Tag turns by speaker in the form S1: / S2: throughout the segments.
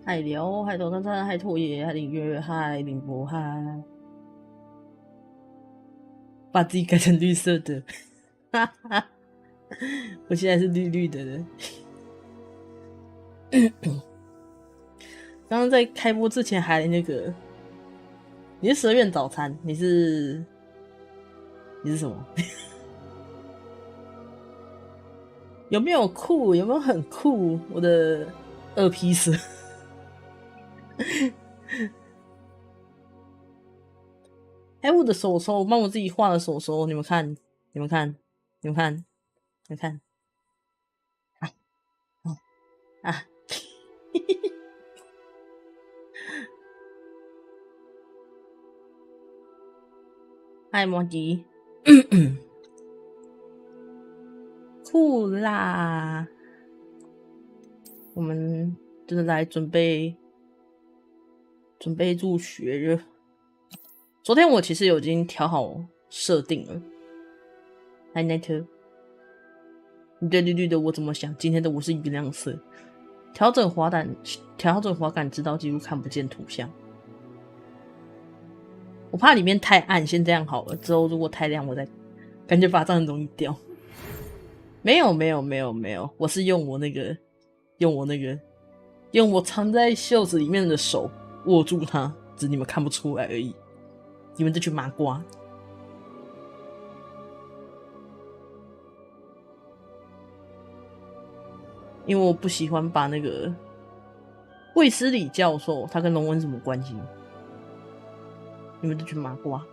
S1: 海流、海头山山、海拓野、海领月、海领博、海，把自己改成绿色的，哈哈，我现在是绿绿的了。刚刚在开播之前还那个，你是蛇院早餐，你是什么？有没有酷？有没有很酷？我的二批蛇。哎，我的手手，我帮我自己画的手手，你们看，你们看，你们看，你们看，啊！嗨，摩迪，酷啦！我们就是来准备入学了。昨天我其实已经调好设定了。嗨，奈特，你对绿绿的我怎么想？今天的我是原谅色。调整滑感，直到几乎看不见图像。我怕里面太暗，先这样好了。之后如果太亮，我再感觉把这样很容易掉。没有，我是用我藏在袖子里面的手握住它，只是你们看不出来而已。你们这群麻瓜！因为我不喜欢把那个卫斯理教授他跟龙文什么关系？你们这群麻瓜！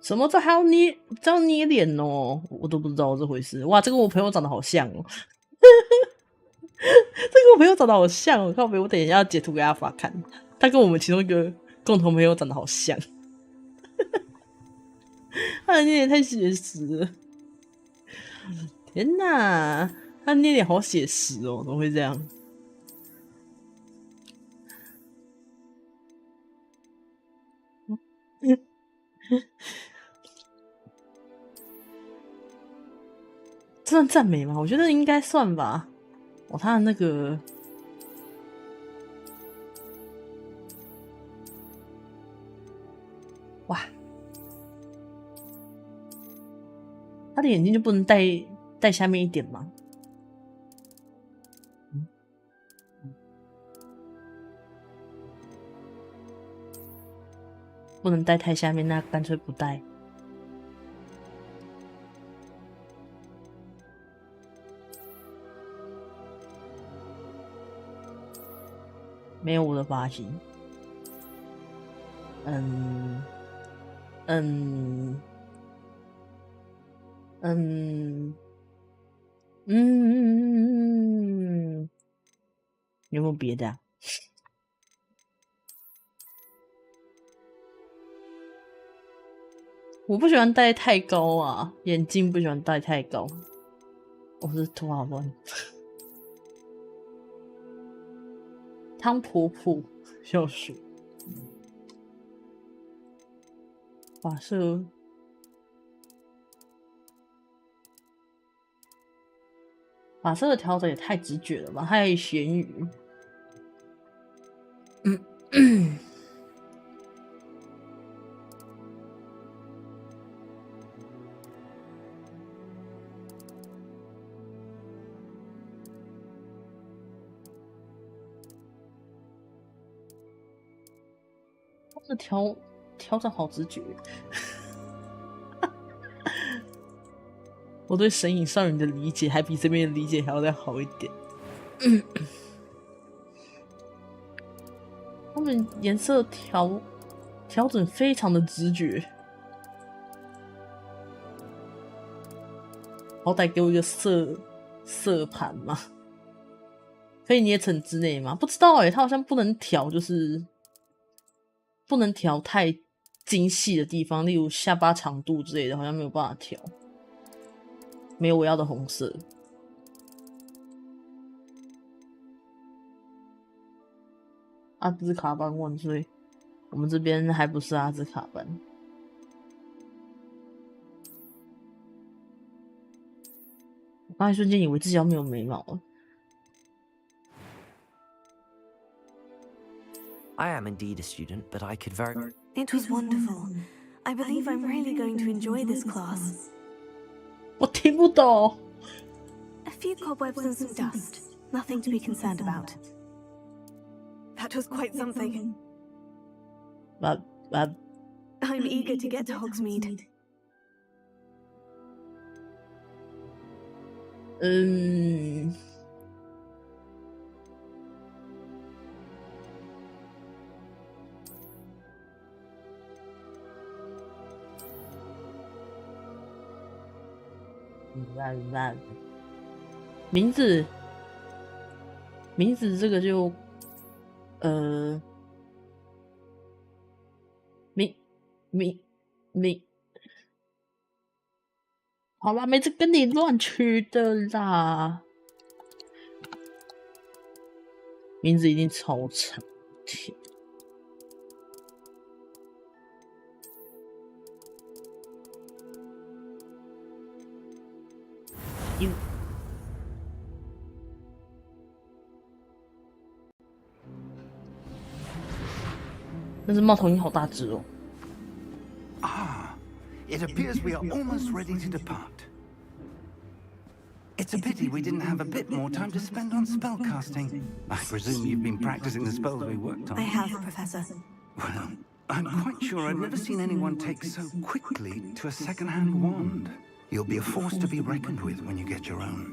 S1: 什么？这还要捏？这样捏脸哦？我都不知道这回事。哇，这跟我朋友长得好像哦！这跟我朋友长得好像哦！靠北，我等一下要截图给阿法看。他跟我们其中一个共同朋友长得好像。他的捏脸太写实了！天哪，他捏脸好写实哦！怎么会这样？这算赞美吗？我觉得应该算吧。哦，他的那个，哇，他的眼睛就不能戴下面一点吗？不能戴太下面，那干脆不戴。没有我的发型。有没有别的啊？我不喜欢戴太高啊，眼镜不喜欢戴太高。我是头发乱。汤婆婆笑死。发色的调整也太直觉了吧，太咸鱼。这调整好直觉。我对神隐少女的理解还比这边的理解还要再好一点。他们颜色调整非常的直觉，好歹给我一个色盘嘛，可以捏成之内吗？不知道欸，它好像不能调，就是不能调太精细的地方，例如下巴长度之类的，好像没有办法调。没有我要的红色。阿兹卡班万岁！我们这边还不是阿兹卡班。我刚才瞬间以为自己要没有眉毛了。
S2: I am indeed a student, but I could very...
S3: It was wonderful. I believe I'm really going to enjoy this class.
S1: 我听不懂。
S3: A few cobwebs and some dust. Nothing to be concerned about. That was quite something. I'm eager to get to Hogsmeade. 名字这个就好啦，没这跟你乱取的啦。名字一定超长。天，那只猫头鹰好大只哦。
S4: It appears we are almost ready to depart. It's a pity we didn't have a bit more time to spend on spellcasting. I presume you've been practicing the spells we worked on.
S3: I have, Professor.
S4: Well, I'm quite sure I've never seen anyone take so quickly to a second-hand wand. You'll be a force to be reckoned with when you get your own.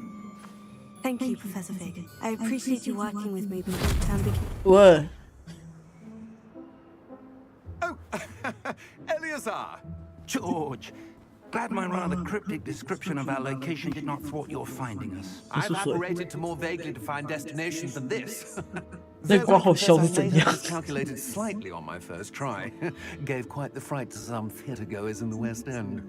S3: Thank you, Professor Fig. I appreciate you working with me before the term begins.
S1: What?
S4: Oh, Eleazar! George! Glad my rather cryptic description of our location did not thwart your finding us.
S5: I've operated to more vaguely defined destinations than this.
S1: 那刮好笑是怎样？
S5: Calculated slightly on my first try. Gave quite the fright to some theatre goers in the West End.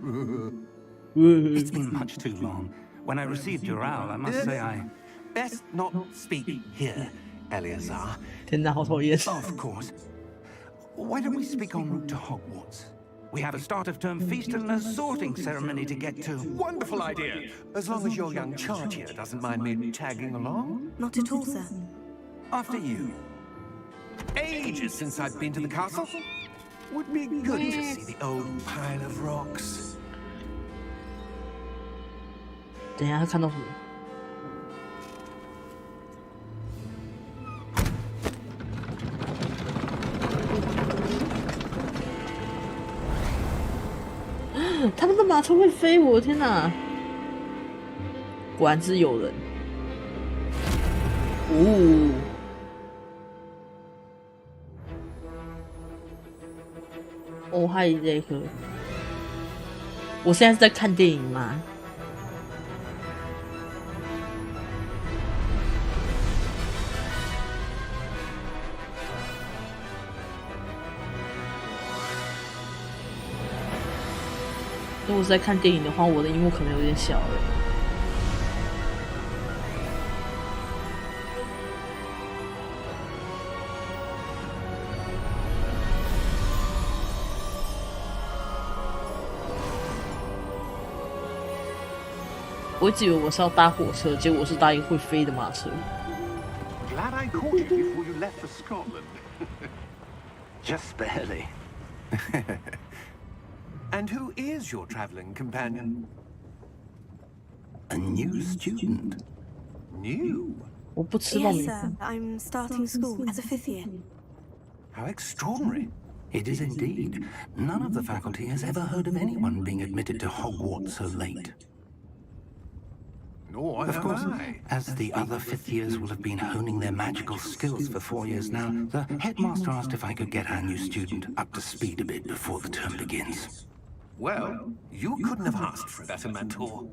S4: It's been much too long. When I received your owl, I must say I...
S5: Best not speak here, Eleazar.
S1: 天哪，好讨厌！
S4: Of course. Why don't we speak en route to Hogwarts? We have a start-of-term feast and a sorting ceremony to get to.
S5: Wonderful idea. As long as your young charge here doesn't mind me tagging along.
S3: Not at all, sir.
S4: After you.
S5: Ages since I've been to the castle. Would be good to see the old pile of rocks.
S1: 等一下，他看到什么？他们的马车会飞，我的天哪！果然是有人。哦，嗨，这个，我现在是在看电影吗？如果是在看电影的话，我的荧幕可能有点小了。我一直以为我是要搭火车，结果我是搭一个会飞的马车。
S4: Glad I caught you before you left for Scotland. Just barely.
S5: And who is your traveling companion?
S4: A new student.
S5: New?
S1: 我不吃爆米
S3: Yes,
S1: 饭
S3: sir. I'm starting school as a 5th year.
S5: How extraordinary.
S4: It is indeed. None of the faculty has ever heard of anyone being admitted to Hogwarts so late.
S5: Nor
S4: Of
S5: have
S4: course,
S5: I.
S4: as the other 5th years will have been honing their magical skills for 4 years now, the headmaster asked if I could get our new student up to speed a bit before the term begins.
S5: Well, you couldn't have asked for a better mentor.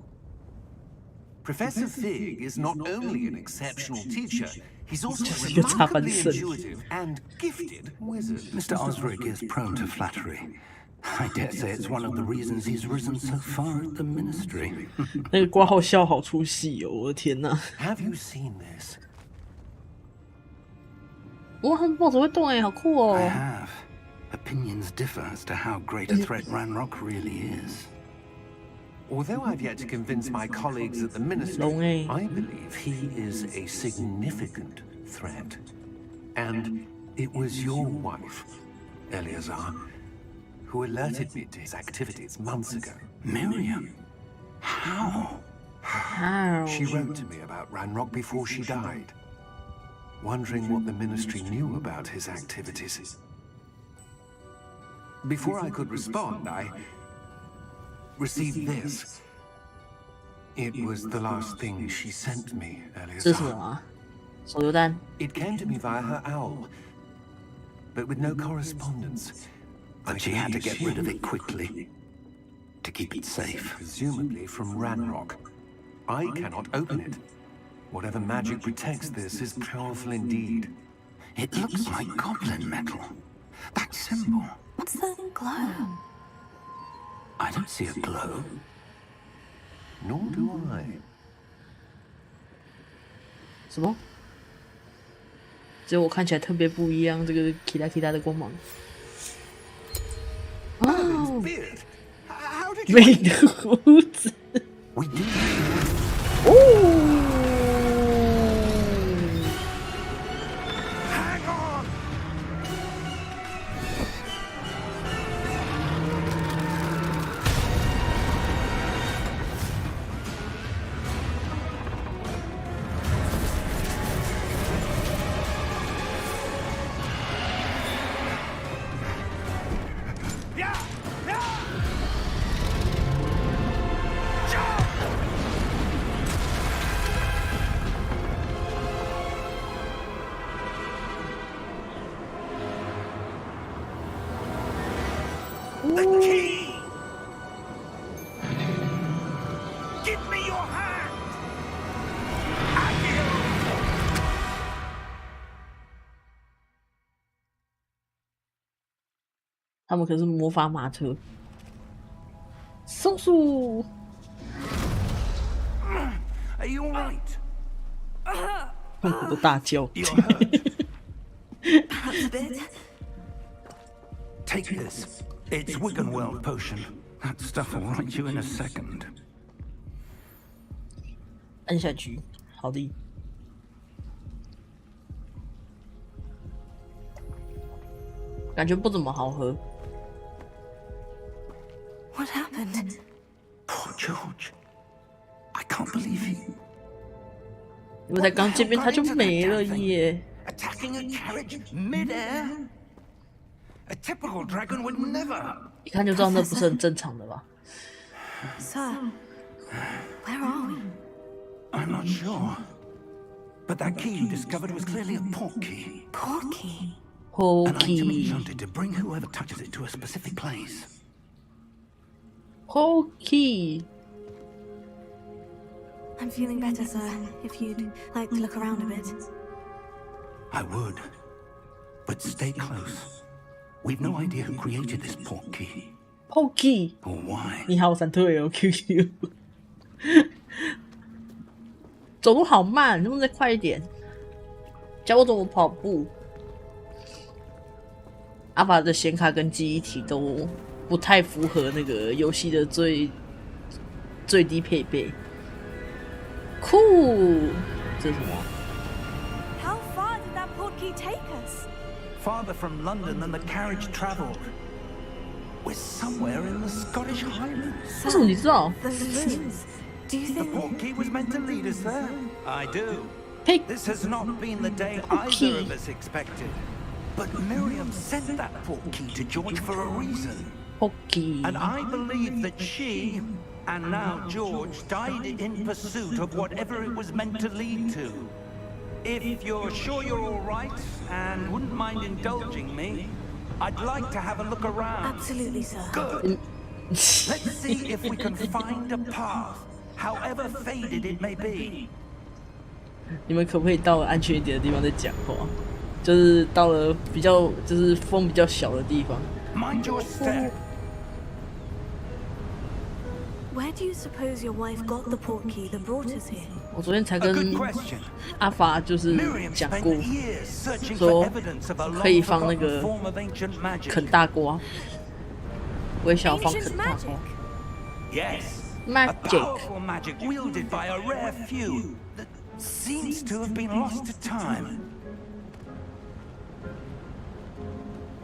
S5: Professor Fig is not only an exceptional teacher, he's also a remarkably intuitive and gifted wizard.
S4: Mr. Osric is prone to flattery. I dare say it's one of the reasons he's risen so far at the ministry.
S1: 那个挂号笑好出戏哦！我的天哪！
S5: Have you seen this?
S1: 哇，他们帽子会动哎，好酷哦！
S4: I have. Opinions differ as to how great a threat Ranrock really is.
S5: Although I've yet to convince my colleagues at the ministry, I believe he is a significant threat. And it was your wife, Eleazar, who alerted me to his activities months ago.
S4: Miriam? How?
S1: How?
S5: She wrote to me about Ranrock before she died, wondering what the ministry knew about his activities. Before I could respond, I received this. It was the last thing she sent me,
S1: 这是什么
S5: Eleazar.
S1: 啊？手榴弹？
S5: It came to me via her owl, but with no correspondence.
S4: But she had to get rid of it quickly to keep it safe.
S5: Presumably from Ranrock. I cannot open it. Whatever magic protects this is powerful indeed.
S4: It looks like goblin metal. That symbol.
S3: What's that glow?
S4: I don't see a glow.
S5: Nor do I.
S1: 什么？只有我看起来特别不一样，这个其他的光芒。哦，
S5: Beard! How did you...
S1: 美的胡子。
S4: We did.
S1: 哦。
S5: Hang on!
S1: 他们可是魔法马车，松鼠。
S4: Are you all right?
S1: 痛苦的大叫。
S4: You're hurt.
S3: Perhaps a bit.
S4: Take this. It's Wiggenweld potion. That stuff will right you in a second.
S1: 按下去，好的。感觉不怎么好喝。
S3: What happened?
S4: Poor George. I can't believe he.
S1: 因为才刚见面他就没了耶。
S4: Attacking a carriage mid-air? A typical dragon would never.
S1: 一看就知道那不是很正常的吧
S3: Sir, where are we?
S4: I'm not sure. But that key you discovered was clearly a port key.
S3: Port key?
S4: An item
S1: Pokey
S4: enchanted to bring whoever touches it to a specific place.
S1: Pokey
S3: I'm feeling better, sir. If you'd like to look around a bit.
S4: I would. But stay close. We've no idea who created this port key.
S1: Pokey
S4: Or why.
S1: 你好，闪退哦 QQ 走路好慢，能不能再快一点？教我怎么跑步。阿法的显卡跟记忆体都不太符合那个游戏的最低配备。酷，这是什么？
S3: How far did that port key take us?
S4: Farther from London than the carriage travelled. We're somewhere in the Scottish Highlands.
S1: 为什么你知道？
S3: Those ruins. Do you
S4: The
S3: think...
S4: port key was meant to lead us there. I do.
S1: 呸！
S4: This has not been the day either of us expected. But Miriam sent that port key to George for a reason.
S1: Pokey
S4: And I believe that she, and now George, died in pursuit of whatever it was meant to lead to. If you're sure you're all right and wouldn't mind indulging me, I'd like to have a look around.
S3: Absolutely, sir.
S4: Good. Let's see if we can find a path, however faded it may be.
S1: 你们可不可以到了安全一点的地方再讲话？就是到了比较就是风比较小的地方。
S4: Mind your step.
S3: Where do you suppose your wife got the port key that brought us here?
S1: 我昨天才
S4: A
S1: 跟
S4: good question.
S1: 阿法就是
S4: Miriam
S1: 讲
S4: spent
S1: 过，
S4: years searching
S1: 说
S4: for evidence of a
S1: 可以
S4: long
S1: 放那
S4: forgotten
S1: 个
S4: form of ancient magic.
S1: 啃大瓜，我也想要放
S3: Ancient
S1: 啃大
S3: magic.
S1: 瓜。
S4: Yes. A
S1: Magic
S4: powerful magic wielded by a rare few that seems to have been lost to time.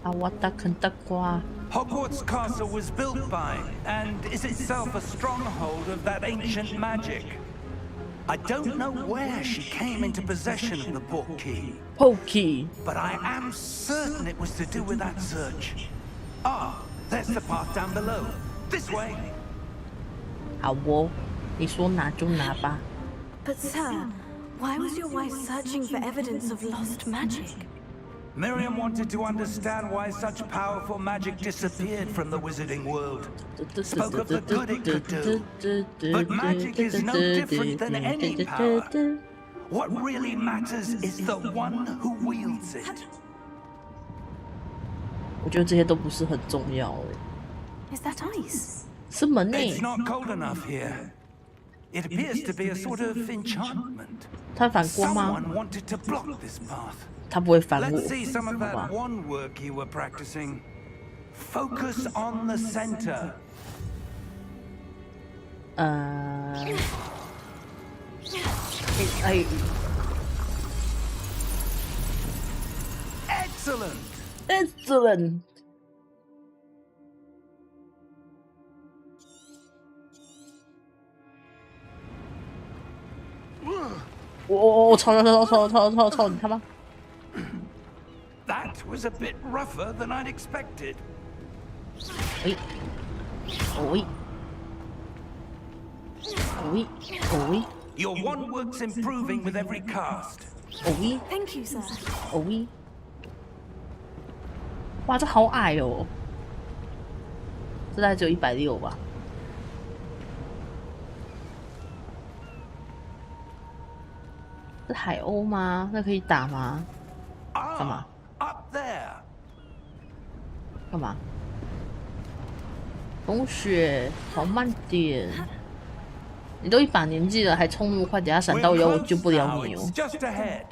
S1: 啊，我打啃大瓜。
S4: Hogwarts Castle was built by, and is itself a stronghold of that ancient magic. I don't know where she came into possession of the port key,
S1: Pokey
S4: but I am certain it was to do with that search. Ah, there's the path down below. This way.
S1: 好哦，你说拿就拿吧。
S3: But, sir, why was your wife searching for evidence of lost magic?
S4: Miriam wanted to understand why such powerful magic disappeared from the wizarding world. Spoke of the good it could do. But magic is no different than any power. What really matters is the one who wields it.
S1: 我觉得这些都不是很重要诶，
S3: Is that ice?
S1: 是门呢
S4: It's？not cold enough here. It appears to be a sort of enchantment.
S1: 它反光吗？
S4: Someone wanted to block this path.
S1: 它不会反我，
S4: Let's see some of
S1: 好吧
S4: that？wand work you were practicing. Focus on the center.
S1: 哎
S4: Excellent.
S1: ，excellent。我操你他妈！
S4: That was a bit rougher than I'd expected.
S1: 喂，喂，喂，喂，
S4: Your wand work's improving with every cast.
S1: 喂，
S3: Thank you, sir.
S1: 喂！哇，这好矮哦，这大概只有160吧。是海鸥吗？那可以打吗？干嘛？
S4: Up there.
S1: 干嘛？同学，跑慢点！你都一把年纪了，还冲那么快，等下闪到腰我救不了你哦
S4: It's。just ahead.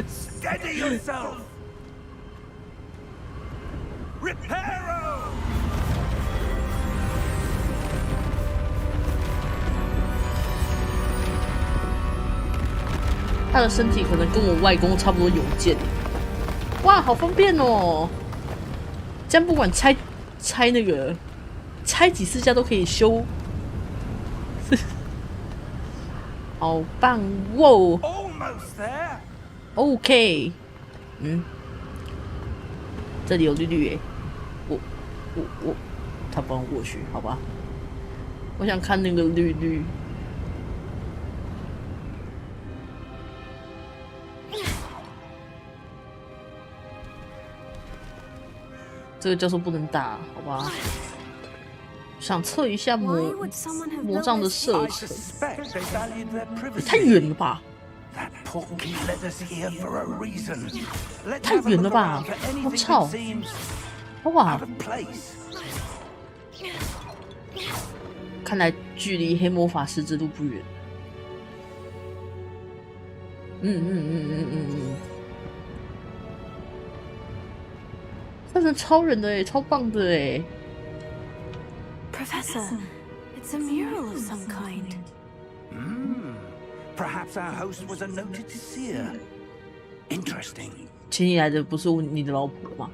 S4: Steady yourself. Reparo.
S1: 他的身体可能跟我外公差不多有健。哇，好方便哦！这样不管拆那个拆几次家都可以修，好棒哦
S4: Almost there.！OK，
S1: 这里有绿绿耶，他不让过去，好吧？我想看那个绿绿。这个教授不能打，好吧？想测一下魔杖的射程，也太远了吧！太远了吧！我操！哇！看来距离黑魔法师之路不远。他成超人的超棒的
S3: Professor, it's a mural of some kind.
S4: Perhaps our host was a noted seer. Interesting.
S1: 请你来的不是你的老婆吗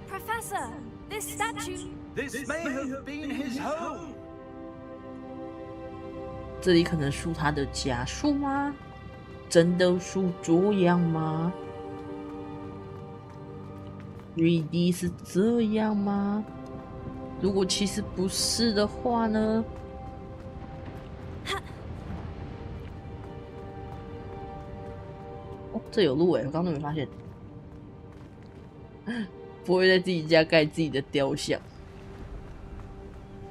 S1: ？Professor,
S3: this statue.
S4: This may have been his home.
S1: 这里可能是他的家属吗？真的是这样吗？3D 是这样吗？如果其实不是的话呢？哦，这有路我刚刚都没发现。不会在自己家盖自己的雕像，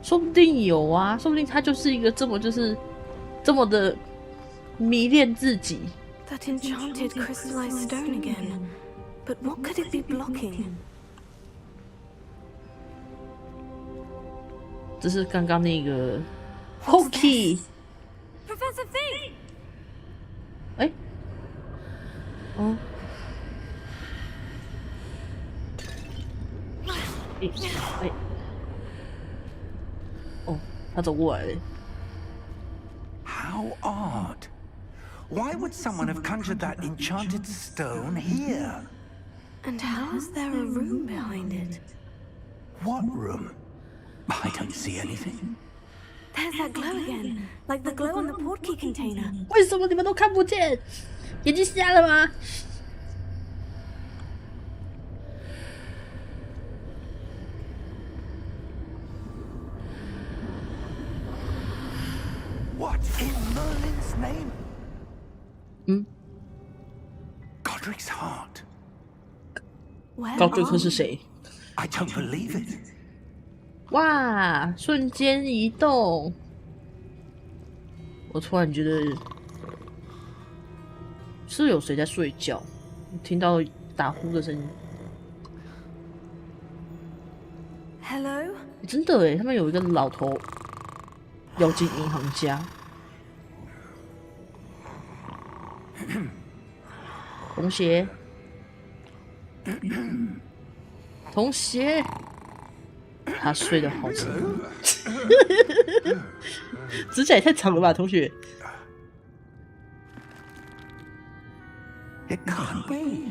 S1: 说不定有啊，说不定他就是一个这么的迷恋自己。
S3: That enchanted crystallized stone again. But what could it be blocking?
S1: 这是刚刚那个 Pocky
S3: Professor V!
S1: 哎，哦，哎，哦，他走过来了。
S4: How odd. Why would someone have conjured that enchanted stone here?
S3: And how is there a room behind it?
S4: What room? I don't see anything.
S3: There's that glow again, like the glow on the portkey container.
S1: 为什么你们都看不见？眼睛瞎了吗？
S4: What in Merlin's name?
S1: 嗯，
S4: Godric's heart.
S3: Where
S1: 高瑞克
S3: are
S1: 是
S3: we?
S1: 谁？
S4: I don't believe it.
S1: 哇！瞬间移动，我突然觉得是有谁在睡觉，听到打呼的声音。
S3: Hello?
S1: 真的耶，他们有一个老头要进银行家。同学，同学，他睡得好沉，指甲也太长了吧，同学。
S4: It can't be.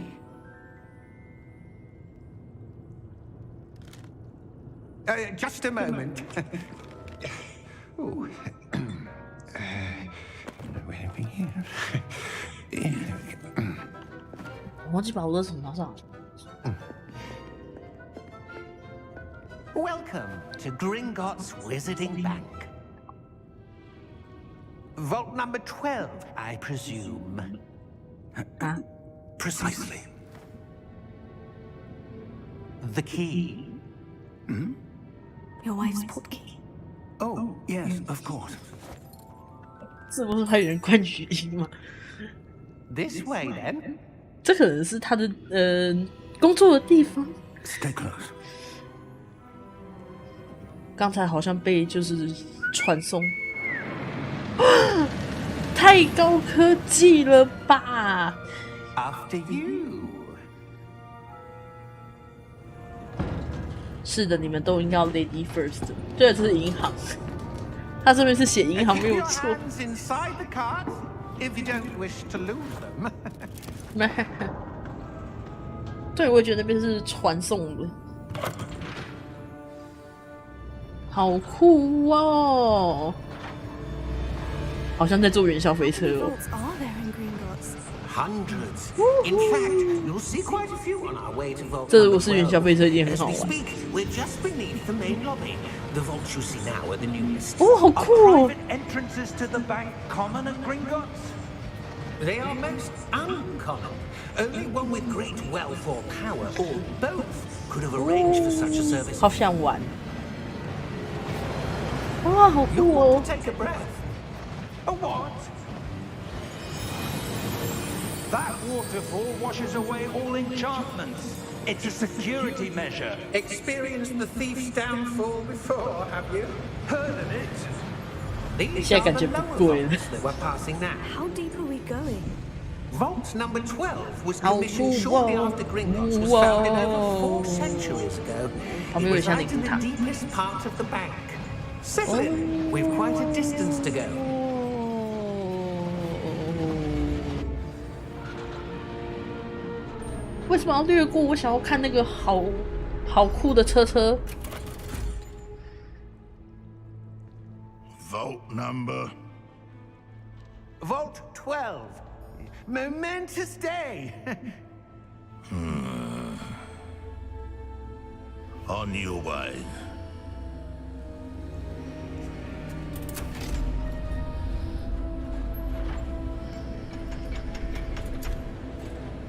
S5: Just a moment. Oh. Where are we here?
S1: 我忘记把我的手拿上。
S2: Welcome to Gringotts Wizarding Bank. Vault number 12, I presume.
S4: Precisely.
S2: The key.
S3: Your wife's portkey.
S4: Oh, yes, of course.
S1: 是不是还有人灌语音吗？
S2: This way, then.
S1: 这可能是他的工作的地方。
S4: Stay close.
S1: 刚才好像被就是传送，太高科技了吧
S2: After you.
S1: 是的，你们都应该要 lady first。对，这是银行，它这边是写银行没有
S2: Your
S1: 错。
S2: hands inside the cards if you don't wish to lose them.
S1: 对，我也觉得那边是传送的，好酷哦！好像在坐云霄飞车哦。
S3: Vaults are there in Gringotts?
S5: Hundreds. In fact, you'll see quite a few on our way to Vault
S1: 这如
S5: number
S1: 果是云霄
S5: 12.
S1: 飞车，一定很
S5: As
S1: 好
S5: we
S1: 玩。
S5: speak, we're just beneath the main lobby. The vaults you see now are the newest.
S1: 哦，好
S4: Are
S1: 酷哦！
S4: private entrances to the bank common at Gringotts?
S5: They are most uncommon. Only one with great wealth or power, or both, could have arranged for such a service.
S1: 好想玩。哇，好
S2: You
S1: 酷
S2: want
S1: 哦
S2: to！ take a breath?
S4: A what? That waterfall washes away all enchantments. It's a security measure.
S5: Experienced the thief's downfall before, have you?
S4: Heard of it?
S5: These
S1: 现在
S5: are
S1: 感
S5: the
S1: 觉不
S5: lower
S1: 贵了。
S5: vaults that we're passing now.
S3: How deep are we going?
S5: Vault number 12 was
S1: How
S5: commissioned
S1: cool.
S5: shortly after Gringotts was
S1: Whoa.
S5: founded over 4 centuries ago.
S1: How
S5: It
S1: many
S5: was
S1: are
S5: right in the
S1: there?
S5: deepest part of the bank. Settle in. We've quite a distance to go.
S1: 为什么要略过？我想要看那个好酷的车车。
S6: Vault number.
S2: Vault 12. Momentous day.
S6: On your way.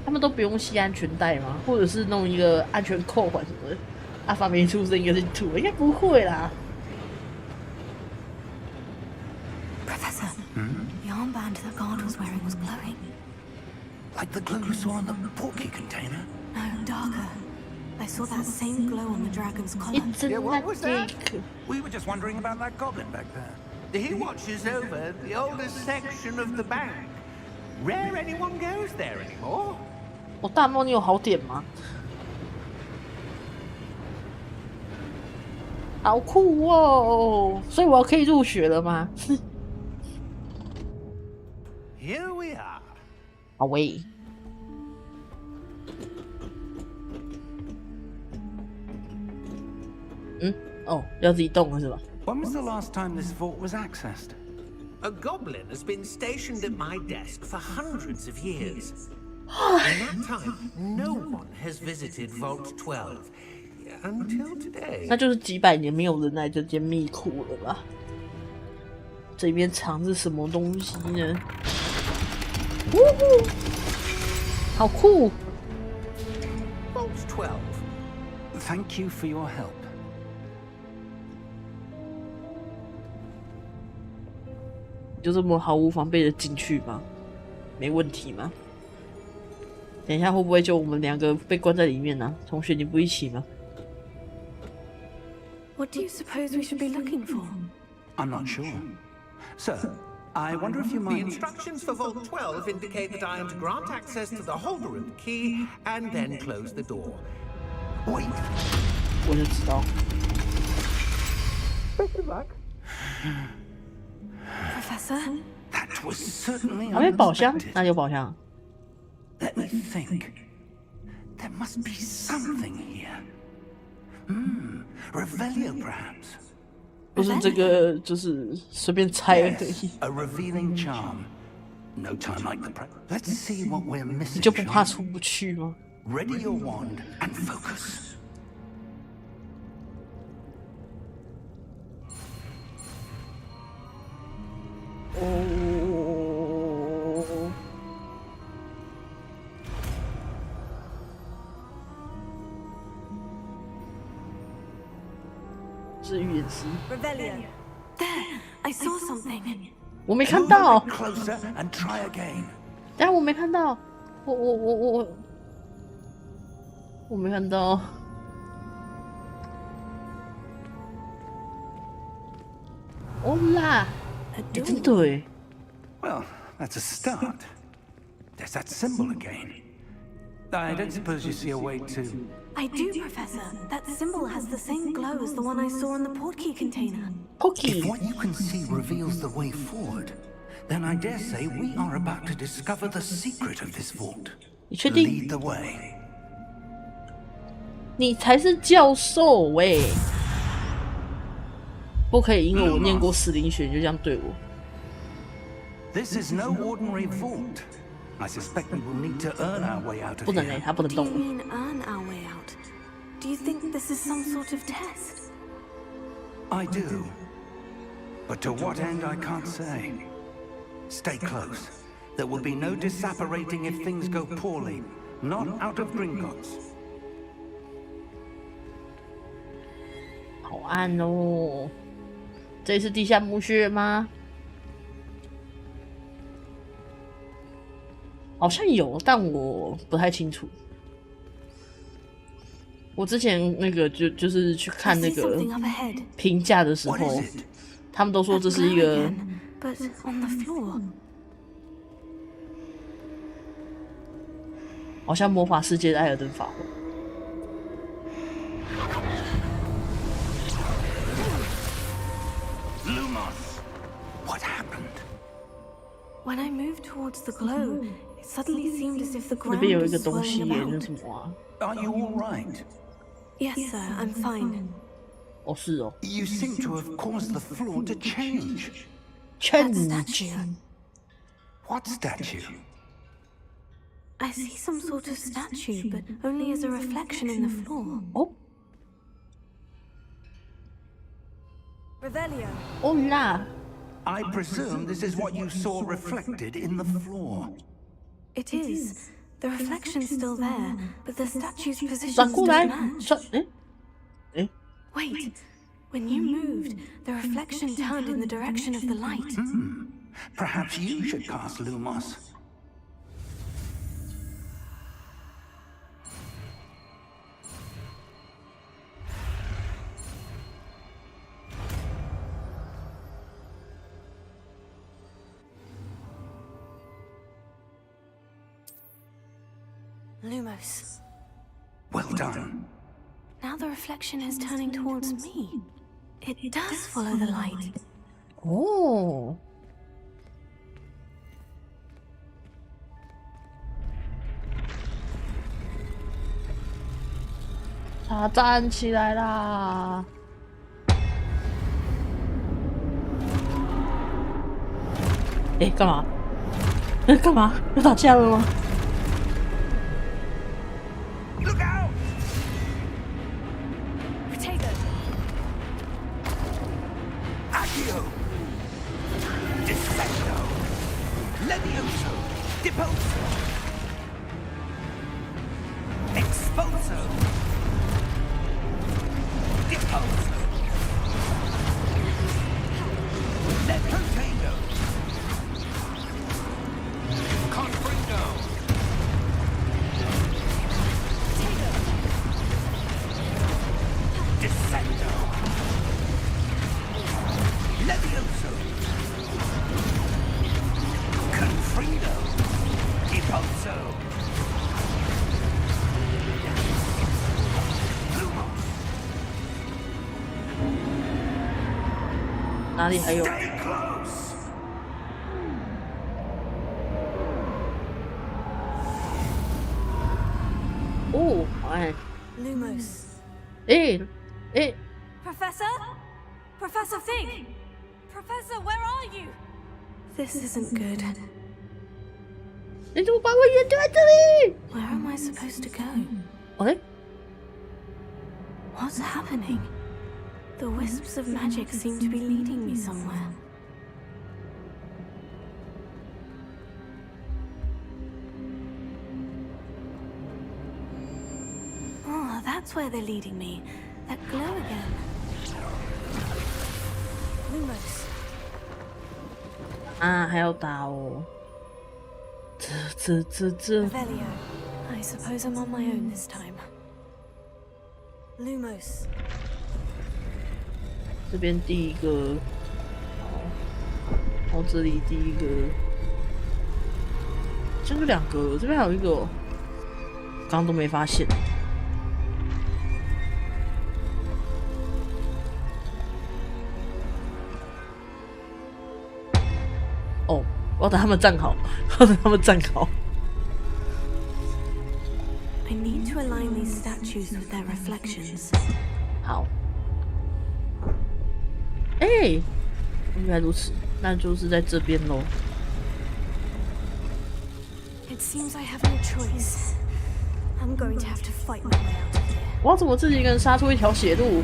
S1: 他们都不用系安全带吗？或者是弄一个安全扣环什么的？阿法没出声，应该是吐了，应该不会啦。
S3: Professor, the armband that guard was wearing was glowing.
S2: Like the glue you saw in the porky container.
S3: No, darker. I saw that same glow on the dragon's collar.
S1: It's a
S2: Yeah, what was that?
S1: magic.
S4: We were just wondering about that goblin back there.
S2: He watches over the oldest section of the bank. Rare anyone goes there anymore.
S1: 我大猫，你有好点吗？好酷哦！所以我可以入学了吗？
S2: Here we are.
S1: 好喂。哦，要自己动了是吧？
S4: When was the last time this vault was accessed?
S5: A goblin has been stationed at my desk for hundreds of years. In that time, no one has visited Vault 12 until today.
S1: 那就是几百年没有人来这间密库了吧？这边藏着什么东西呢？呜呼，好酷！
S5: Vault 12.
S4: Thank you for your help.
S1: 就这么毫无防备的进去吗？没问题吗？等一下会不会就我们两个被关在里面呢、同学，你不一起吗？
S3: What do you suppose we should be looking for?
S4: I'm not sure. Sir, I wonder if you
S5: The
S4: might...
S5: instructions for Vault 12 indicate that I am to grant access to the holder of the key and then close the door.
S4: Wait.
S1: 我就知道。
S3: Professor?
S4: That was certainly
S1: 旁边宝箱，
S4: unexpected.
S1: 哪里有宝箱？
S4: Let me think. There must be something here. Revelio, perhaps.
S1: 不是这个，就是随便猜而已
S4: Yes,。a revealing charm. No time like the present. Let's see what we're
S1: 你
S4: missing.
S1: 就不怕
S4: shall
S1: 出不去吗？
S4: we? Ready your wand and focus.
S1: 哦，是预言师，
S3: Revelio. There! I saw something.
S1: 我没看
S4: Move a
S1: 到，
S4: bit closer and try again.
S1: 但我没看到，我，我没看到。哦啦，真的耶。
S4: Well, that's a start. There's that symbol again. I don't suppose you see a way to...
S3: I do, Professor. That symbol has the same glow as the one I saw in the portkey container.
S1: Portkey.
S4: If what you can see reveals the way forward, then I dare say we are about to discover the secret of this vault.
S1: 你确定？
S4: Lead the way.
S1: 你才是教授喂！不可以因为我念过死灵学就这样对我。
S4: This is no ordinary vault. I suspect we will need to earn our way out of
S1: 不能
S4: here.
S1: 他不能
S3: Do
S1: 动
S3: you。mean earn our way out? Do you think this is some sort of test?
S4: I do. But to what end, I can't say. Stay close. There will be no disapparating if things go poorly. Not out of Gringotts.
S1: 好暗哦！这是地下墓穴吗？好像有，但我不太清楚。我之前那个就是去看那
S3: I see
S1: 个
S3: something up ahead.
S1: 评价的时
S4: What
S1: 候
S4: is，it?
S1: 他们都说
S3: That
S1: 这是一
S3: glow
S1: 个
S3: again, but on the floor.
S1: 好像魔法世界的艾尔登法环。
S4: Lumos! What happened?
S3: When I moved towards the glow, it suddenly seemed as if the
S1: 那
S3: ground
S1: 边有一
S3: was
S1: 个东
S3: swirling
S1: 西耶，那
S3: about.
S1: 什么啊？
S4: Are you all right?
S3: Yes, sir, I'm fine.
S1: 哦，是哦
S4: You seem to have caused the floor to change.
S3: That
S1: ，change。
S3: statue.
S4: What statue?
S3: I see some sort of statue, but only as a reflection in the floor.
S1: 哦
S3: Revelio.
S1: 哦啦，
S4: I presume this is what you saw reflected in the floor.
S3: It is. The reflection's still there, but the statue's
S1: 转
S3: position
S1: 过来
S3: doesn't，match.
S1: 转，诶，
S3: Wait. When you moved, the reflection turned in the direction of the light.
S4: Perhaps you should cast Lumos.
S3: Lumos.
S4: Well done.
S3: Now the reflection is turning towards me. It does follow the light.
S1: 哦，他站起来啦！哎，干嘛？干嘛？要打架了吗？
S4: Look out!
S3: Potato.
S4: Accio! Descendo! Levioso! Deposo! Exposo! Deposo! Lepotato! Confringo! Descendo! Levioso! Confrido! Deposo! Lumos!
S1: 哪里还有？
S4: Stay close!
S1: 哦，哎，
S3: Lumos.
S1: 哎，哎，
S3: Professor? Professor Fig! Professor, where are you? This isn't good.
S1: 你怎么把我远丢在这里？
S3: Where am I supposed to go?
S1: 哎，
S3: What's happening? The wisps of magic seem to be leading me somewhere. Oh, that's where they're leading me. That glow again. Lumos.
S1: 啊，还要打哦。这。
S3: Revelio. I suppose I'm on my own this time. Lumos.
S1: 这边第一个，好，这里第一个，这就2个，这边还有一个，刚刚都没发现。哦，我要等他们站好，我要等他们站好。
S3: I need to align these statues with their reflections.
S1: 好。原来如此，那就是在这边咯。
S3: It seems I have no choice. I'm going to have to fight my way out of here.
S1: 我要怎么自己一个人杀出一条血路？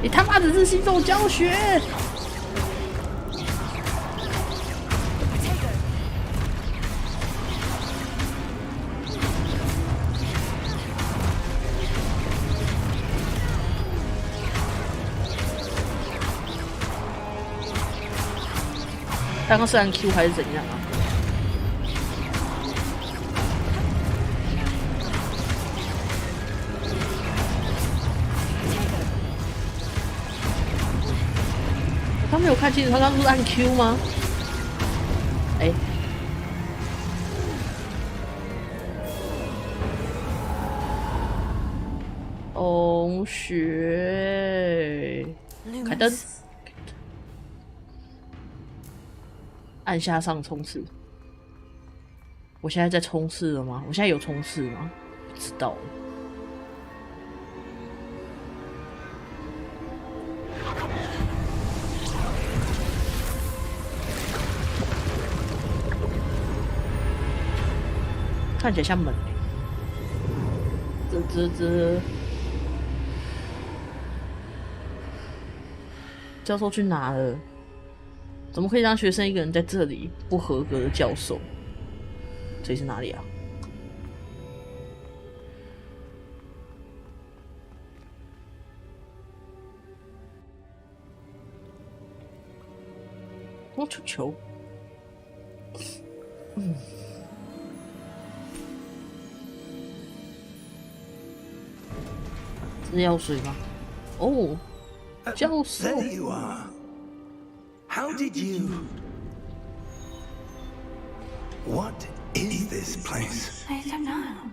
S1: 你他妈只是新手教学！刚刚是按 Q 还是怎样啊？他没有看清楚，他刚刚是按 Q 吗？同学，开灯，按下上冲刺。我现在在冲刺了吗？我现在有冲刺吗？不知道。看起来像门这教授去哪了？怎么可以让学生一个人在这里？不合格的教授，这里是哪里啊？光球球，是药水吗？哦，教授。
S4: There you are. How did you? What is this place?
S3: I don't know.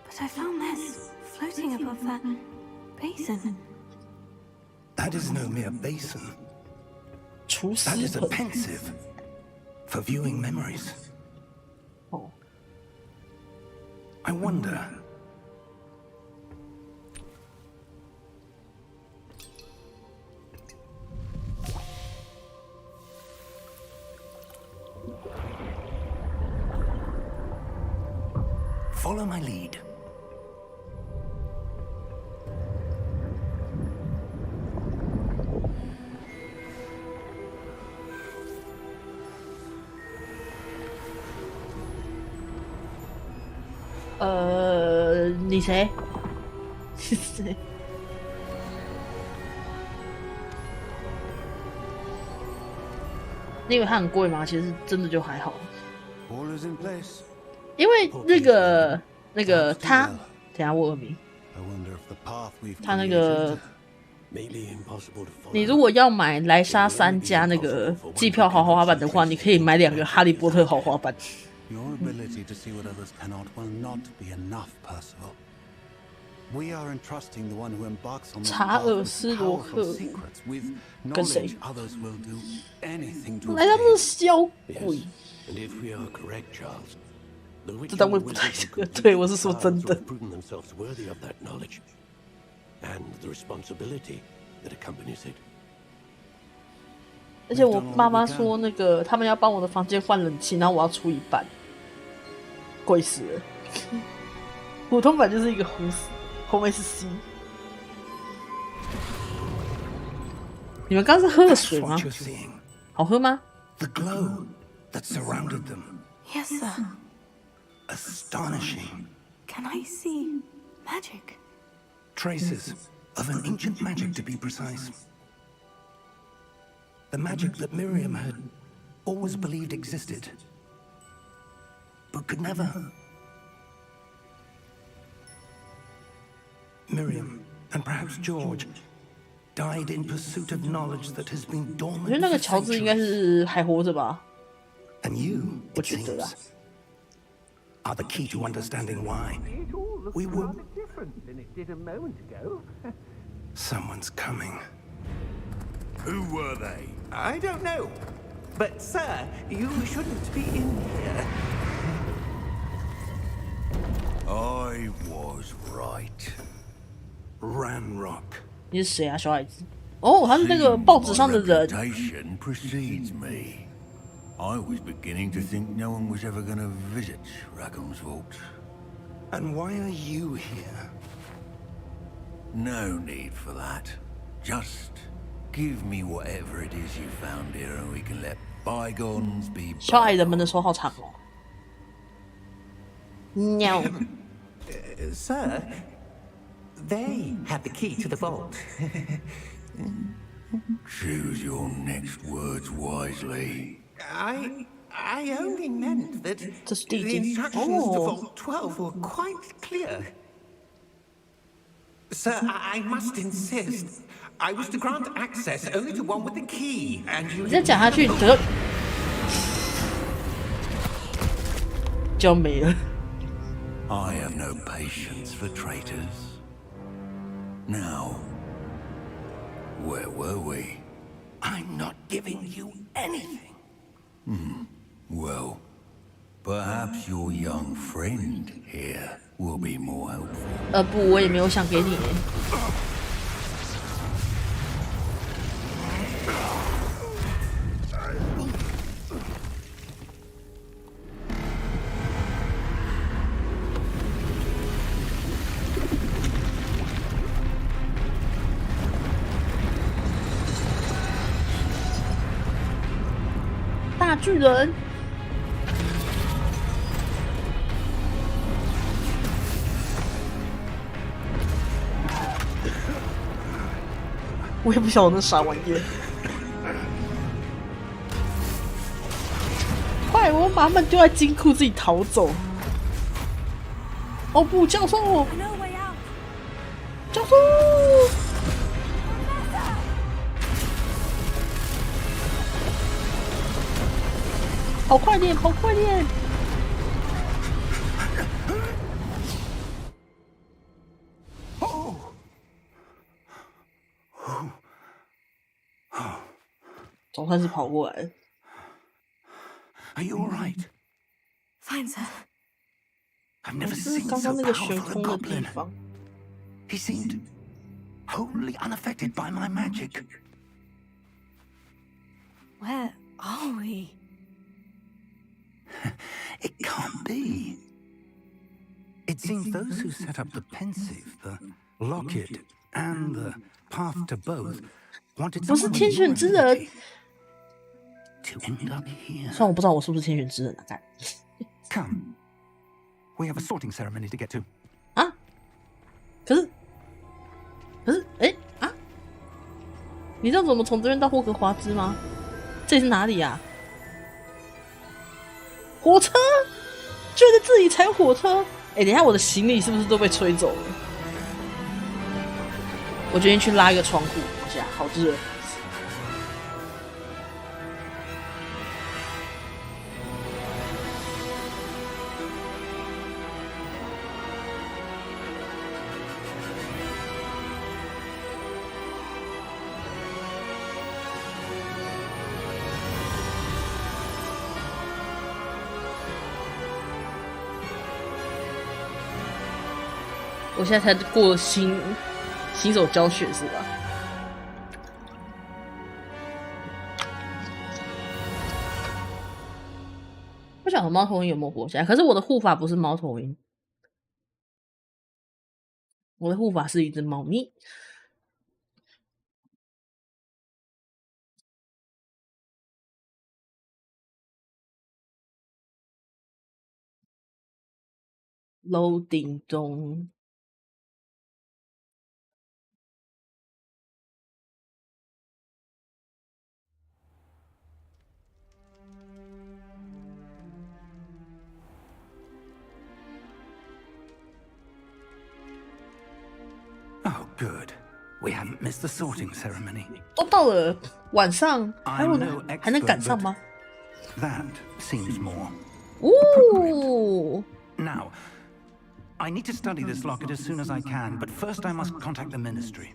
S3: But I found this floating above that basin.
S4: That is no mere basin.
S1: 厨师
S4: That is a
S1: 盆。
S4: pensive for viewing memories.
S1: 哦，
S4: I wonder. Follow my lead.
S1: 你谁？是谁？你以为它很贵吗？其实真的就还好。
S6: All is in place.
S1: 因为那个他，等一下我耳鸣。
S6: I wonder if the path we've
S1: 他那个，
S6: maybe impossible to follow.
S1: 你如果要买莱莎3加那个季票豪华版的话，你可以买2个哈利波特豪华版。
S6: Your ability to see what others cannot will not be enough, Percival. We are entrusting the one who embarks on the
S1: 查
S6: path
S1: 尔
S6: with
S1: 斯罗
S6: powerful
S1: 克
S6: secrets with
S1: 跟谁？
S6: knowledge others will do anything to
S1: 莱莎都
S6: obtain.
S1: 是小鬼，
S7: And if we are correct, Charles, the
S1: 这
S7: witches
S1: 单位
S7: and
S1: 不太
S7: wizards
S1: 对，
S7: could
S1: 对我是说真
S7: themselves
S1: 的
S7: have。proven themselves worthy of that knowledge and the responsibility that accompanies it.
S1: 而且我妈妈说，那个他们要帮我的房间换冷气，然后我要出一半，贵死了。普通版就是一个胡死，后面是 C。你们刚是喝了
S4: That's
S1: 水吗
S4: what？you're seeing.
S1: 好喝吗？
S4: The glow
S6: that surrounded them.
S3: Yes, sir.
S6: Astonishing.
S3: Can I see magic?
S6: Traces of an ancient magic, to be precise. The magic that Miriam had always believed existed, but could never. Miriam, and perhaps George, died in pursuit of knowledge that has been
S1: 我觉得
S6: dormant
S1: 那个
S6: for
S1: 乔治应该
S6: centuries.
S1: 是还活着吧？
S6: And you,
S1: 我
S6: it
S1: 觉得啦。
S6: seems, are the key to understanding why
S2: It all looks
S6: we were.
S2: rather different than it did a moment ago.
S6: Someone's coming.
S7: Who were they?
S2: I don't know. But, sir, you shouldn't be in here.
S7: I was right.
S6: Ranrock.
S1: 你是谁啊，小孩子？哦，他是那个报纸上的人。
S7: Reputation precedes me. I was beginning to think no one was ever going to visit Rackham's vault.
S6: And why are you here?
S7: No need for that. Just give me whatever it is you found here, and we can let bygones be
S1: 小矮人们
S7: bygones.
S1: 的手好长哦。喵。
S2: Sir, they have the key to the vault.
S7: Choose your next words wisely.
S2: I only meant that
S1: 这是地
S2: the
S1: 精
S2: instructions to
S1: 哦。
S2: Vault 12 were quite clear. Sir, I must insist. I was to grant access only to one with the key, and you
S1: 你再讲下去，你得就要没了。
S7: I have no patience for traitors. Now, where were we?
S6: I'm not giving you anything.
S7: Well, perhaps your young friend here will be more helpful.
S1: 不，我也没有想给你。大巨人。 我也不晓得那啥玩意儿。快，我把他们丢在金库，自己逃走。哦不，教授，
S3: No way out.
S1: 教授，跑快点，跑快点！总算是跑过来了。
S6: Are you all right?
S3: Fine, sir.
S6: I've never
S1: 这是
S6: seen
S1: 刚
S6: so
S1: 刚那个悬
S6: powerful a
S1: 空的地
S6: goblin.
S1: 方。
S6: He seemed wholly unaffected by my magic.
S3: Where are we?
S6: It can't be. It seems those who set up the pensive, the locket, and the path to both wanted
S1: 不是
S6: someone
S1: 天
S6: with
S1: 选
S6: your
S1: 之人。
S6: ability to end up here.
S1: 虽然我不知道我是不是天选之人啊，干
S6: Come. We have a sorting ceremony to get to.
S1: 啊！可是，哎啊！你知道怎么从这边到霍格华兹吗？这里是哪里呀、火车，觉得自己才有火车。哎，等一下，我的行李是不是都被吹走了？我决定去拉一个窗户，等一下，好热。我现在才过新手教学是吧？不晓得猫头鹰有没有活下来，可是我的护法不是猫头鹰，我的护法是一只猫咪。loading 中。
S6: Oh, good. We haven't missed the sorting ceremony.
S1: 都到了晚上，还能赶上吗？
S6: That seems more.
S1: 哦。
S6: Now, I need to study this locket as soon as I can, but first I must contact the ministry.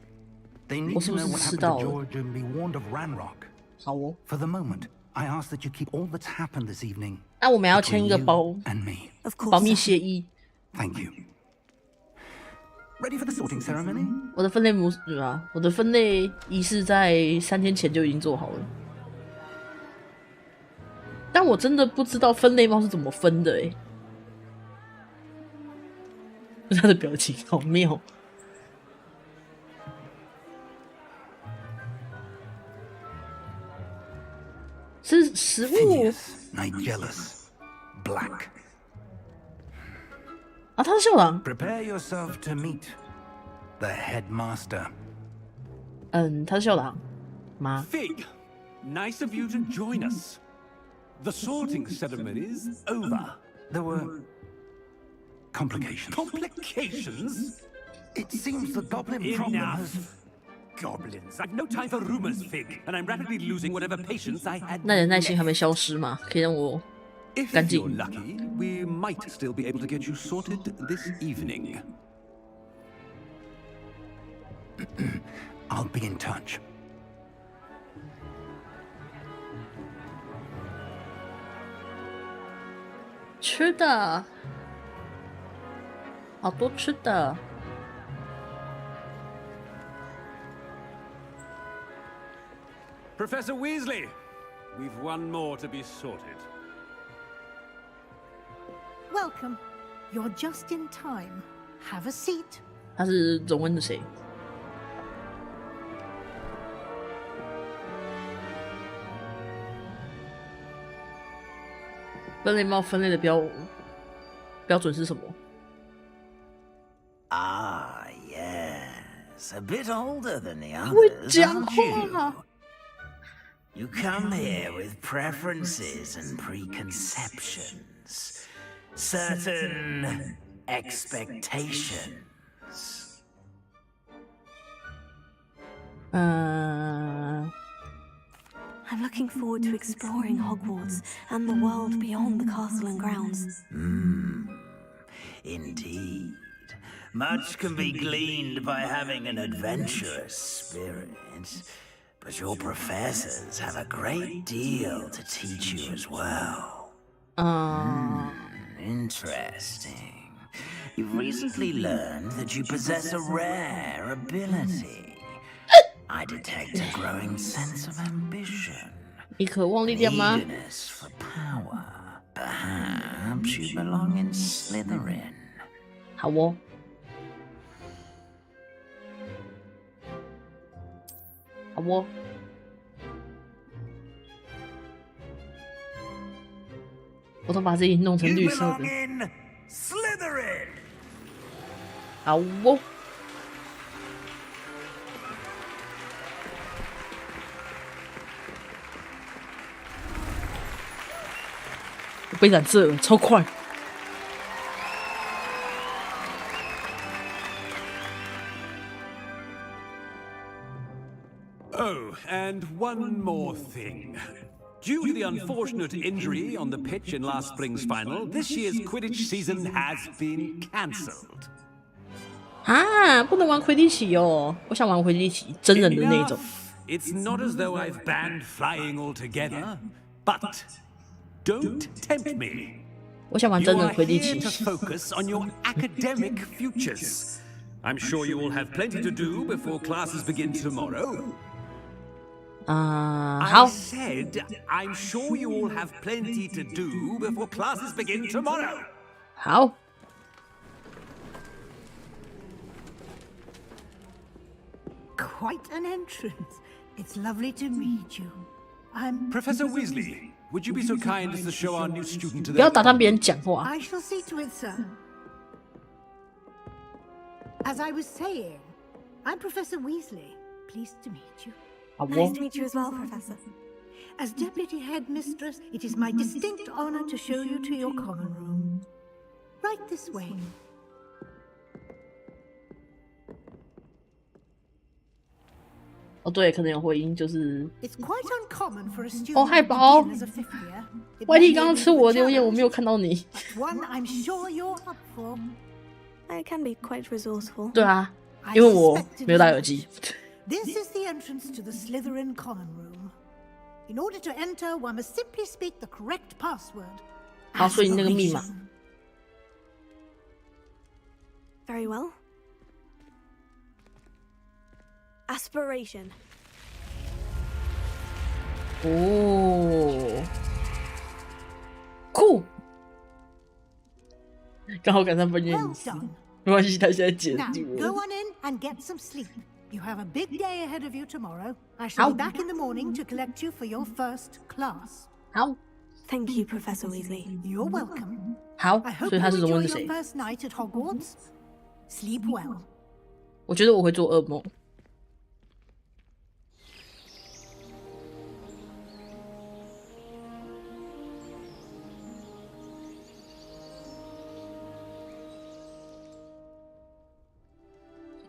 S6: They need to know what happened to George and be warned of Ranrock.
S1: 好哦。
S6: For the moment, I ask that you keep all that's happened this evening.
S1: 那我们要签一个保密协议。
S6: Thank you. Ready for the sorting ceremony?
S1: 我的分类模式啊，我的分类仪式在3天前就已经做好了，但我真的不知道分类帽是怎么分的欸。他的表情好妙。是食物。
S6: Nigellus, black.
S1: 啊，他是校长。
S6: Prepare yourself to meet the headmaster.
S1: 他是校长吗
S8: ？Fig, nice of you to join us. The sorting ceremony is over.
S6: There were complications.
S8: Complications?
S6: It seems the goblin problem has...
S8: Goblins. I've no time for rumors, Fig, and I'm rapidly losing whatever patience I had.
S1: 那你的耐心还没消失吗？可以让我干净。
S8: If you're lucky, we might still be able to get you sorted this evening.
S6: I'll be in touch.
S1: 吃的，好多吃的。
S8: Professor Weasley, we've one more to be sorted.
S9: Welcome. You're just in time. Have a seat.
S1: 他是荣恩的谁？分类帽分类的标准是什么？
S7: Ah, yes. A bit older than the
S1: 会
S7: others,
S1: 讲
S7: aren't
S1: 话
S7: you? You come here with preferences and preconceptions, certain expectations.
S3: I'm looking forward to exploring Hogwarts and the world beyond the castle and grounds.
S7: Indeed. Much can be gleaned by having an adventurous spirit. But your professors have a great deal to teach you as well. Interesting. You've recently learned that you possess a rare ability. I detect a growing sense of ambition.
S1: 你渴望力量吗？
S7: Eagerness for power. Perhaps you belong in Slytherin.
S1: 好哦。 好哦，我都把自己弄成绿色的。好哦，我被染色了，超快。
S8: Oh, and one more thing. Due to the unfortunate injury on the pitch in last spring's final, this year's Quidditch season has been cancelled.
S1: 啊，不能玩魁地奇哦！我想玩魁地奇，真人的那种。
S8: It's not as though I've banned flying altogether, but don't tempt me.
S1: 我想玩真人
S8: You
S1: 魁
S8: are
S1: 地
S8: here
S1: 奇。
S8: to focus on your academic futures. I'm sure you will have plenty to do before classes begin tomorrow.
S1: 好
S8: I。said, I'm sure you all have plenty to do before classes begin tomorrow.
S1: 好。
S9: Quite an entrance. It's lovely to meet you. I'm...
S8: Professor Weasley, would you be so kind as to show our new student to
S1: 不要
S8: their...
S1: 打断别人讲话。
S9: I shall see to it, sir. As I was saying, I'm Professor Weasley. Pleased to meet you.
S3: Nice to meet you as well, Professor.
S9: As Deputy Headmistress, it is my distinct honor to show you to your common room. Right this way.
S1: 哦，对，可能有回音，就是
S9: It's quite uncommon for a student
S1: 哦，嗨宝
S9: to begin as a fifth year. It
S1: ，YT
S9: may
S1: 刚刚
S9: be
S1: 吃
S9: a
S1: 我的留言，
S9: challenge,
S1: 我没有看到你。
S9: but one I'm sure you're up for.
S3: I can be quite resourceful.
S1: 对啊，因为我没有戴耳机。
S9: This is the entrance to the Slytherin common room. In order to enter, one must simply speak the correct password.
S1: 好，所以那个密码。
S3: Very well. Aspiration.
S1: 哦，酷！刚好赶上半夜
S9: Well
S1: 隐私，
S9: done.
S1: 没关系，他现在解
S9: Now,
S1: 住
S9: go
S1: 了。
S9: on in and get some sleep. You have a big day ahead of you tomorrow. I shall be
S1: Ow.
S9: back in the morning to collect you for your first class.
S1: 好，
S3: Thank you, Professor Weasley.
S9: You're welcome.
S1: 好，
S9: I hope
S1: 所以
S9: you
S1: 他是中
S9: enjoy
S1: 文是
S9: your
S1: 谁？
S9: first night at Hogwarts. Sleep well.
S1: 我觉得我会做噩梦。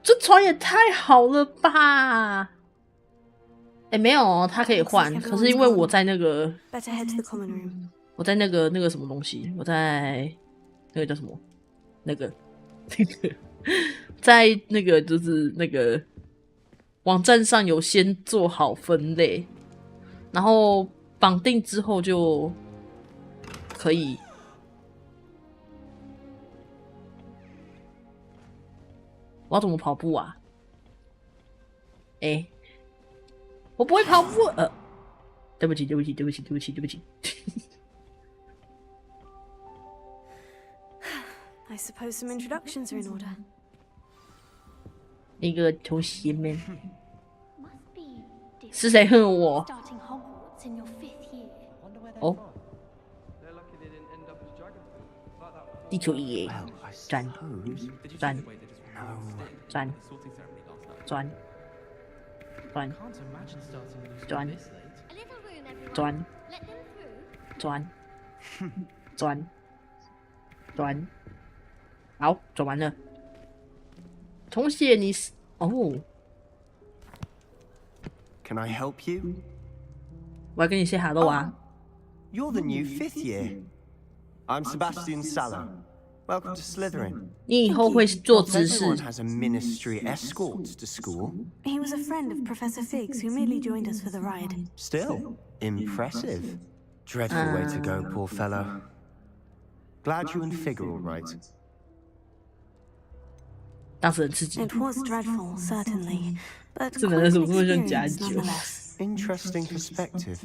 S1: 这船也太好了吧！哎，没有哦，它可以换，可是因为我在那个，
S3: Better head to the common room.
S1: 我在那个什么东西，我在那个叫什么？那个在那个就是那个网站上有先做好分类，然后绑定之后就可以。我要怎么跑步啊？哎，我不会跑步。对不起，对不起，对不起，对不起，对不起。
S3: I suppose some introductions are in order.
S1: 那个同学们是谁恨我？哦，地球仪，转转转转转转转转转转，好，转完了。同学，你是哦，
S10: Can I help you?
S1: 我要跟你 say hello 啊。
S10: You're the new fifth year. I'm Sebastian Sallow. Welcome to Slytherin.
S1: 你以后会做
S10: Not
S1: 执事
S10: everyone has a ministry escort to school.
S3: He was a friend of Professor Fig's who merely joined us for the ride.
S10: Still, impressive. Dreadful way to go, poor fellow. Glad you and Fig are all right.
S1: 当时很刺激。
S3: It was dreadful, certainly, but
S1: 这男
S3: quite
S1: 的怎
S3: an
S1: 么这么像假
S3: experience
S1: 酒？
S3: nonetheless.
S10: Interesting perspective.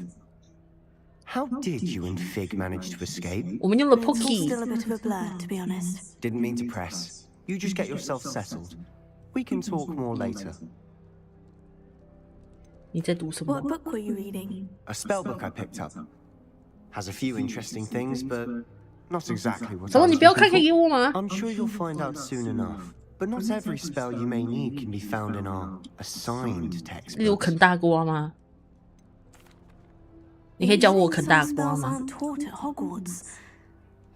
S10: How did you and Fig manage to escape?
S1: 我们用了
S3: It's all
S1: Pocky，
S3: still a bit of a blur, to be honest.
S10: Didn't mean to press. You just get yourself settled. We can talk more later.
S1: 你在读什么
S3: What？ book were you reading?
S10: A spellbook I picked up. Has a few interesting things, but not exactly what
S1: 什
S10: I
S1: 么？
S10: was
S1: 你不要
S10: looking
S1: 看
S10: for.
S1: 给我吗？
S10: I'm sure you'll find out soon enough. But not every spell you may need can be found in our assigned
S1: 例如
S10: textbooks.
S1: 啃大瓜吗？你可以教我
S3: Usually
S1: 啃
S3: some
S1: 大瓜
S3: spells
S1: 吗？
S3: aren't taught at Hogwarts.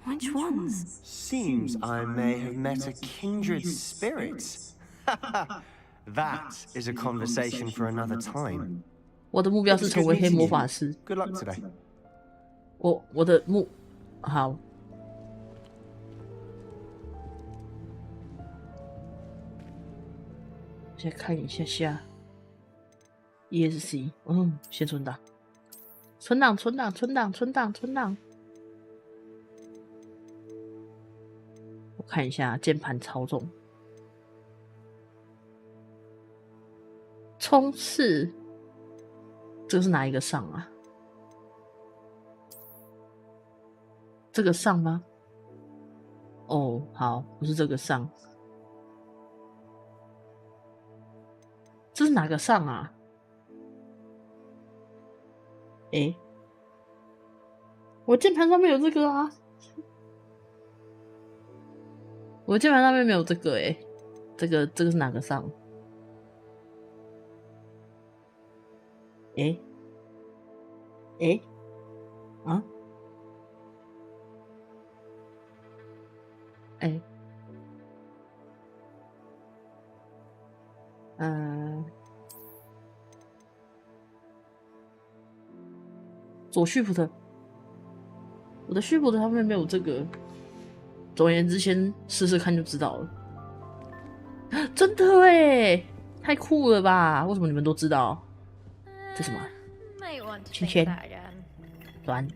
S3: Which ones?
S10: Seems I may have met a kindred spirit. That is a conversation for another time.
S1: 我的目标是成为黑魔法师。
S10: Good luck today.
S1: 我的好。先看一下下 ESC， 先存档，存档，存档，存档，存档，存档。我看一下键盘操纵，冲刺，这个是哪一个上啊？这个上吗？哦，好，不是这个上。这是哪个上啊？诶，我键盘上面有这个啊，我键盘上面没有这个诶。这个是哪个上？啊？左 Shift， 我的 Shift 上面没有这个。总而言之，先试试看就知道了。真的哎，太酷了吧！为什么你们都知道？这什么？圈圈，转，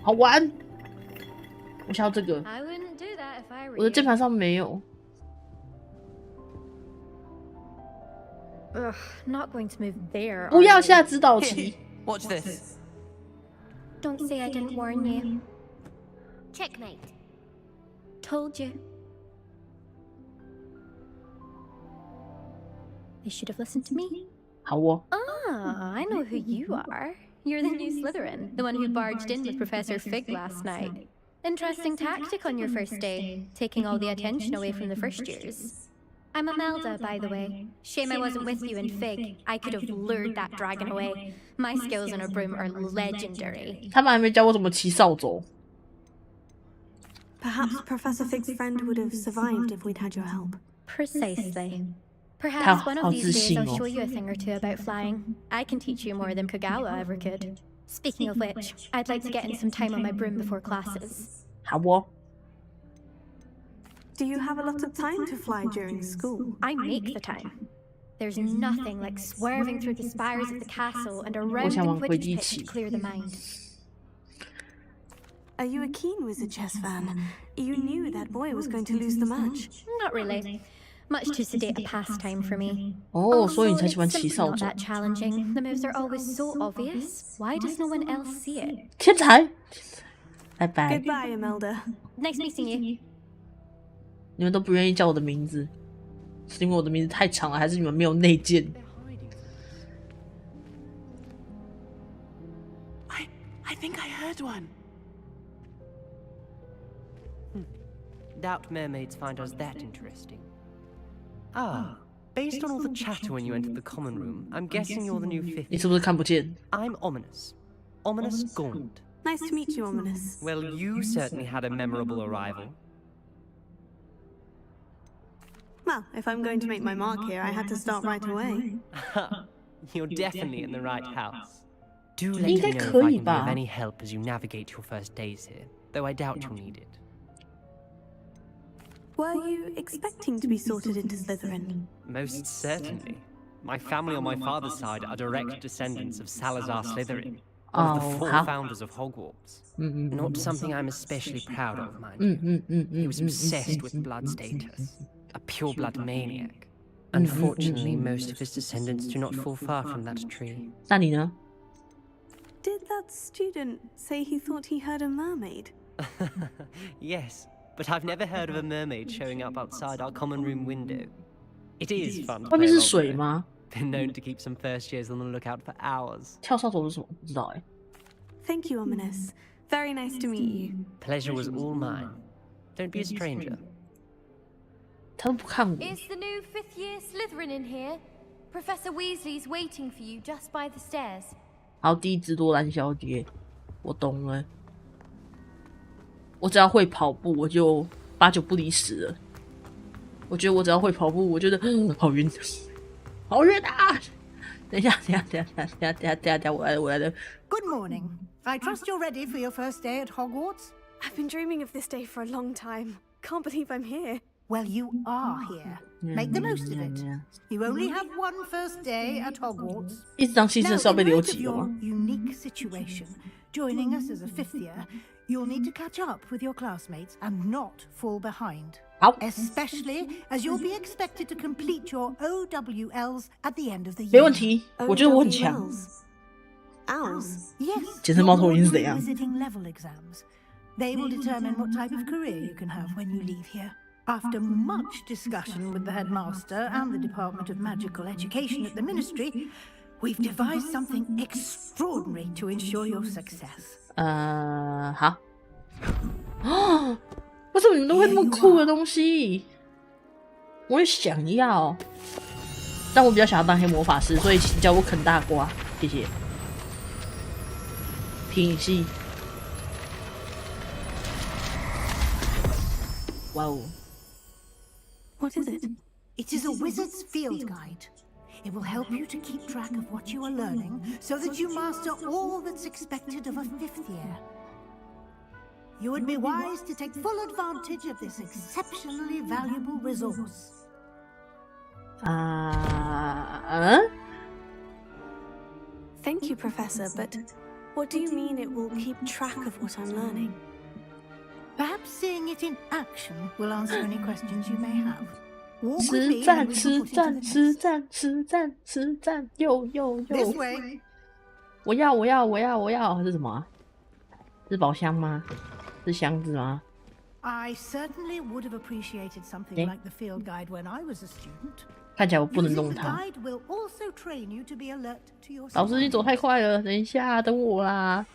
S1: 好玩！我想要这个，我的键盘上没有。
S11: Not going to move there.
S1: 不要下指导棋。
S10: Watch this.
S11: Don't say I didn't warn you.
S12: Checkmate.
S11: Told you. They should have listened to me.
S1: 好哦。
S11: Ah, I know who you are. You're the new Slytherin, the one who barged in with Professor Fig last night. Interesting tactic on your first day, taking all the attention away from the first years. I'm Imelda, by the way. Shame I wasn't with you in Fig. I could have lured that dragon away. My skills on a broom are legendary.
S1: 他们还没教我怎么骑扫帚。
S3: Perhaps Professor Fig's friend would have survived if we'd had your help.
S11: Precisely. Perhaps one of these days I'll show you a thing or two about flying. I can teach you more than Kagawa ever could. Speaking of which, I'd like to get in some time on my broom before classes.
S1: 好哦。
S3: Do you have a lot of time to fly during school?
S11: I make the time. There's nothing like swerving through the spires of the castle and around the Quidditch pitch to clear the mind.
S3: Are you a keen Wizard chess fan? You knew that boy was going to lose the match.
S11: Not really. Much too sedate a pastime for me.
S1: 哦，所以你才喜欢骑扫帚。
S11: Not that challenging. The moves are always so obvious. Why does no one else see it?
S1: 天才，拜拜。
S3: Goodbye, Imelda.
S11: Nice meeting you.
S1: 你们都不愿意叫我的名字，是因为我的名字太长了，还是你们没有内建？
S10: I think I heard one. Doubt mermaids find us that interesting. Ah, based on all the chatter when you entered the common room, I'm guessing you're the new fifth.
S1: 你是不是看不见？
S10: I'm Ominous. Ominous Gaunt.
S3: Nice to meet you, Ominous.
S10: Well, you certainly had a memorable arrival.
S3: Well, if I'm going to make my mark here, I had to start right away.
S10: You're definitely in the right house. Do let me know if I can be of any help as you navigate your first days here, though I doubt you'll need it.
S3: Were you expecting to be sorted into Slytherin?
S10: Most certainly. My family on my father's side are direct descendants of Salazar Slytherin, one of the 4 founders of Hogwarts. Not something I'm especially proud of, mind you. He was obsessed with blood status, a pure-blood maniac. Unfortunately, most of his descendants do not fall far from that tree.
S1: 那你呢？
S3: Did that student say he thought he heard a mermaid?
S10: Yes, but I've never heard of a mermaid showing up outside our common room window. It is fun to play along. Been known to keep some first years on the lookout for hours.
S1: 跳扫帚是什么？不知道哎。
S3: Thank you, Ominous. Very nice to meet you.
S10: Pleasure was all mine. Don't be a stranger.
S1: 他都不看我。
S12: Is the new 5th year Slytherin in here? Professor Weasley's waiting for you just by the stairs.
S1: 好，第一只多兰小姐，我懂了。我只要会跑步，我就8九不离10了。我觉得我只要会跑步，我觉得好晕，好晕啊！等一下，我来了。
S9: Good morning. I trust you're ready for your first day at Hogwarts.
S3: I've been dreaming of this day for a long time. Can't believe I'm here.
S9: Well, you are here. Make the most of it. You only have one first day at Hogwarts.
S1: 一直当新生是要被留级
S9: your
S1: 了吗？
S9: unique situation, joining us as a 5th year, you'll need to catch up with your classmates and not fall behind.
S1: 好
S9: Especially as you'll be expected to complete your OWLs at the end of the year.
S1: 没问题，我觉得我很强。
S3: Owls?
S9: Yes.
S1: 健身猫头鹰是怎
S9: your
S1: 样？
S9: visiting level exams. They will determine what type of career you can have when you leave here. After much discussion with the headmaster and the Department of Magical Education at the Ministry, We've devised something extraordinary to ensure your success.
S1: 好。为什么你们都会那么酷的东西？我也想要，但我比较想要当黑魔法师，所以请叫我啃大瓜，谢谢。品系，哇哦
S3: What is it?
S9: It is a wizard's field guide. It will help you to keep track of what you are learning so that you master all that's expected of a 5th year. You would be wise to take full advantage of this exceptionally valuable resource.
S3: Thank you, Professor, but what do you mean it will keep track of what I'm learning?
S9: Perhaps seeing it in action will answer any questions you may have. Walk with
S1: 实
S9: me
S1: 战，
S9: and we
S1: 实
S9: will put
S1: 战，
S9: into the
S1: 实战，实战，实战，又
S9: This way.
S1: 我要，是什么啊？是宝箱吗？是箱子吗？
S9: I certainly would have appreciated something like the field guide when I was a student.
S1: 看起来我不能弄
S9: Using the
S1: 它。
S9: guide will also train you to be alert to your
S1: 老师，你
S9: surroundings.
S1: 走太快了，等一下，等我啦。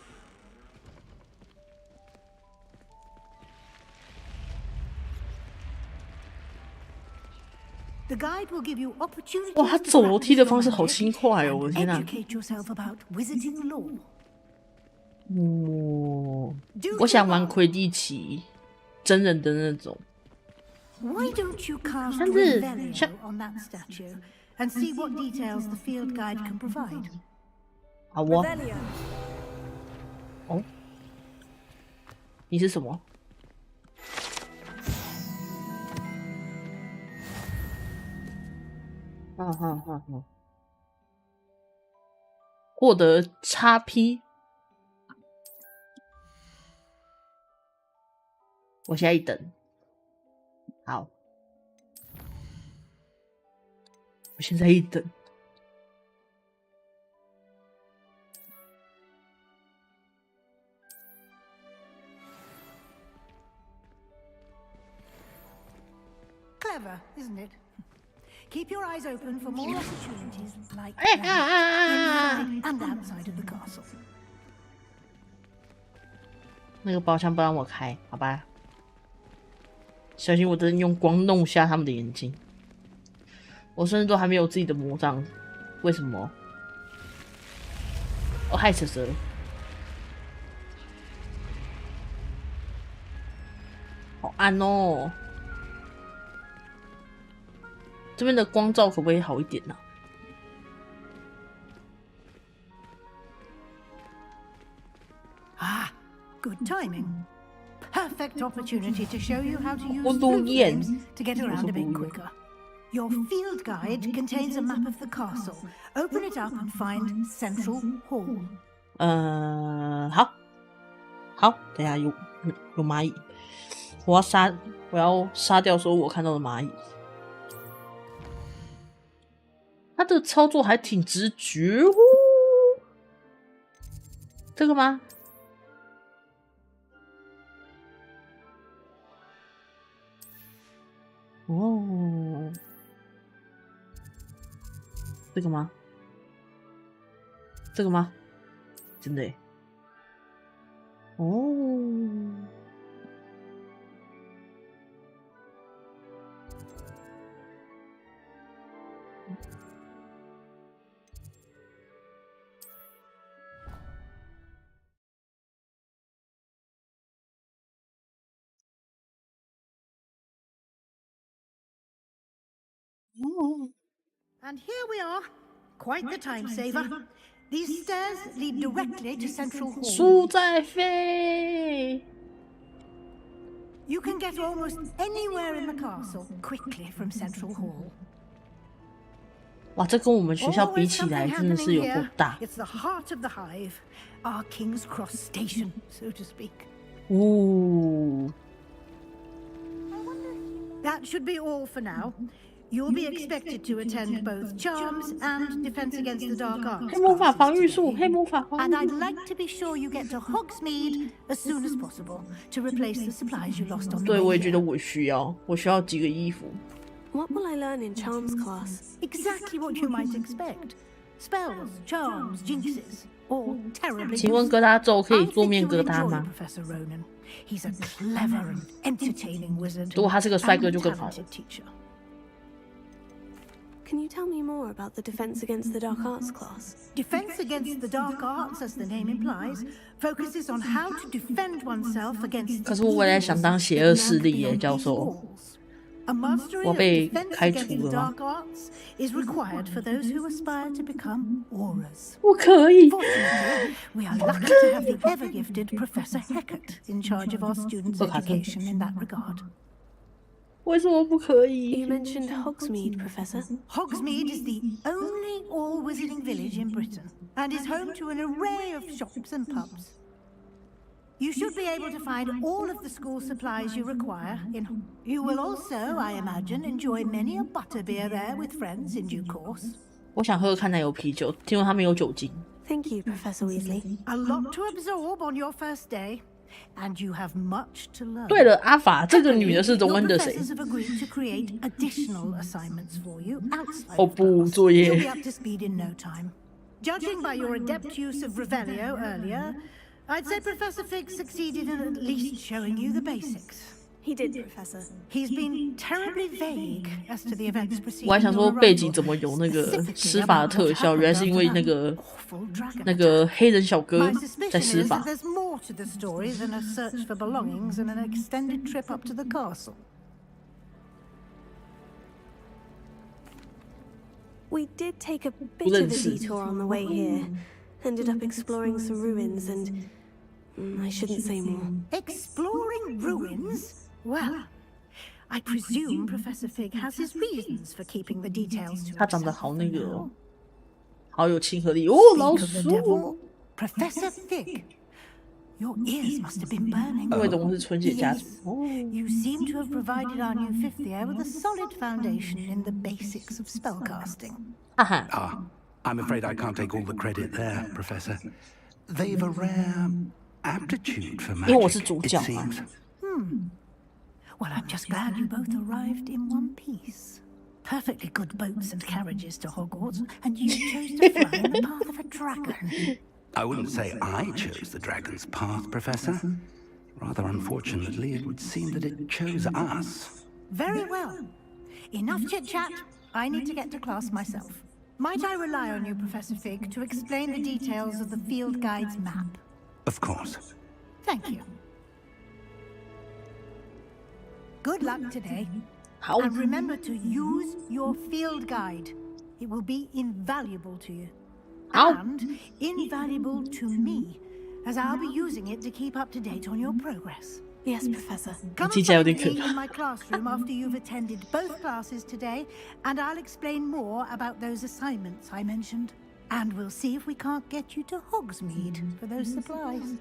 S9: The guide will give you opportunities
S1: 哇，他
S9: to
S1: 走楼梯的
S9: practice
S1: 方式
S9: your
S1: 好
S9: magic
S1: 轻快哦！我的
S9: and
S1: 天哪！
S9: educate yourself about wizarding lore.
S1: 我想玩魁地奇，真人的那种。
S9: Why don't you cast
S1: 像是
S9: Revelio on that statue and see what details the field guide can provide?
S1: 好哦。哦，你是什么？获得 XP。我现在一等。好，我现在一等。
S9: Clever, isn't it? Keep your eyes open for more opportunities like that inside and outside of the castle.
S1: 那个包厢不让我开，好吧？小心我真的用光弄瞎他们的眼睛。我甚至都还没有自己的魔杖，为什么？哦，害蛇蛇。好暗哦！这边的光照可不可以好一点呢、
S9: Ah, good timing. Perfect opportunity to show you how to use
S1: 我读
S9: flute
S1: 眼
S9: flames to get around a bit quicker. Your field guide contains a map of the castle. Open it up and find Central Hall.
S1: 好，等一下有蚂蚁，我要杀掉所有我看到的蚂蚁。他的操作还挺直觉哦。这个吗？哦，这个吗？这个吗？真的耶。哦。
S9: And here we are. Quite the time saver. These stairs lead directly to Central Hall.
S1: 树在飞。
S9: You can get almost anywhere in the castle quickly from Central Hall.
S1: 哇，这跟我们学校比
S9: Always
S1: 起来
S9: something
S1: 真的是
S9: happening
S1: 有够
S9: here.
S1: 大。
S9: It's the heart of the hive, our King's Cross station, so to speak.
S1: 哦，
S9: That should be all for now. You'll be expected to attend both charms and defense against the dark arts.
S1: 黑魔法防御术，黑魔法防
S9: And
S1: 御
S9: I'd
S1: 术。
S9: like to be sure you get to Hogsmeade as soon as possible to replace the supplies you lost on the
S1: 对，
S9: way
S1: 我也觉
S9: here.
S1: 得我需要几个衣服。
S3: What will I learn in charms class?
S9: Exactly what you might expect. spells, charms, jinxes, or terribly.
S1: 请问疙瘩咒可以做面疙瘩吗？
S9: Professor Ronan. He's a clever and entertaining wizard.
S1: 如果他是个帅哥就更好了。
S3: Can you tell me more about the Defense Against the Dark Arts class?
S9: Defense Against the Dark Arts, as the name implies, focuses on how to defend oneself against.
S1: 可是我未来想当邪恶势力耶，教授。我被开除了吗？
S9: is required for those who aspire to become auras.
S1: 我可以。
S9: Fortunately, we are lucky to have the ever-gifted Professor Heckert in charge of our students' education in that regard.
S1: 为什么不可以
S3: You mentioned Hogsmeade, Professor.
S9: Hogsmeade is the only all-wizarding village in Britain and is home to an array of shops and pubs. You should be able to find all of the school supplies you require. You will also, I imagine, enjoy many a butterbeer there with friends in due course.
S1: 我想喝看奶油啤酒，听说它没有酒精。
S3: Thank you, Professor Weasley.
S9: A lot to absorb on your first day, and you have much to learn.
S1: 对了，阿法这个女的是荣恩的谁？
S9: Professors have agreed to create additional assignments for you outside
S1: 哦不，作业。
S9: You'll be up to speed in no time. Judging by your adept use of Revelio earlier, I'd say Professor Fig succeeded in at least showing you the basics.
S3: He did, Professor.
S9: He's been terribly vague as to the events preceding.
S1: 我还想说背景怎么有那个施法的特效，原来是因为那个黑人小哥在施法。
S9: There's more to the story than a search for belongings and an extended trip up to the castle.
S3: We did take a bit of a detour on the way here. Ended up exploring some ruins and... I shouldn't say more.
S9: Exploring ruins? Well, I presume Professor Fig has his reasons for keeping the details to himself.
S1: 他长得好那个哦，好有亲和力哦，老鼠。
S9: Professor Fig, your ears must have been burning.
S1: 因为总是纯血家族。
S9: You seem to have provided our new fifth year with a solid foundation in the basics of spellcasting.
S6: I'm afraid I can't take all the credit there, Professor. They've a rare aptitude for magic,
S1: 因为我是主角嘛。
S9: Well, I'm just glad you both arrived in one piece. Perfectly good boats and carriages to Hogwarts, and you chose to fly in the path of a dragon.
S6: I wouldn't say I chose the dragon's path, Professor. Rather unfortunately, it would seem that it chose us.
S9: Very well. Enough chit-chat. I need to get to class myself. Might I rely on you, Professor Fig, to explain the details of the field guide's map?
S6: Of course.
S9: Thank you. Good luck today.
S1: How?
S9: And remember to use your field guide. It will be invaluable to you.
S1: How?
S9: And invaluable to me, as I'll be using it to keep up to date on your progress.
S3: Yes, Professor.
S9: Come and find me in my classroom after you've attended both classes today, and I'll explain more about those assignments I mentioned. And we'll see if we can't get you to Hogsmeade for those supplies.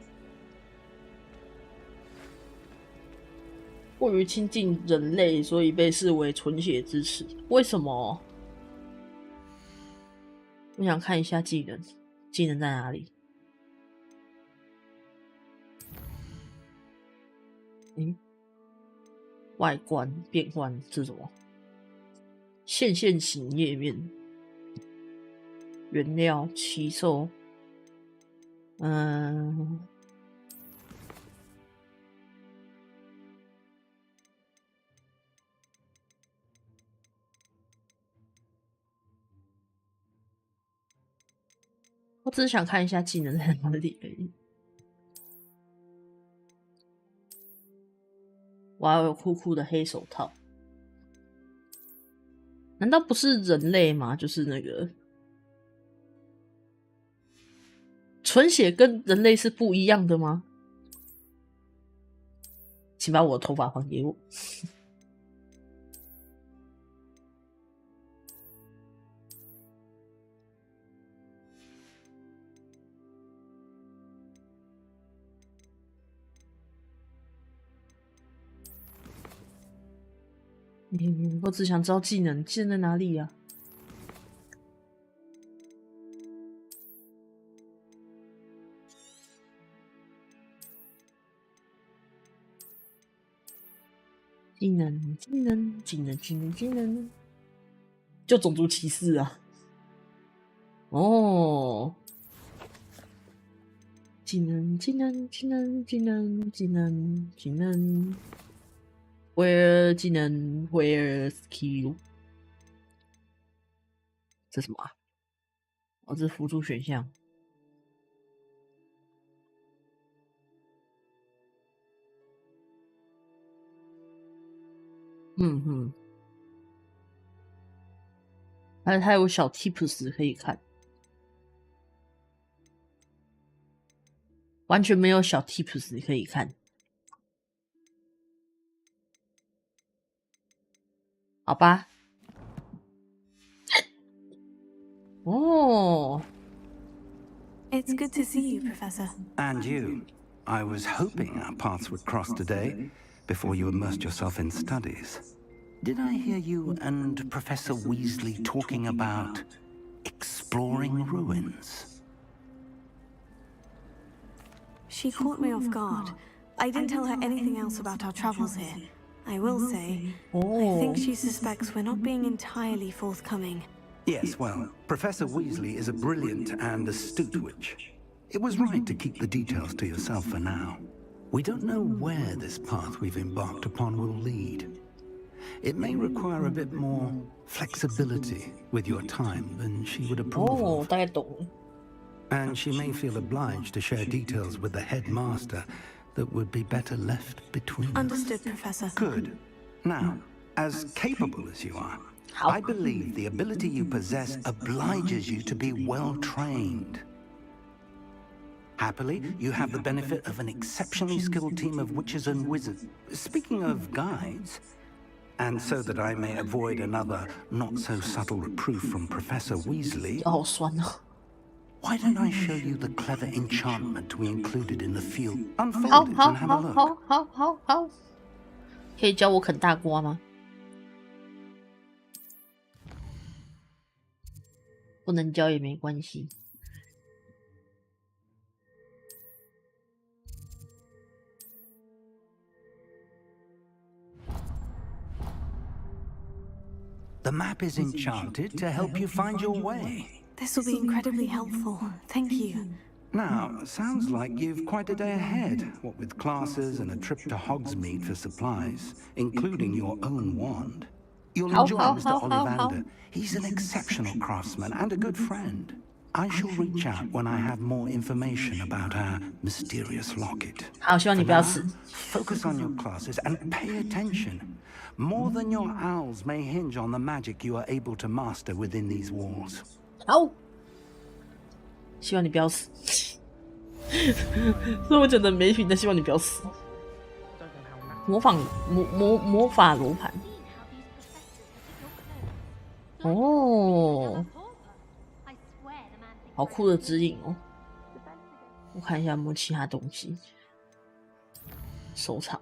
S1: 过于亲近人类，所以被视为纯血之耻。为什么？我想看一下技能，技能在哪里？外观变换是什么？线型页面，原料奇兽，我只是想看一下技能在哪里而已。我要有酷酷的黑手套，难道不是人类吗？就是那个纯血跟人类是不一样的吗？请把我的头发还给我。我只想知道技能在哪里呀？技能，就种族歧视啊！哦，技能，where 技能 where skill， 这什么啊？哦，这是辅助选项。嗯哼，还有小 tips 可以看，完全没有小 tips 可以看。好吧。哦。
S3: It's good to see you, Professor.
S6: And you. I was hoping our paths would cross today, before you immersed yourself in studies. Did I hear you and Professor Weasley talking about exploring ruins?
S3: She caught me off guard. I didn't tell her anything else about our travels here. I will say, I think she suspects we're not being entirely forthcoming.
S6: Yes, well, Professor Weasley is a brilliant and astute witch. It was right to keep the details to yourself for now. We don't know where this path we've embarked upon will lead. It may require a bit more flexibility with your time than she would approve of. And she may feel obliged to share details with the headmaster that would be better left between us.
S3: Understood, Professor.
S6: Good. Now, as capable as you are, I believe the ability you possess obliges you to be well trained. Happily, you have the benefit of an exceptionally skilled team of witches and wizards. Speaking of guides, and so that I may avoid another not-so-subtle reproof from Professor Weasley, why don't I show you the clever enchantment we included in the field? Unfold it and have a look.
S1: 好，可以教我啃大瓜吗？不能教也没关系。
S6: The map is enchanted to help you find your way.
S3: This will be incredibly helpful. Thank you.
S6: Now, sounds like you've quite a day ahead, what with classes and a trip to Hogsmeade for supplies, including your own wand. You'll enjoy Mr. Ollivander. He's an exceptional craftsman and a good friend. I shall reach out when I have more information about our mysterious locket.
S1: 好，希望你不要死。
S6: Focus on your classes and pay attention. More than your owls may hinge on the magic you are able to master within these walls.
S1: 好，希望你不要死。所以我讲的没品，但希望你不要死。魔法罗盘。哦，好酷的指引哦！我看一下有没有其他东西。收藏。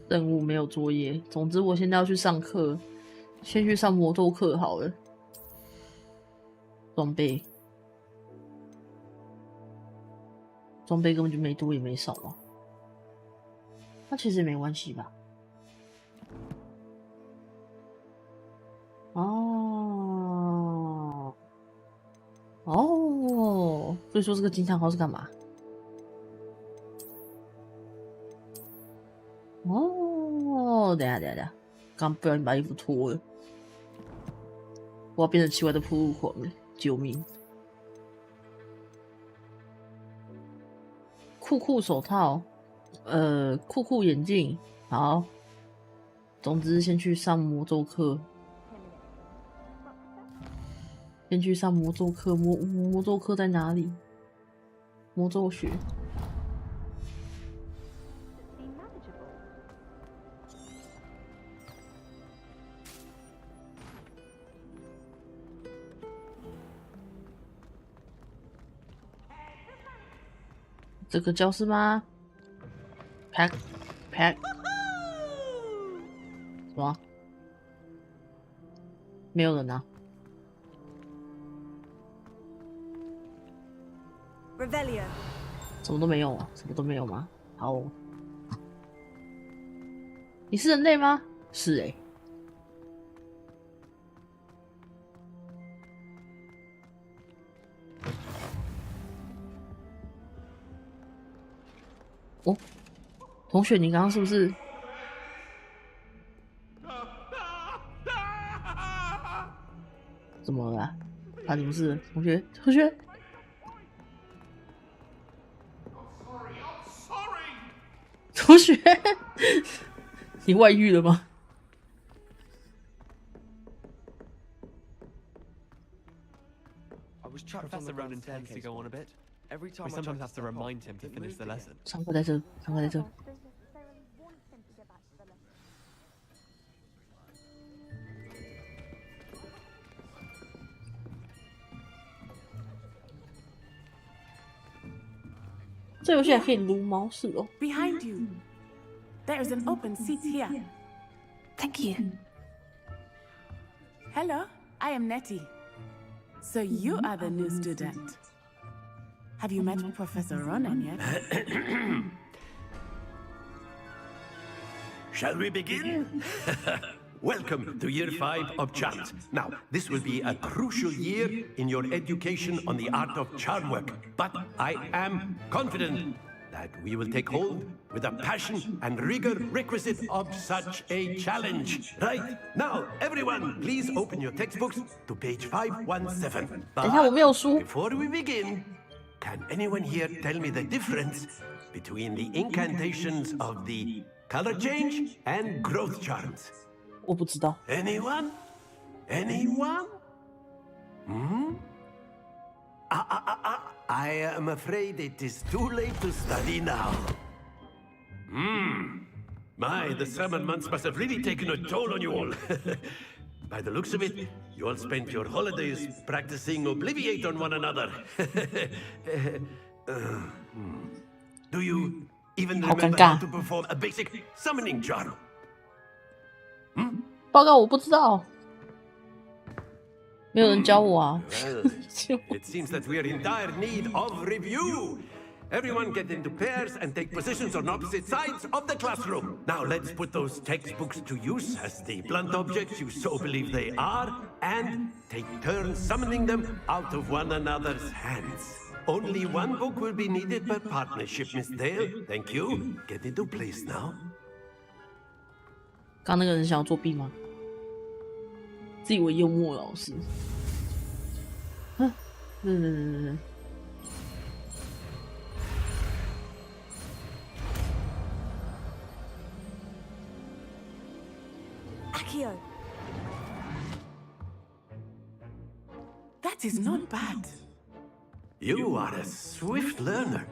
S1: 任务没有作业，总之我现在要去上课，先去上魔斗课好了。装备根本就没多也没少啊，那其实也没关系吧？哦，所以说这个惊叹号是干嘛？等一下，刚不小心把衣服脱了，我要变成奇怪的铺路狂了，救命！酷手套，酷眼镜，好。总之，先去上魔咒课。魔咒课在哪里？魔咒学。这个教室吗 ？Pack， 什么？没有人啊。
S3: Revelio.
S1: 什么都没有啊？什么都没有吗？好哦，你是人类吗？是欸。哦，同学，你刚刚是不是？怎么了？发生什么事？同学，同学，同学，你外遇了吗？
S10: Professor Ronan tends to go on a bit. We sometimes have to remind him to finish the lesson.
S1: 上课在这，上课在这。这游戏还可以撸猫是哦。
S13: Behind you, there is an open seat here.
S3: Thank you.
S13: Hello, I am Nettie. So you are the new student. Have you met Professor Ronan yet?
S5: Shall we begin? Welcome to Year 5 of Charms. Now, this will be a crucial year in your education on the art of charm work. But I am confident that we will take hold with the passion and rigor requisite of such a challenge. Right, now, everyone, please open your textbooks to page 517. But before we begin, can anyone here tell me the difference between the incantations of the color change and growth charms?
S1: 我不知道。
S5: Anyone? Anyone? I am afraid it is too late to study now. My, the summer months must have really taken a toll on you all. By the looks of it, you all spent your holidays practicing Obliviate on one another. Do you even remember how to perform a basic summoning charm?
S1: 报告，我不知道，没有人教我啊。
S5: It seems that we are in dire need of review. Everyone get into pairs and take positions on opposite sides of the classroom. Now let's put those textbooks to use as the blunt objects you so believe they are, and take turns summoning them out of one another's hands. Only one book will be needed per partnership, Miss Dale. Thank you. Get into place now.
S1: 刚那个人想要作弊吗？自以为幽默老师。
S13: Akio. That is not bad.
S5: You are a swift learner.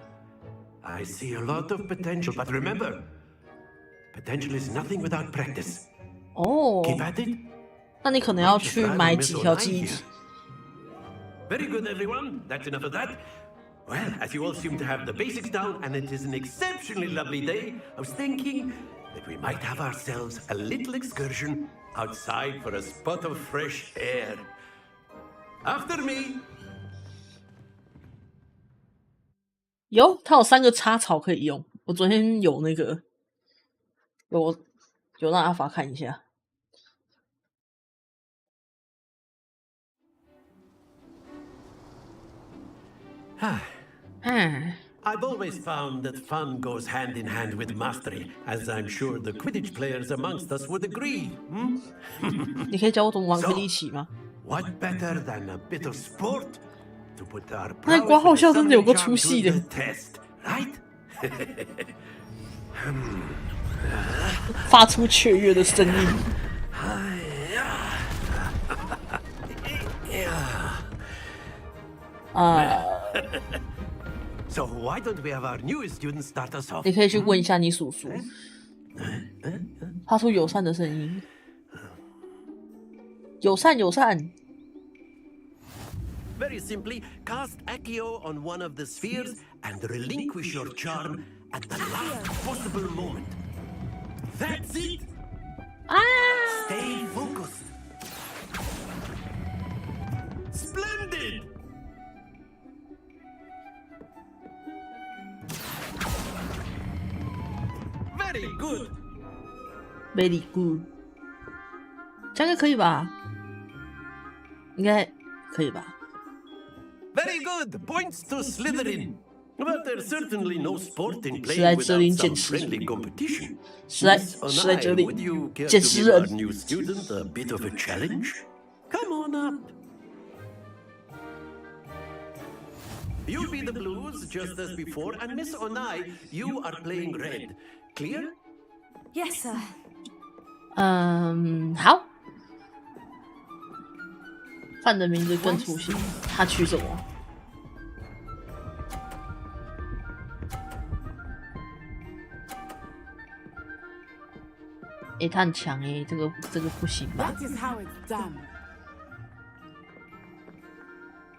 S5: I see a lot of potential, but remember, potential is nothing without practice. Keep at it.
S1: 那你可能要去买几条记忆体。
S5: Very good, everyone. That's enough of that. Well, as you all seem to have the basics down, and it is an exceptionally lovely day, I was thinking that we might have ourselves a little excursion outside for a spot of fresh air. After me.
S1: 有，它有3个插槽可以用。我昨天有那个，有让阿法看一下。
S5: I've always found that fun goes hand in hand with mastery, as I'm sure the Quidditch players amongst us would agree.
S1: 你可以教我怎么玩魁地奇吗？
S5: What better than a bit of sport to put our
S1: 那挂号笑真的有个出戏的
S5: test, right?
S1: 发出雀跃的声音。
S5: So why don't we have our newest student start us off?
S1: 你可以去问一下你叔叔，发出友善的声音。友善，友善。
S5: Very simply, cast Accio on one of the spheres and relinquish your charm at the last possible moment. That's it! Stay focused. Splendid! Very good.
S1: Very good. 这样应该可以吧？应该可以吧
S5: Very good. Points to Slytherin. But there's certainly no sport in
S1: 史莱
S5: playing
S1: 哲林
S5: without
S1: 捡
S5: some
S1: 尸
S5: friendly competition.
S1: 史莱哲
S5: Would
S1: 林
S5: you care
S1: 捡
S5: to
S1: 尸
S5: give
S1: 人
S5: our new student a bit of a challenge? Come on up. You'll be the blues just as before, and Miss Onai, you are playing red. Clear?
S12: Yes, sir.
S1: 好。范的名字更出戏，他取什么？他很强这个不行吧？
S13: That is how it's done.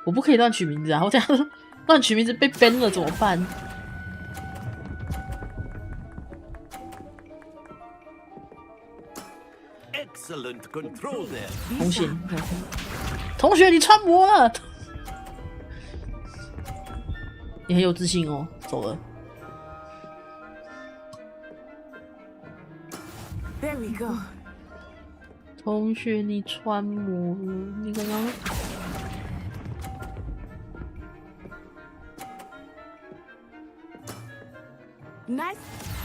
S1: 我不可以乱取名字啊！我这样乱取名字被 ban 了怎么办？
S5: Excellent control there.
S1: 同学，你穿模了！你很有自信哦，走了。
S13: There we go.
S1: 同学，你穿模了，你刚刚。
S13: Nice.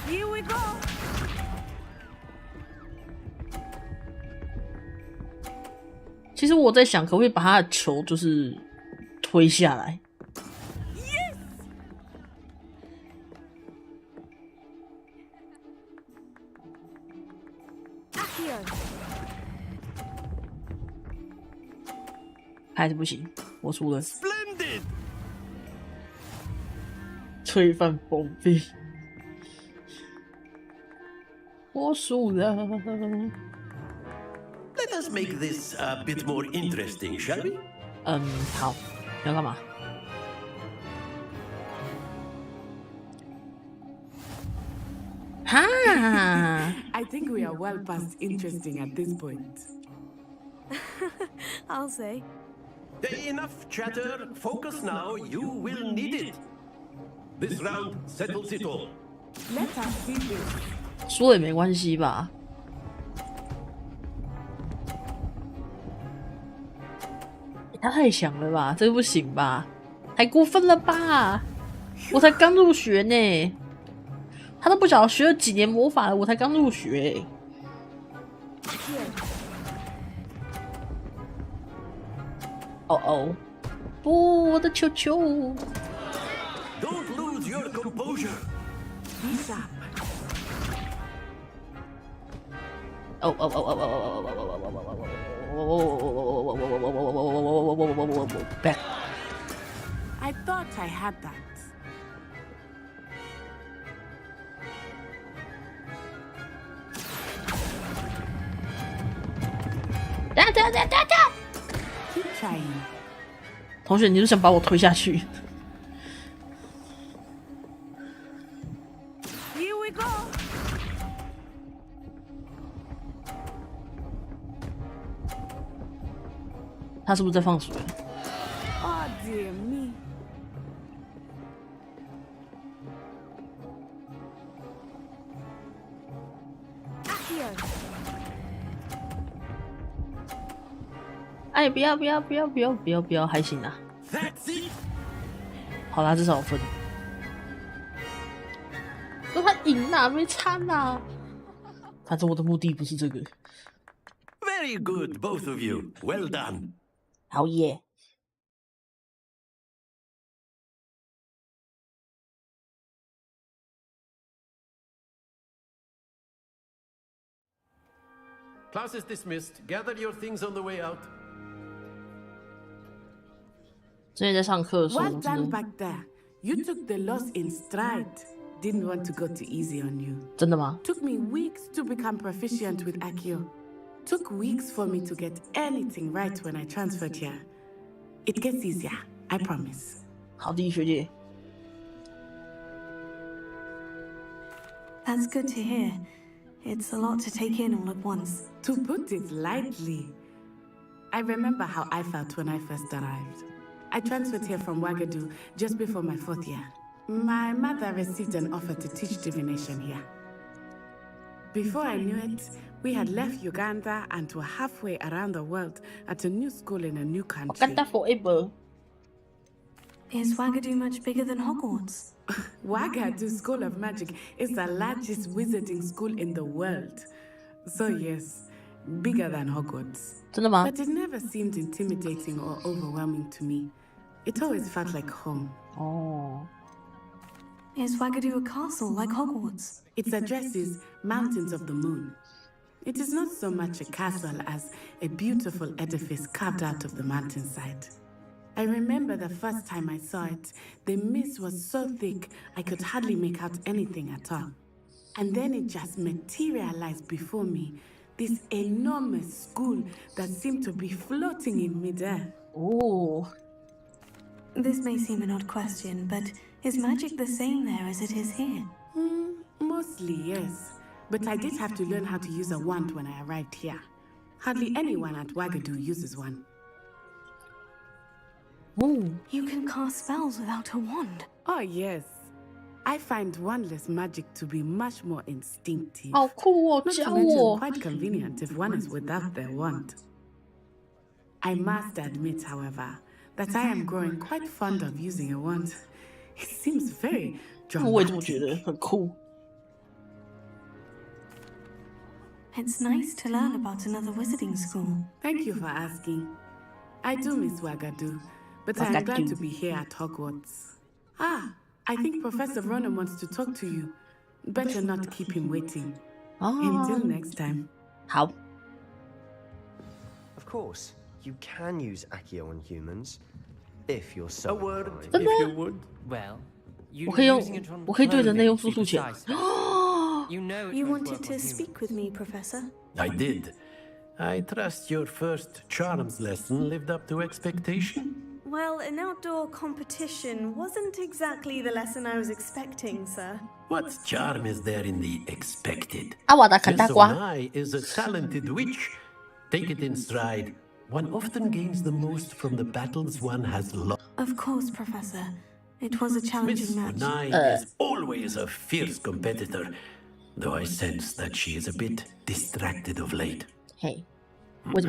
S13: Here we go.
S1: 其实我在想，可不可以把他的球就是推下来？
S13: Yes.
S1: 还是不行，我输了。
S5: Splendid.
S1: 推翻封闭，我输了。
S5: Let us make this a bit more interesting, shall we?
S1: 好，你要干嘛？哈
S13: I think we are well past interesting at this point.
S3: I'll say.
S5: Enough chatter. Focus now. You will need it. This round settles it all.
S13: Let us see this.
S1: 输了也没关系吧？他太强了吧，这个不行吧？太过分了吧！我才刚入学呢，他都不晓得学了几年魔法了，我才刚入学。哦哦，不，我的球球！
S5: Don't lose your composure.
S13: Be sharp.
S1: 哦哦哦哦哦哦哦哦！Back.
S13: I thought I had that.
S1: 哒哒哒哒哒！
S13: Keep trying.
S1: 同学，你是想把我推下去？
S13: Here we go.
S1: 他是不是在放水？
S13: Oh dear me. 哎，不要，还行啊。好啦，至少有分。那他赢啦，没差啦。反正我的目的不是这个。
S5: Very good, both of you. Well done.
S1: 好耶。
S5: Class is dismissed. Gather your things on the way out.
S1: 之前在上课的时候，
S13: Well done back there. You took the loss in stride. Didn't want to go too easy on you.
S1: 真的吗？
S13: Took me weeks to become proficient with Accio. Took weeks for me to get anything right when I transferred here. It gets easier, I promise.
S1: 好的，学姐。
S3: That's good to hear. It's a lot to take in all at once.
S13: To put it lightly, I remember how I felt when I first arrived. I transferred here from Wagadu just before my 4th year. My mother received an offer to teach divination here. Before I knew it, we had left Uganda and were halfway around the world at a new school in a new country.
S1: Uganda forever.
S3: Is Wagadu much bigger than Hogwarts?
S13: Wagadu School of Magic is the largest wizarding school in the world. So yes, bigger than Hogwarts.
S1: 真的吗？
S13: But it never seemed intimidating or overwhelming to me. It always felt like home.
S1: Oh.
S3: Is Wagadu a castle like Hogwarts?
S13: Its address is Mountains of the Moon. It is not so much a castle as a beautiful edifice carved out of the mountainside. I remember the first time I saw it, the mist was so thick I could hardly make out anything at all. And then it just materialized before me, this enormous school that seemed to be floating in midair.
S1: Oh.
S3: This may seem an odd question, but is magic the same there as it is here?
S13: Mostly, yes. But I did have to learn how to use a wand when I arrived here. Hardly anyone at Wagadu uses one.
S1: Ooh.
S3: You can cast spells without a wand?
S13: Oh, yes. I find wandless magic to be much more instinctive.
S1: Oh, cool.
S13: Not to mention quite convenient if one is without their wand. I must admit, however, that I am growing quite fond of using a wand. It seems very dramatic.
S1: 我也这么觉得，很酷。
S3: It's nice to learn about another wizarding school.
S13: Thank you for asking. I do miss Wagadu, but I am glad to be here at Hogwarts. Ah, I think Professor Ronan wants to talk to you. Better not keep him waiting. Until next time.
S1: 好。
S14: Of course, you can use Accio on humans, if you're so.
S5: A word,
S1: If
S5: you would.
S10: Well,
S1: 我可以用，我可以对人类用速速键。
S3: You wanted to speak with me, Professor?
S5: I did. I trust your first charms lesson lived up to expectation?
S3: Well, an outdoor competition wasn't exactly the lesson I was expecting, sir.
S5: What charm is there in the expected?
S1: 啊，我的砍大瓜。
S5: Mai is a talented witch. Take it in stride. One often gains the most from the battles one has lost.
S3: Of course, Professor. It was a challenging match.
S5: Mai is always a fierce competitor, though I sense that she is a bit distracted of late.
S1: Hey, what's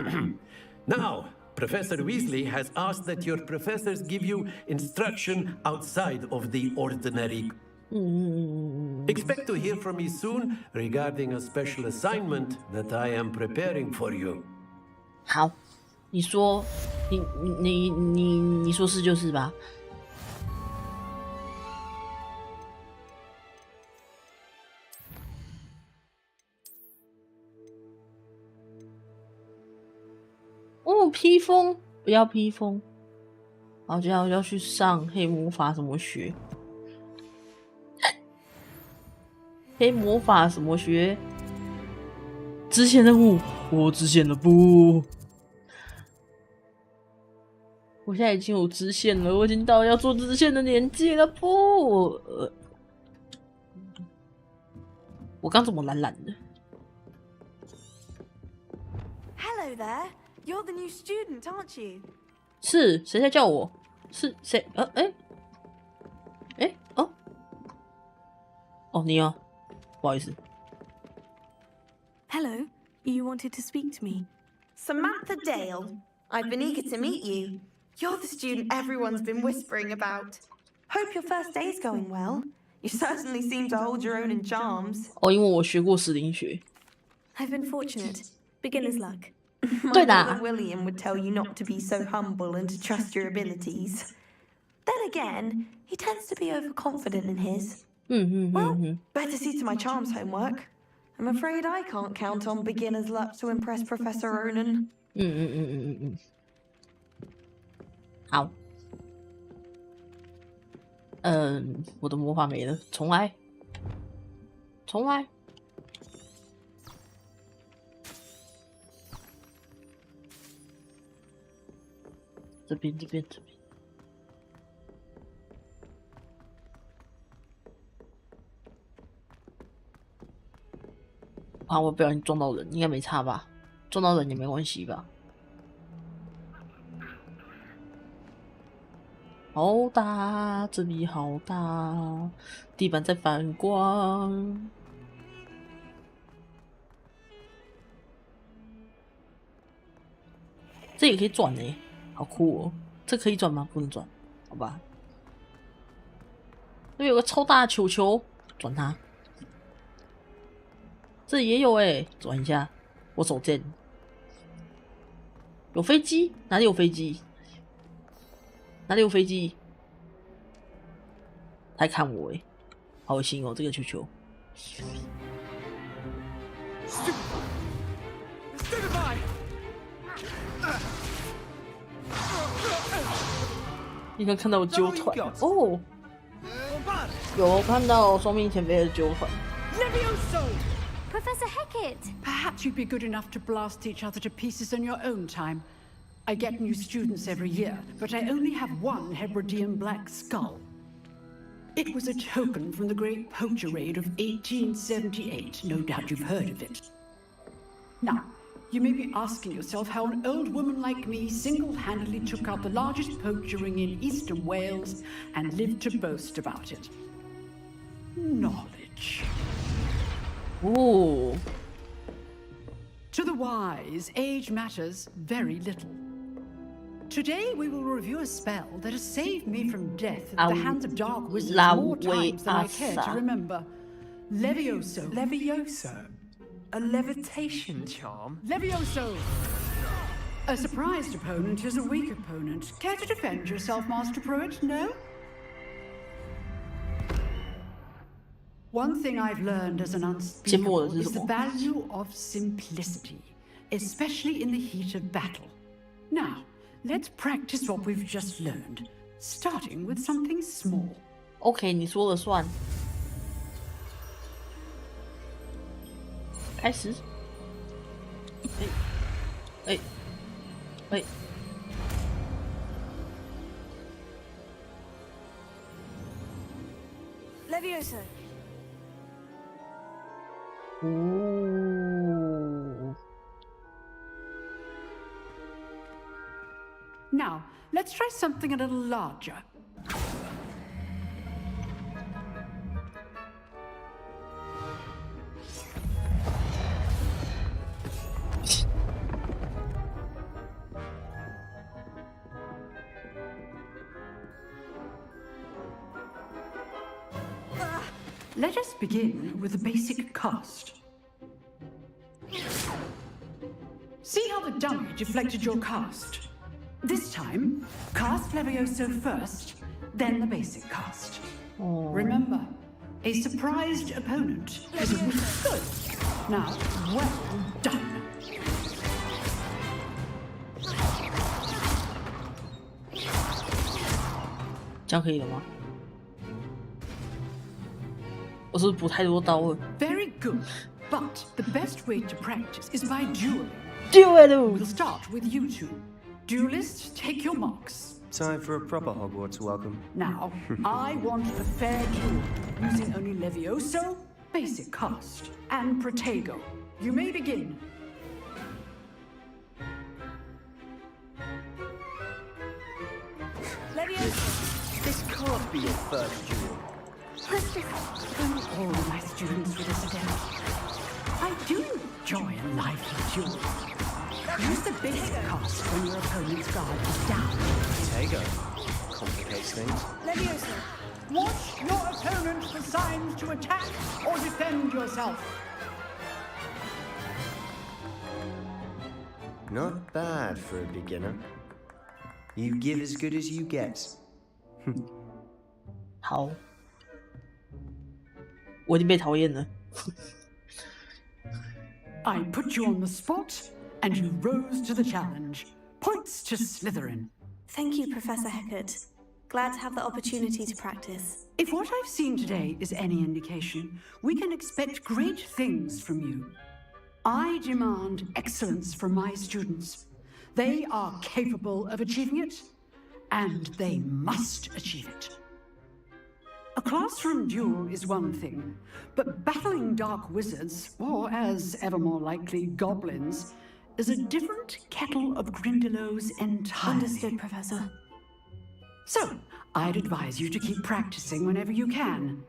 S5: Now, Professor Weasley has asked that your professors give you instruction outside of the ordinary. Expect to hear from me soon regarding a special assignment that I am preparing for you.
S1: 好，你说，你说是就是吧？ 哦，披风，不要披风。好，接下来要去上黑魔法什么学？黑魔法什么学？支线任务，我支线了不？我现在已经有支线了，我已经到要做支线的年纪了不？我刚怎么懒懒的
S3: Hello there. You're the new student, aren't you?
S1: 是谁在叫我？是谁？哦，你哦，不好意思。
S3: Hello. You wanted to speak to me?
S15: Samantha Dale. I've been eager to meet you. You're the student everyone's been whispering about. Hope your first day's going well. You certainly seem to hold your own in charms.
S1: 哦，因为我学过死灵学。
S3: I've been fortunate. Beginner's luck.
S15: My brother William would tell you not to be so humble and to trust your abilities. Then again, he tends to be overconfident in his. Well, better see to my charms homework. I'm afraid I can't count on beginner's luck to impress Professor Ronan.
S1: 好。我的魔法没了，重来。重来。这边。啊！我不小心撞到人，应该没差吧？撞到人也没关系吧？好大，这里好大，地板在反光。这也可以转呢，好酷哦！这可以转吗？不能转，好吧。那有个超大的球球，转它。这也有哎，转一下，我手贱。有飞机？哪里有飞机？哪里有飞机？他看我哎，好恶心哦！这个球球。你刚看到我纠团哦，有看到双面前辈的纠团。
S12: Professor Hecat!
S16: Perhaps you'd be good enough to blast each other to pieces on your own time. I get new students every year, but I only have one Hebridean black skull. It was a token from the Great Poacher Raid of 1878. No doubt you've heard of it. Now, you may be asking yourself how an old woman like me single-handedly took out the largest poacher ring in eastern Wales and lived to boast about it. Knowledge.
S1: Ooh.
S16: To the wise, age matters very little. Today we will review a spell that has saved me from death at the hands of dark wizards more times than I care to remember. Levioso.
S17: Levioso? A levitation charm?
S16: Levioso! A surprised opponent is a weak opponent. Care to defend yourself, Master Pruitt? No? One thing I've learned as an unspeakable is the value of simplicity, especially in the heat of battle. Now, let's practice what we've just learned, starting with something small.
S1: OK， 你说了算。开始。
S3: Levioso.
S1: Ooh.
S16: Now, let's try something a little larger. Let us begin with the basic cast. See how the dummy deflected your cast? This time, cast Levioso first, then the basic cast. Remember, a surprised opponent is a weak foe. Now, well done. Very good, but the best way to practice is by dueling. We'll start with you two. Duelists, take your marks.
S14: Time for a proper Hogwarts welcome.
S16: Now, I want a fair duel, using only Levioso, basic cast, and Protego. You may begin.
S3: Levioso.
S14: This can't be your first duel.
S16: Don't all my students with us again. I do enjoy a lively duel. Use the basic cast when your opponent's guard is down.
S14: Tego complicates things.
S16: Levioso, watch your opponent for signs to attack or defend yourself.
S14: Not bad for a beginner. You give as good as you get.
S1: 好，我已经被讨厌了。
S16: I put you on the spot, and you rose to the challenge. Points to Slytherin.
S3: Thank you, Professor Hecat. Glad to have the opportunity to practice.
S16: If what I've seen today is any indication, we can expect great things from you. I demand excellence from my students. They are capable of achieving it, and they must achieve it. A classroom duel is one thing, but battling dark wizards, or as ever more likely, goblins, is a different kettle of Grindylows entirely.
S3: Understood, Professor.
S16: So, I'd advise you to keep practicing whenever you can.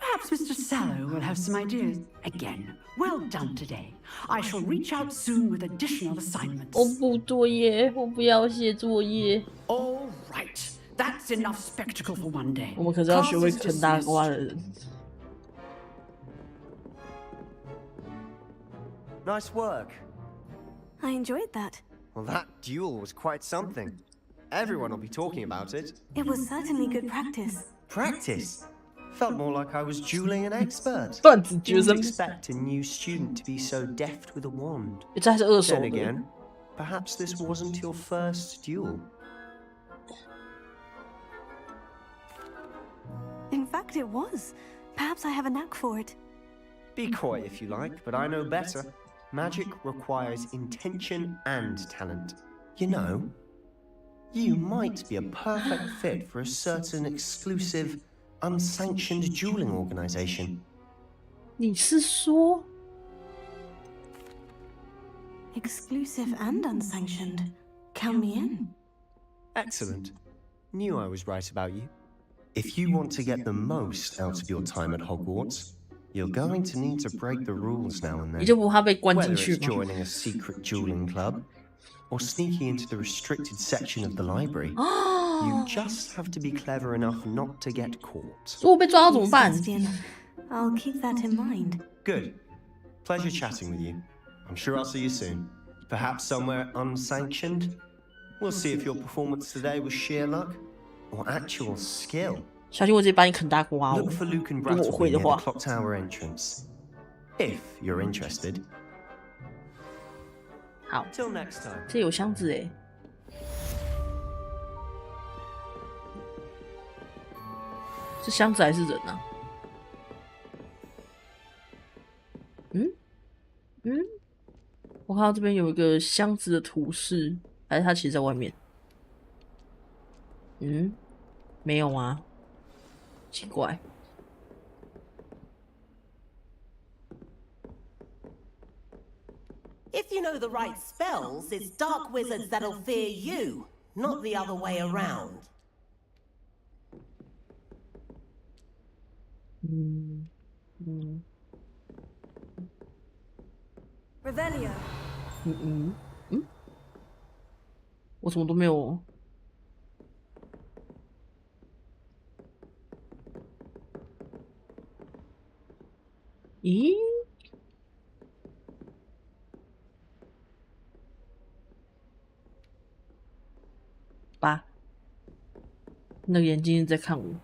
S16: Perhaps Mr. Sallow will have some ideas. Again, well done today. I shall reach out soon with additional assignments.
S1: 我补作业，我不要写作业。
S16: All right, that's enough spectacle for one day.
S1: 我们可是要学会啃大瓜的人。
S14: Nice work.
S3: I enjoyed that.
S14: Well, that duel was quite something. Everyone will be talking about it.
S3: It was certainly good practice.
S14: Practice? Felt more like I was dueling an expert.
S1: 段子学生
S14: Didn't expect a new student to be so deft with a wand.
S1: 这还是二手
S14: Then
S1: 的。
S14: again, perhaps this wasn't your first duel.
S3: In fact, it was. Perhaps I have a knack for it.
S14: Be coy if you like, but I know better. Magic requires intention and talent. You know, you might be a perfect fit for a certain exclusive, unsanctioned dueling organization.
S1: 你是说
S3: Exclusive and unsanctioned. Count me in.
S14: Excellent. Knew I was right about you. If you want to get the most out of your time at Hogwarts, you're going to need to break the rules now and
S1: 你
S14: then.
S1: 就不怕被关
S14: Whether
S1: 进去
S14: it's
S1: 吗？
S14: joining a secret dueling club or sneaking into the restricted section of the library, you just have to be clever enough not to get caught.
S1: 如果被抓到怎么办？
S3: Sebastian, I'll keep that in mind.
S14: Good. Pleasure chatting with you. I'm sure I'll see you soon. Perhaps somewhere unsanctioned. We'll see if your performance today was sheer luck or actual skill.
S1: 小心我直接把你啃大瓜哦！
S14: Look for Luke and
S1: 如果我
S14: Brattleby
S1: 会的
S14: near the
S1: 话，
S14: clock tower entrance. If you're interested.
S1: 好，
S14: Till next time.
S1: 这有箱子哎。是箱子还是人啊？我看到这边有一个箱子的图示，还是它其实在外面？没有吗？奇怪。
S18: If you know the right spells, it's dark wizards that'll fear you, not the other way around.
S3: Revelio.
S1: 我什么都没有。咦？爸，那个眼睛在看我。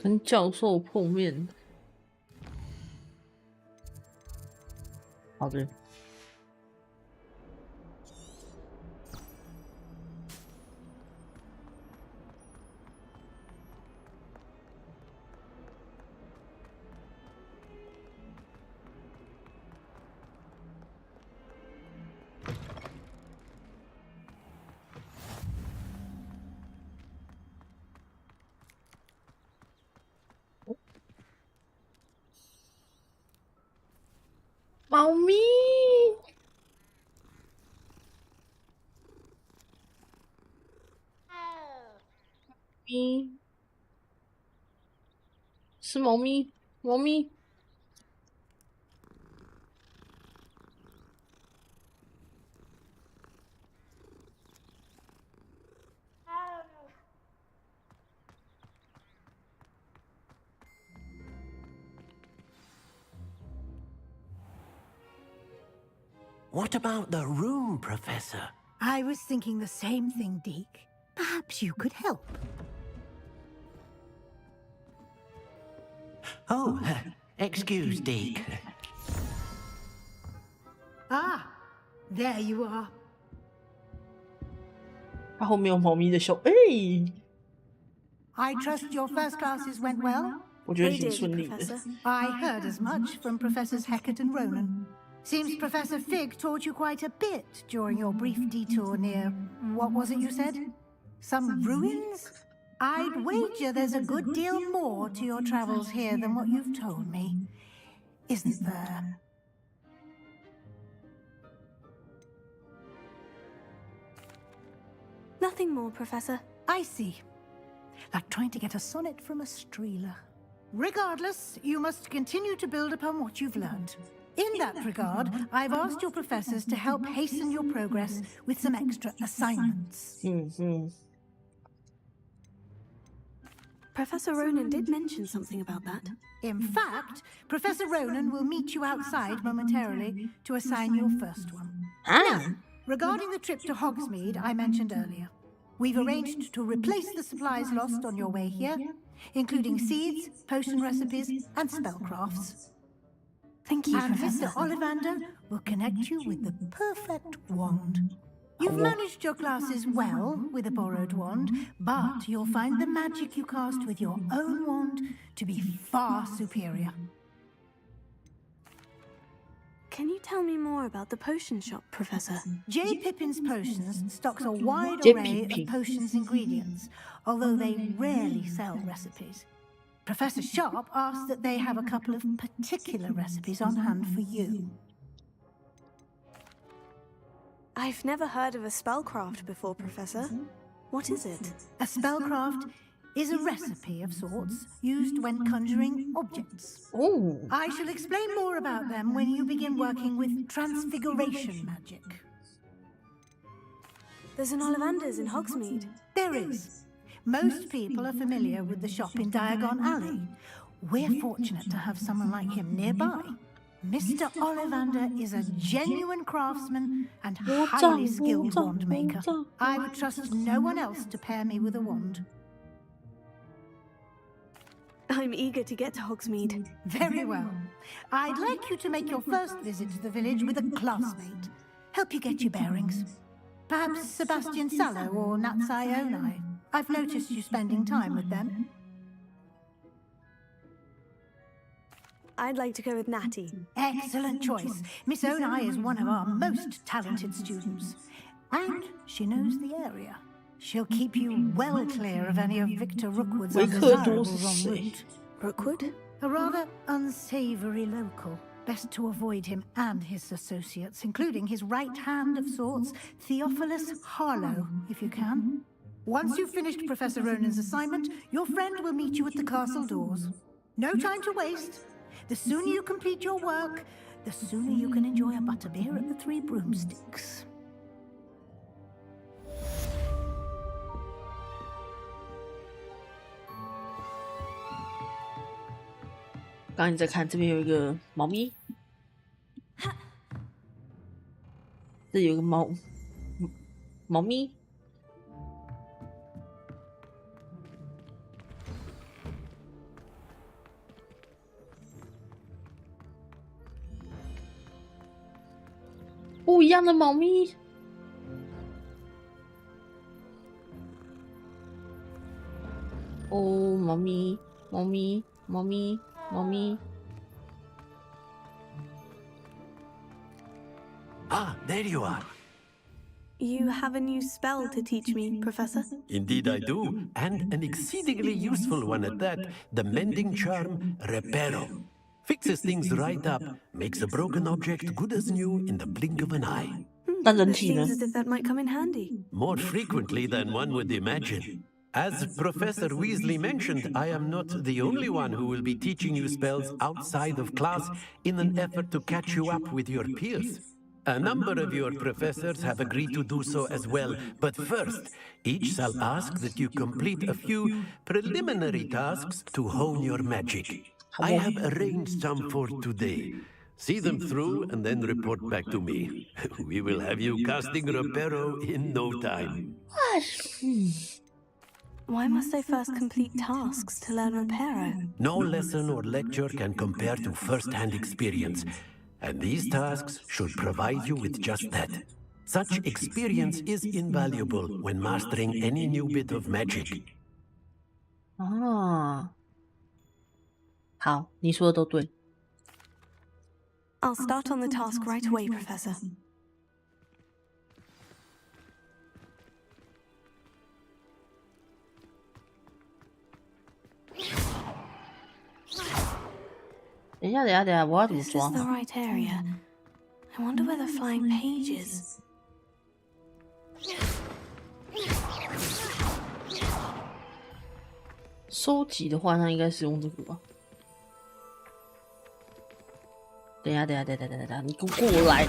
S1: 跟教授碰面，好的。猫咪，是猫咪，猫咪。
S2: What about the room, Professor?
S9: I was thinking the same thing, Deke. Perhaps you could help.
S2: Oh, excuse, Deke.
S9: Ah, there you are.
S1: 它后面有猫咪的笑，I
S9: trust your first classes went well?
S1: 我觉得挺顺利的。
S9: I heard as much from Professors Hecat and Ronan. Seems Professor Fig taught you quite a bit during your brief detour near... what was it you said? Some ruins? I'd wager there's a good deal more to your travels here than what you've told me, isn't there?
S3: Nothing more, Professor.
S9: I see. Like trying to get a sonnet from a streeler. Regardless, you must continue to build upon what you've learned. In that regard, I've asked your professors to help hasten your progress with some extra assignments.
S3: Professor Ronan did mention something about that.
S9: In fact, Professor Ronan will meet you outside momentarily to assign your first one. Now, regarding the trip to Hogsmeade I mentioned earlier, we've arranged to replace the supplies lost on your way here, including seeds, potion recipes, and spellcrafts.
S3: Thank you,
S9: and
S3: Professor.
S9: Mr. Ollivander will connect you with the perfect wand. You've managed your classes well with a borrowed wand, but you'll find the magic you cast with your own wand to be far superior.
S3: Can you tell me more about the potion shop, Professor?
S9: J. Pippin's Potions stocks a wide array of potions ingredients, although they rarely sell recipes. Professor Sharp asks that they have a couple of particular recipes on hand for you.
S3: I've never heard of a spellcraft before, Professor. What is it?
S9: A spellcraft is a recipe of sorts used when conjuring objects.
S1: Oh.
S9: I shall explain more about them when you begin working with transfiguration magic.
S3: There's an Ollivander's in Hogsmeade.
S9: There is. Most people are familiar with the shop in Diagon Alley. We're fortunate to have someone like him nearby. Mr. Ollivander is a genuine craftsman and highly skilled wand maker. I would trust no one else to pair me with a wand.
S3: I'm eager to get to Hogsmeade.
S9: Very well. I'd like you to make your first visit to the village with a classmate. Help you get your bearings. Perhaps Sebastian Sallow or Natsai Onai. I've noticed you spending time with them.
S3: I'd like to go with Natty.
S9: Excellent choice. Miss Onai is one of our most talented students. And she knows the area. She'll keep you well clear of any of Victor Rookwood's undesirables en route.
S3: Rookwood?
S9: A rather unsavory local. Best to avoid him and his associates, including his right hand of sorts, Theophilus Harlow, if you can. Once you've finished Professor Ronan's assignment, your friend will meet you at the castle doors. No time to waste. The sooner you complete your work, the sooner you can enjoy a butterbeer at the Three Broomsticks.
S1: 刚刚你在看这边有一个猫咪，这有一个猫咪。不一样的猫咪。哦，猫咪，猫咪，猫咪，猫咪。
S19: Ah, there you are.
S3: You have a new spell to teach me, Professor?
S19: Indeed I do, and an exceedingly useful one at that, the mending charm Reparo. Fixes things right up, makes a broken object good as new in the blink of an eye.
S3: It seems as if that might come in handy.
S19: More frequently than one would imagine. As Professor Weasley mentioned, I am not the only one who will be teaching you spells outside of class in an effort to catch you up with your peers. A number of your professors have agreed to do so as well, but first, each shall ask that you complete a few preliminary tasks to hone your magic. I have arranged some for today. See them through and then report back to me. We will have you casting Reparo in no time.
S3: Why must I first complete tasks to learn Reparo?
S19: No lesson or lecture can compare to first-hand experience, and these tasks should provide you with just that. Such experience is invaluable when mastering any new bit of magic.
S1: 好，你说的都对。
S3: I'll start on the task right away, Professor.
S1: 等一下，我要怎么
S3: This
S1: 抓
S3: is the
S1: 呢？
S3: right area. I wonder where the flying page is.
S1: 收集的话，那应该是用这个吧？等一下，你给我过来！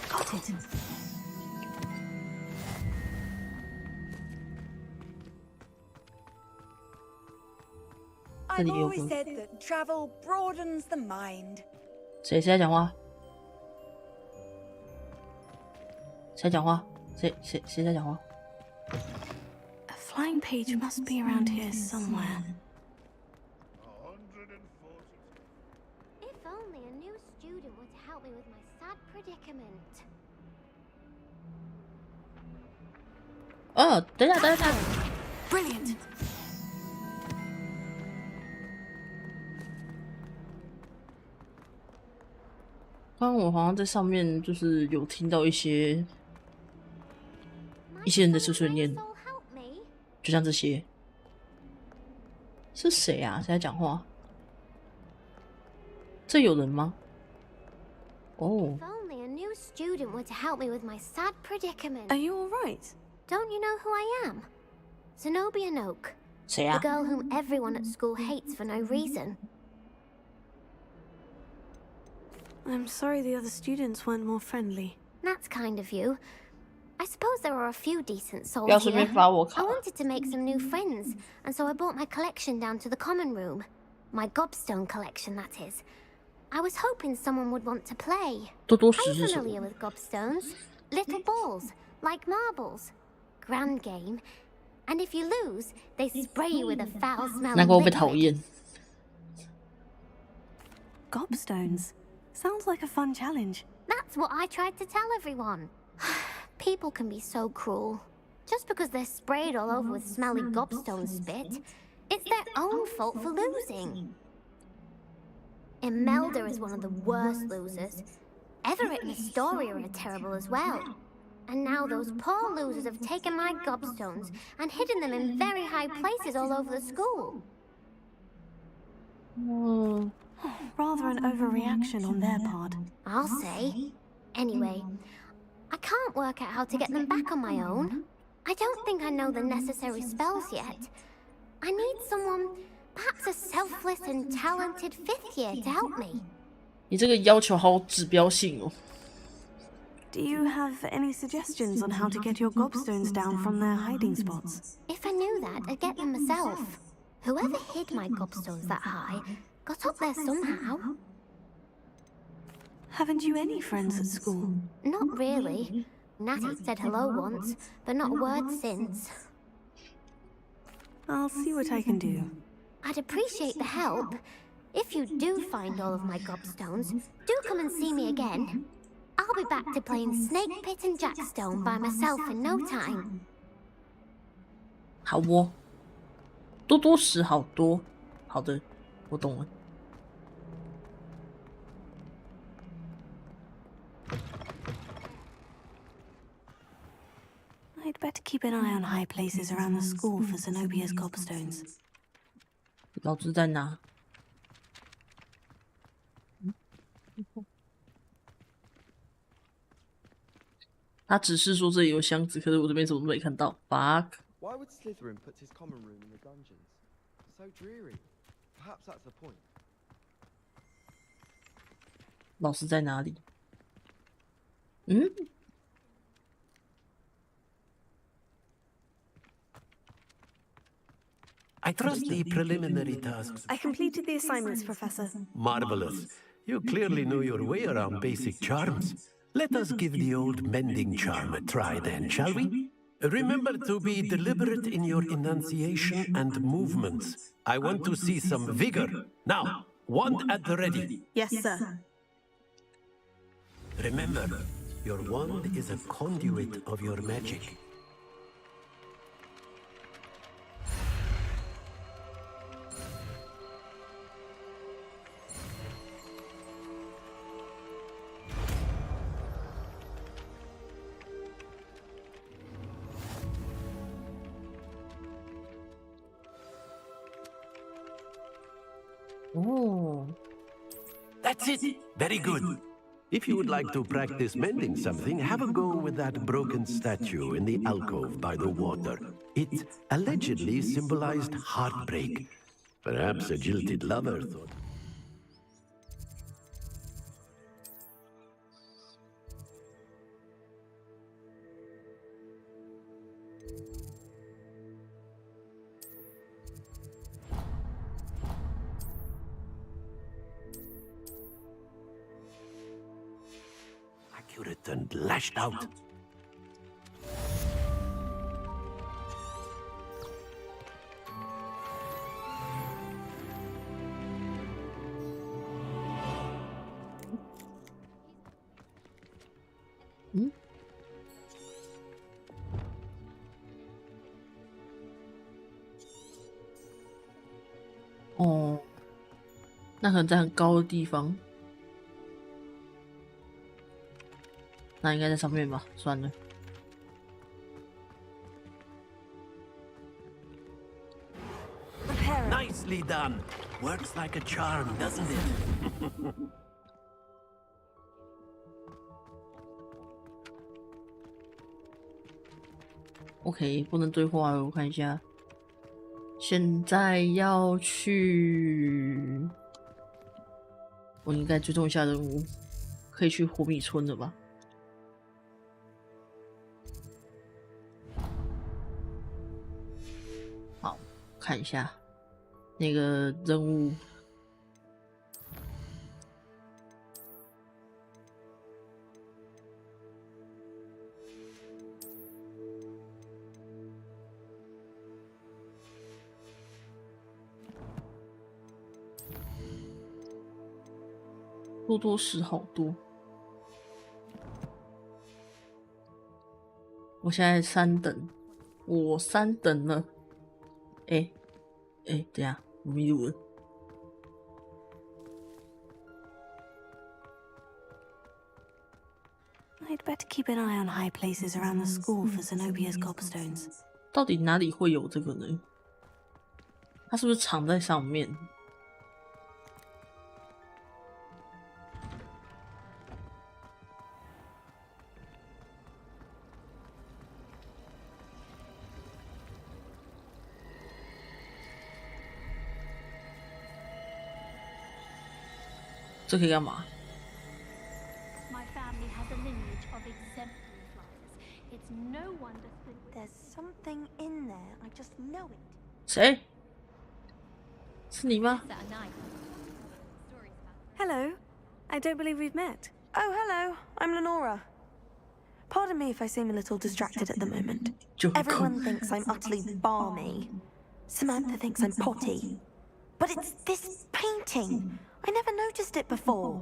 S3: Got it.
S20: I've always said that travel broadens the mind.
S1: 谁在讲话？谁讲话？谁在讲话？
S3: A flying page must be around here somewhere.
S12: If only a new student were to help me with my sad predicament.
S1: 等一下。
S3: Brilliant.
S1: 刚刚我好像在上面就是有听到一些人的碎碎念，就像这些。是谁啊？谁在讲话？这有人吗？哦。
S12: If only a new student were to help me with my sad predicament.
S3: Are you all right?
S12: Don't you know who I am? Zenobia Noak.
S1: 谁啊？
S12: The girl whom everyone at school hates for no reason.
S3: I'm sorry the other students weren't more friendly.
S12: That's kind of you. I suppose there are a few decent souls
S1: 不要随便
S12: here.
S1: 发我
S12: I
S1: 卡。
S12: wanted to make some new friends, and so I brought my collection down to the common room. My gobstone collection, that is. I was hoping someone would want to play.
S1: 多多
S12: Are
S1: 时
S12: you
S1: 是什么？
S12: familiar with gobstones? Little balls, like marbles. Grand game. And if you lose, they spray you with a foul-smelling
S1: 难怪我被
S12: liquid.
S1: 讨厌。
S3: Gobstones. Sounds like a fun challenge.
S12: That's what I tried to tell everyone. People can be so cruel. Just because they're sprayed all over with smelly gobstone spit, it's their own fault for losing. Imelda is one of the worst losers. Everett and Astoria are terrible as well. And now those poor losers have taken my gobstones and hidden them in very high places all over the school.
S3: Rather an overreaction on their part.
S12: I'll say. Anyway, I can't work out how to get them back on my own. I don't think I know the necessary spells yet. I need someone, perhaps a selfless and talented 5th year to help me.
S1: 你这个要求好指标性哦。
S3: Do you have any suggestions on how to get your gobstones down from their hiding spots?
S12: If I knew that, I'd get them myself. Whoever hid my gobstones that high got up there somehow.
S3: Haven't you any friends at school?
S12: Not really. Natty said hello once, but not a word since.
S3: I'll see what I can do.
S12: I'd appreciate the help. If you do find all of my gobstones, do come and see me again. I'll be back to playing Snake Pit and Jackstone by myself in no time.
S1: 好哦，多多时好多。好的，我懂了。
S3: I'd better keep an eye on high places around the school for Zenobia's gobstones.
S1: 老子在哪？他只是说这里有箱子，可是我这边什么都没看到。Fuck！
S21: Why would Slytherin put his common room in the dungeons? So dreary. Perhaps that's the point.
S1: 老师在哪里？嗯？
S19: I trust the preliminary tasks.
S3: I completed the assignments, Professor.
S19: Marvelous. You clearly know your way around basic charms. Let us give the old mending charm a try then, shall we? Remember to be deliberate in your enunciation and movements. I want to see some vigor. Now, wand at the ready.
S3: Yes, sir.
S19: Remember, your wand is a conduit of your magic. That's it. Very good. If you would like to practice mending something, have a go with that broken statue in the alcove by the water. It allegedly symbolized heartbreak. Perhaps a jilted lover thought... Accurate and lashed out.
S1: Oh, 那可能在很高的地方，那应该在上面吧？算了。
S19: Nicely done. Works like a charm, doesn't it?
S1: OK， 不能对话了，我看一下。现在要去，我应该追踪一下人物，可以去火米村了吧？好，看一下那个任务。多事好多，我现在3等，我3等了。等一下，我迷路了。
S3: I'd better keep an eye on high places around the school for Zenobia's gobstones.
S1: 到底哪里会有这个呢？它是不是藏在上面？这可以干嘛？
S12: My family has a lineage of exemplary flyers. It's no wonder that there's something in there. I just know it.
S1: 谁？是你吗？
S3: Hello. I don't believe we've met.
S15: Oh, hello. I'm Lenora. Pardon me if I seem a little distracted at the moment. Everyone thinks I'm utterly balmy. Samantha thinks I'm potty. But it's this painting. I never noticed it before.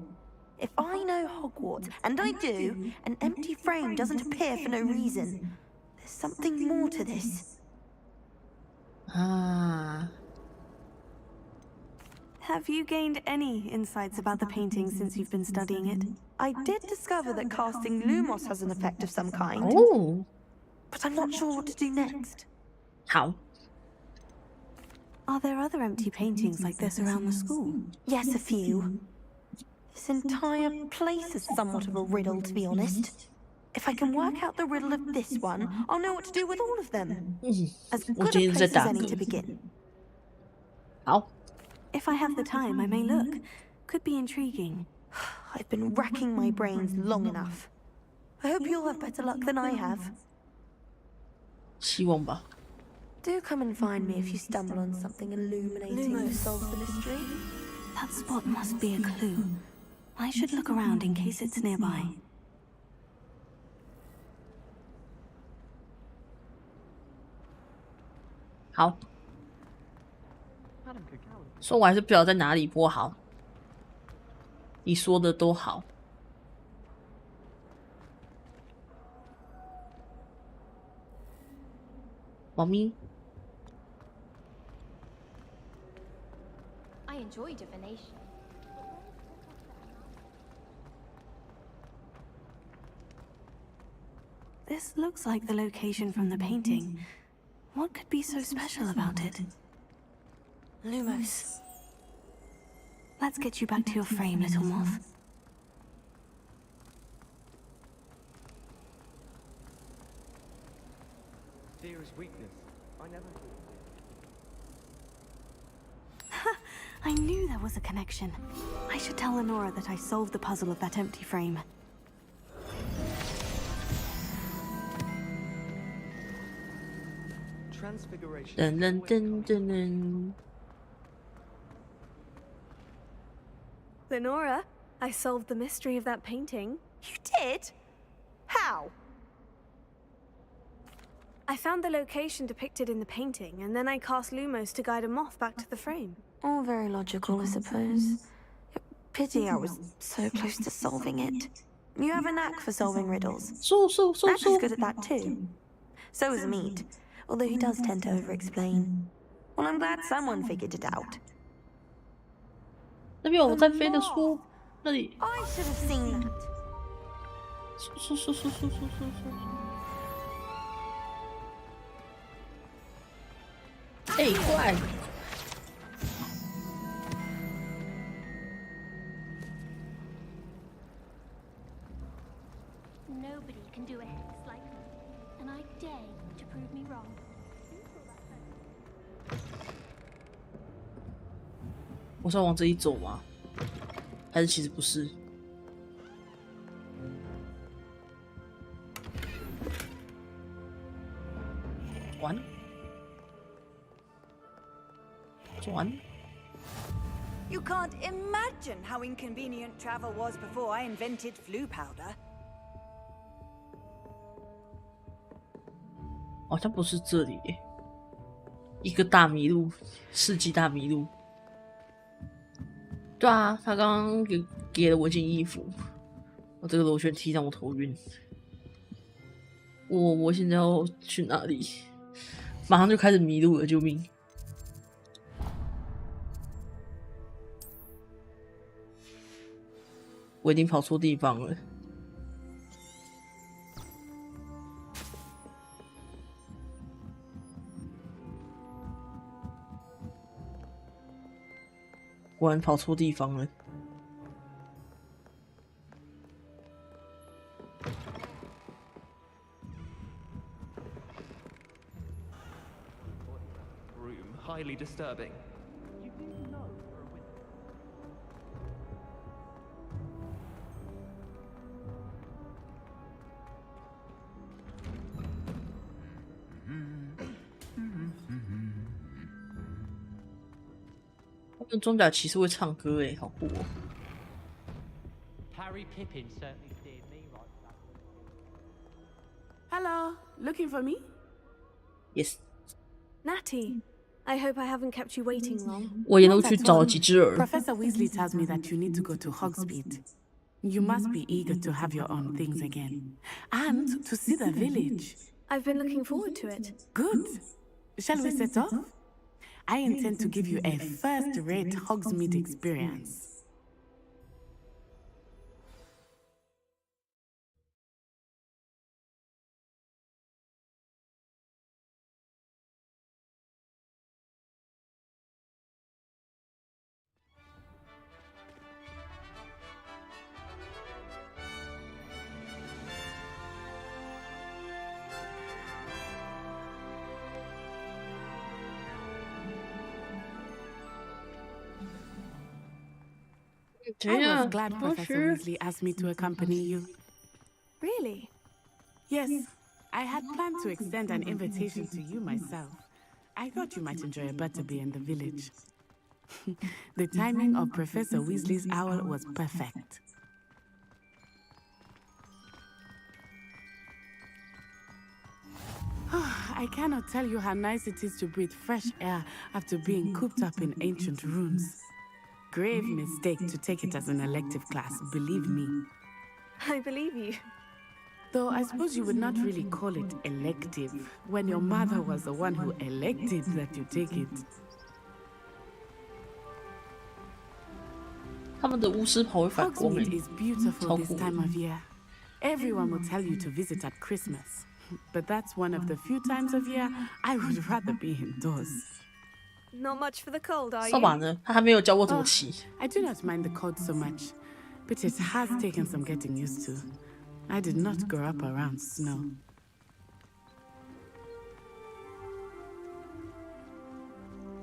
S15: If I know Hogwarts, and I do, an empty frame doesn't appear for no reason. There's something more to this.
S1: Ah.
S3: Have you gained any insights about the painting since you've been studying it?
S15: I did discover that casting Lumos has an effect of some kind.
S1: Oh.
S15: But I'm not sure what to do next.
S1: How?
S3: Are there other empty paintings like this around the school?
S15: Yes, a few. This entire place is somewhat of a riddle, to be honest. If I can work out the riddle of this one, I'll know what to do with all of them. As good a place as any to begin.
S1: How?
S3: If I have the time, I may look. Could be intriguing.
S15: I've been racking my brains long enough. I hope you'll have better luck than I have.
S1: 希望吧。
S15: Do come and find me if you stumble on something illuminating to solve the mystery.
S3: That spot must be a clue. I should look around in case it's nearby.
S1: 好，说我还是不知道在哪里播好。你说的都好。猫咪。
S11: I enjoy divination.
S3: This looks like the location from the painting. What could be so special about it?
S15: Lumos.
S3: Let's get you back to your frame, little moth.
S21: Fear is weakness. I never
S3: I knew there was a connection. I should tell Lenora that I solved the puzzle of that empty frame.
S21: Transfiguration.
S1: Dun, dun, dun, dun, dun.
S3: Lenora, I solved the mystery of that painting.
S20: You did? How?
S3: I found the location depicted in the painting, and then I cast Lumos to guide a moth back to the frame.
S15: All very logical, I suppose. Pity I was so close to solving it. You have a knack for solving riddles. Matt is good at that too. So is Meat, although he does tend to over-explain. Well, I'm glad someone figured it out.
S1: 那边我在飞的书，那里。
S15: I should have seen that.
S1: 哎，怪！
S12: Nobody can do a hex like me, and I dare you to prove me wrong.
S1: 我是要往这里走吗？还是其实不是？转，转。
S20: You can't imagine how inconvenient travel was before I invented flu powder.
S1: 好像不是这里耶，一个大迷路，世纪大迷路。对啊，他刚刚给了我一件衣服，我这个螺旋梯让我头晕。我现在要去哪里？马上就开始迷路了，救命！我已经跑错地方了。 果然跑错地方了。
S17: Room highly disturbing.
S1: You 他们装甲骑士会唱歌诶，好酷哦。
S10: Harry Pippin certainly steered me right back.
S13: Hello, looking for me?
S1: Yes.
S3: Natty, I hope I haven't kept you waiting long.
S1: 我沿路去找了几只耳。
S13: Professor Weasley tells me that you need to go to Hogsmeade. You must be eager to have your own things again. And to see the village.
S3: I've been looking forward to it.
S13: Good. Shall we set off? I intend to give you a first-rate Hogsmeade experience. I was glad Professor Weasley asked me to accompany you.
S3: Really?
S13: Yes, I had planned to extend an invitation to you myself. I thought you might enjoy a butterbeer in the village. The timing of Professor Weasley's owl was perfect. I cannot tell you how nice it is to breathe fresh air after being cooped up in ancient ruins. Grave mistake to take it as an elective class, believe me.
S3: I believe you.
S13: Though I suppose you would not really call it elective, when your mother was the one who elected that you take it.
S1: 他们的巫师袍会反光诶，
S13: Hogsmeade is beautiful this time of year. Everyone will tell you to visit at Christmas, but that's one of the few times of year I would rather be indoors.
S3: Not much for the cold, are
S1: 扫
S3: you?
S1: 把呢？他还没有教我怎么骑。
S13: I do not mind the cold so much, but it has taken some getting used to. I did not grow up around snow.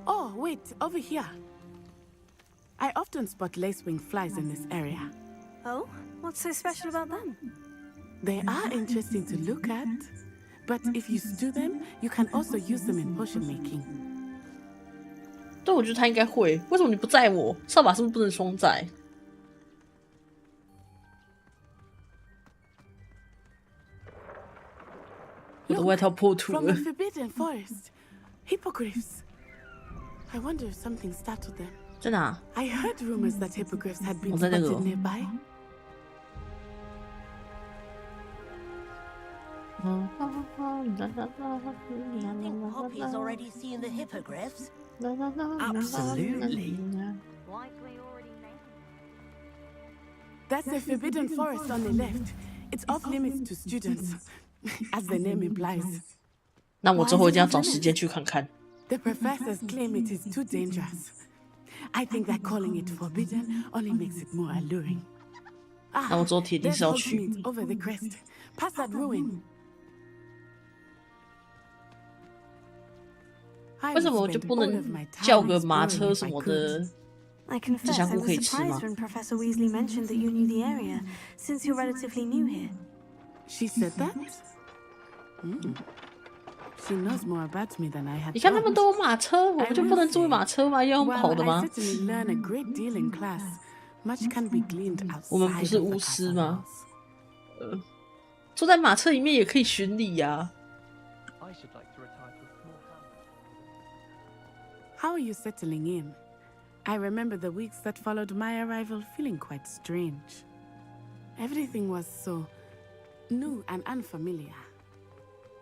S13: Oh, wait, over here. I often spot lacewing flies in this area.
S3: Oh? What's so special about them?
S13: They are interesting to look at, but if you stew them, you can also use them in potion making.
S1: 对，我觉得他应该会。为什么你不载我？扫把是不是不能双载？我的外套破土了。
S13: From the forbidden forest, hippogriffs. I wonder if something startled them.
S1: 在哪？
S13: I heard rumors that hippogriffs had been
S1: 我在那个
S13: spotted nearby.
S18: Poppy's already seen the hippogriffs.
S14: Absolutely.
S13: That's the forbidden forest on the left. It's off limits to students, as the name implies.
S1: 那我之后一定要找时间去看看。
S13: The professors claim it is too dangerous. I think that calling it forbidden only makes it more alluring.
S1: 那我之后铁定是要去。
S13: There's over the crest, past that ruin.
S1: 为什么我就不能叫个马车什么的？
S3: I confess I was surprised when Professor Weasley mentioned that you knew the area, since you're relatively new here.
S13: She said that? She knows more about me than I had.
S1: 你看他们都有马车，我们就不能坐马车吗？要用跑的吗？
S13: I certainly learn a great deal in class. Much can be gleaned outside.
S1: 我们不是巫师吗？坐在马车里面也可以巡礼呀。
S13: How are you settling in? I remember the weeks that followed my arrival feeling quite strange. Everything was so new and unfamiliar.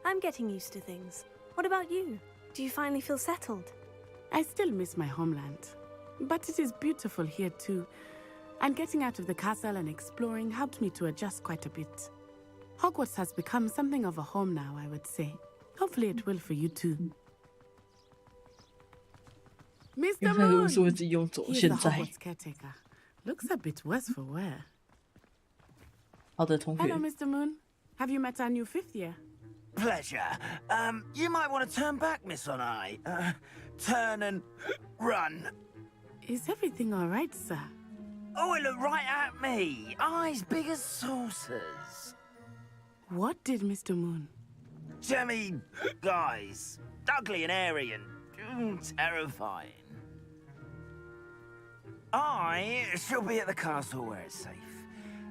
S3: I'm getting used to things. What about you? Do you finally feel settled?
S13: I still miss my homeland, but it is beautiful here too. And getting out of the castle and exploring helped me to adjust quite a bit. Hogwarts has become something of a home now, I would say. Hopefully it will for you too. Mr. Moon! He's the Hogwarts caretaker. Looks a bit worse for wear. Hello, Mr. Moon. Have you met our new 5th year?
S7: Pleasure. You might want to turn back, Miss Onai. Turn and run.
S13: Is everything all right, sir?
S7: Oh, it looked right at me. Eyes big as saucers.
S13: What did Mr. Moon?
S7: Jemmy, guys. Ugly and airy and terrifying. I shall be at the castle where it's safe.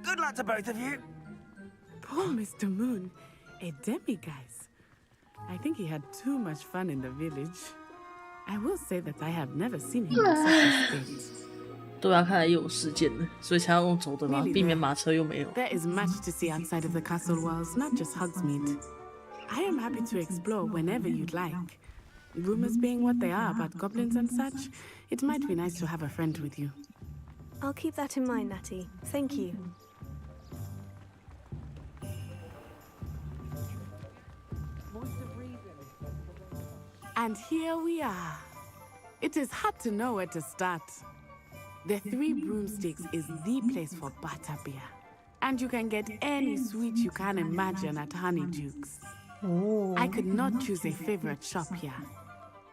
S7: Good luck to both of you.
S13: Poor Mr. Moon. A demiguise. I think he had too much fun in the village. I will say that I have never seen him in such a state.
S1: 对啊，看来又有事件了，所以才要用走的嘛，避免马车又没有。
S13: There is much to see outside of the castle walls, not just Hogsmeade. I am happy to explore whenever you'd like. Rumors being what they are about goblins and such, it might be nice to have a friend with you.
S3: I'll keep that in mind, Natty. Thank you.
S13: And here we are. It is hard to know where to start. The Three Broomsticks is the place for butterbeer. And you can get any sweet you can imagine at Honeydukes.
S1: Oh.
S13: I could not choose a favorite shop here.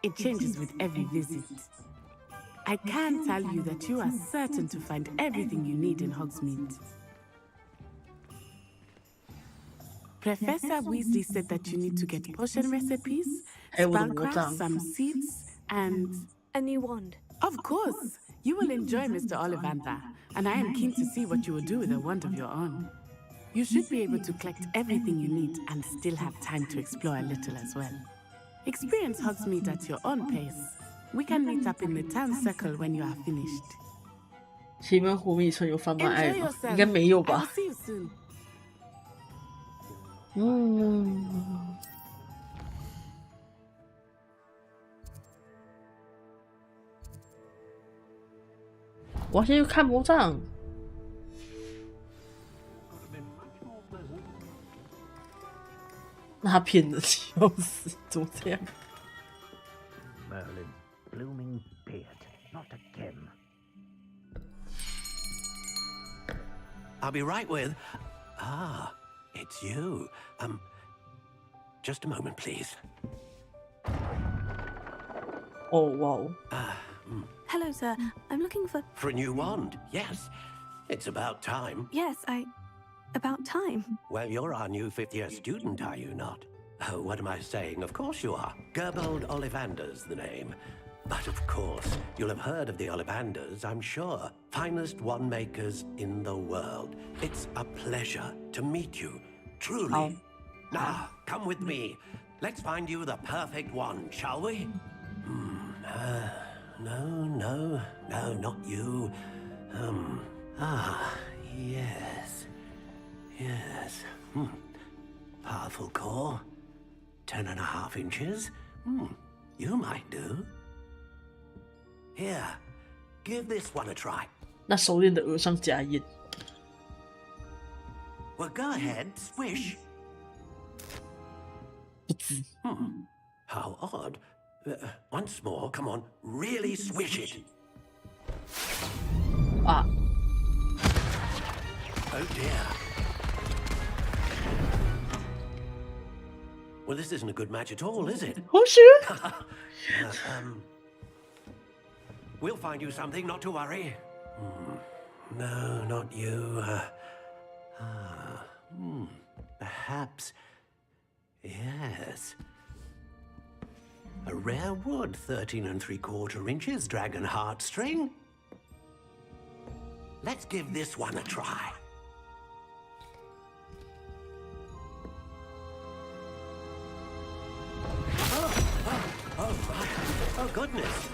S13: It changes with every visit. I can tell you that you are certain to find everything you need in Hogsmeade. Professor Weasley said that you need to get potion recipes, spellcraft, some seeds, and...
S3: a new wand.
S13: Of course! You will enjoy Mr. Ollivander, and I am keen to see what you will do with a wand of your own. You should be able to collect everything you need and still have time to explore a little as well. Experience Hogsmeade at your own pace. We can meet up in the town circle when you are finished.
S1: 奇门狐狸村有贩卖爱吗？应该没有吧？
S13: See you soon.
S1: 我要先去看魔杖。那他骗人，笑死！怎么这样？
S4: Merlin, blooming beard. Not again.
S19: I'll be right with... Ah, it's you. Just a moment, please.
S1: Oh, wow.
S3: Hello, sir. I'm looking for...
S19: For a new wand, yes. It's about time.
S3: Yes, about time.
S19: Well, you're our new 5th-year student, are you not? Oh, what am I saying? Of course you are. Gerbold Ollivander's the name. But of course, you'll have heard of the Ollivanders, I'm sure. Finest wand makers in the world. It's a pleasure to meet you, truly. Now, come with me. Let's find you the perfect wand, shall we? No, not you. Yes. Powerful core. 10.5 inches. You might do. Here, give this one a try.
S1: 那手链的额上加烟。
S19: Well, go ahead, swish. How odd. Once more, come on, really swish it.
S1: Ah.
S19: Oh dear. Well, this isn't a good match at all, is it?
S1: Oh, sure.
S19: We'll find you something, not to worry. No, not you. Perhaps. Yes. A rare wood, 13 3/4 inches, dragon heartstring. Let's give this one a try. Oh, goodness.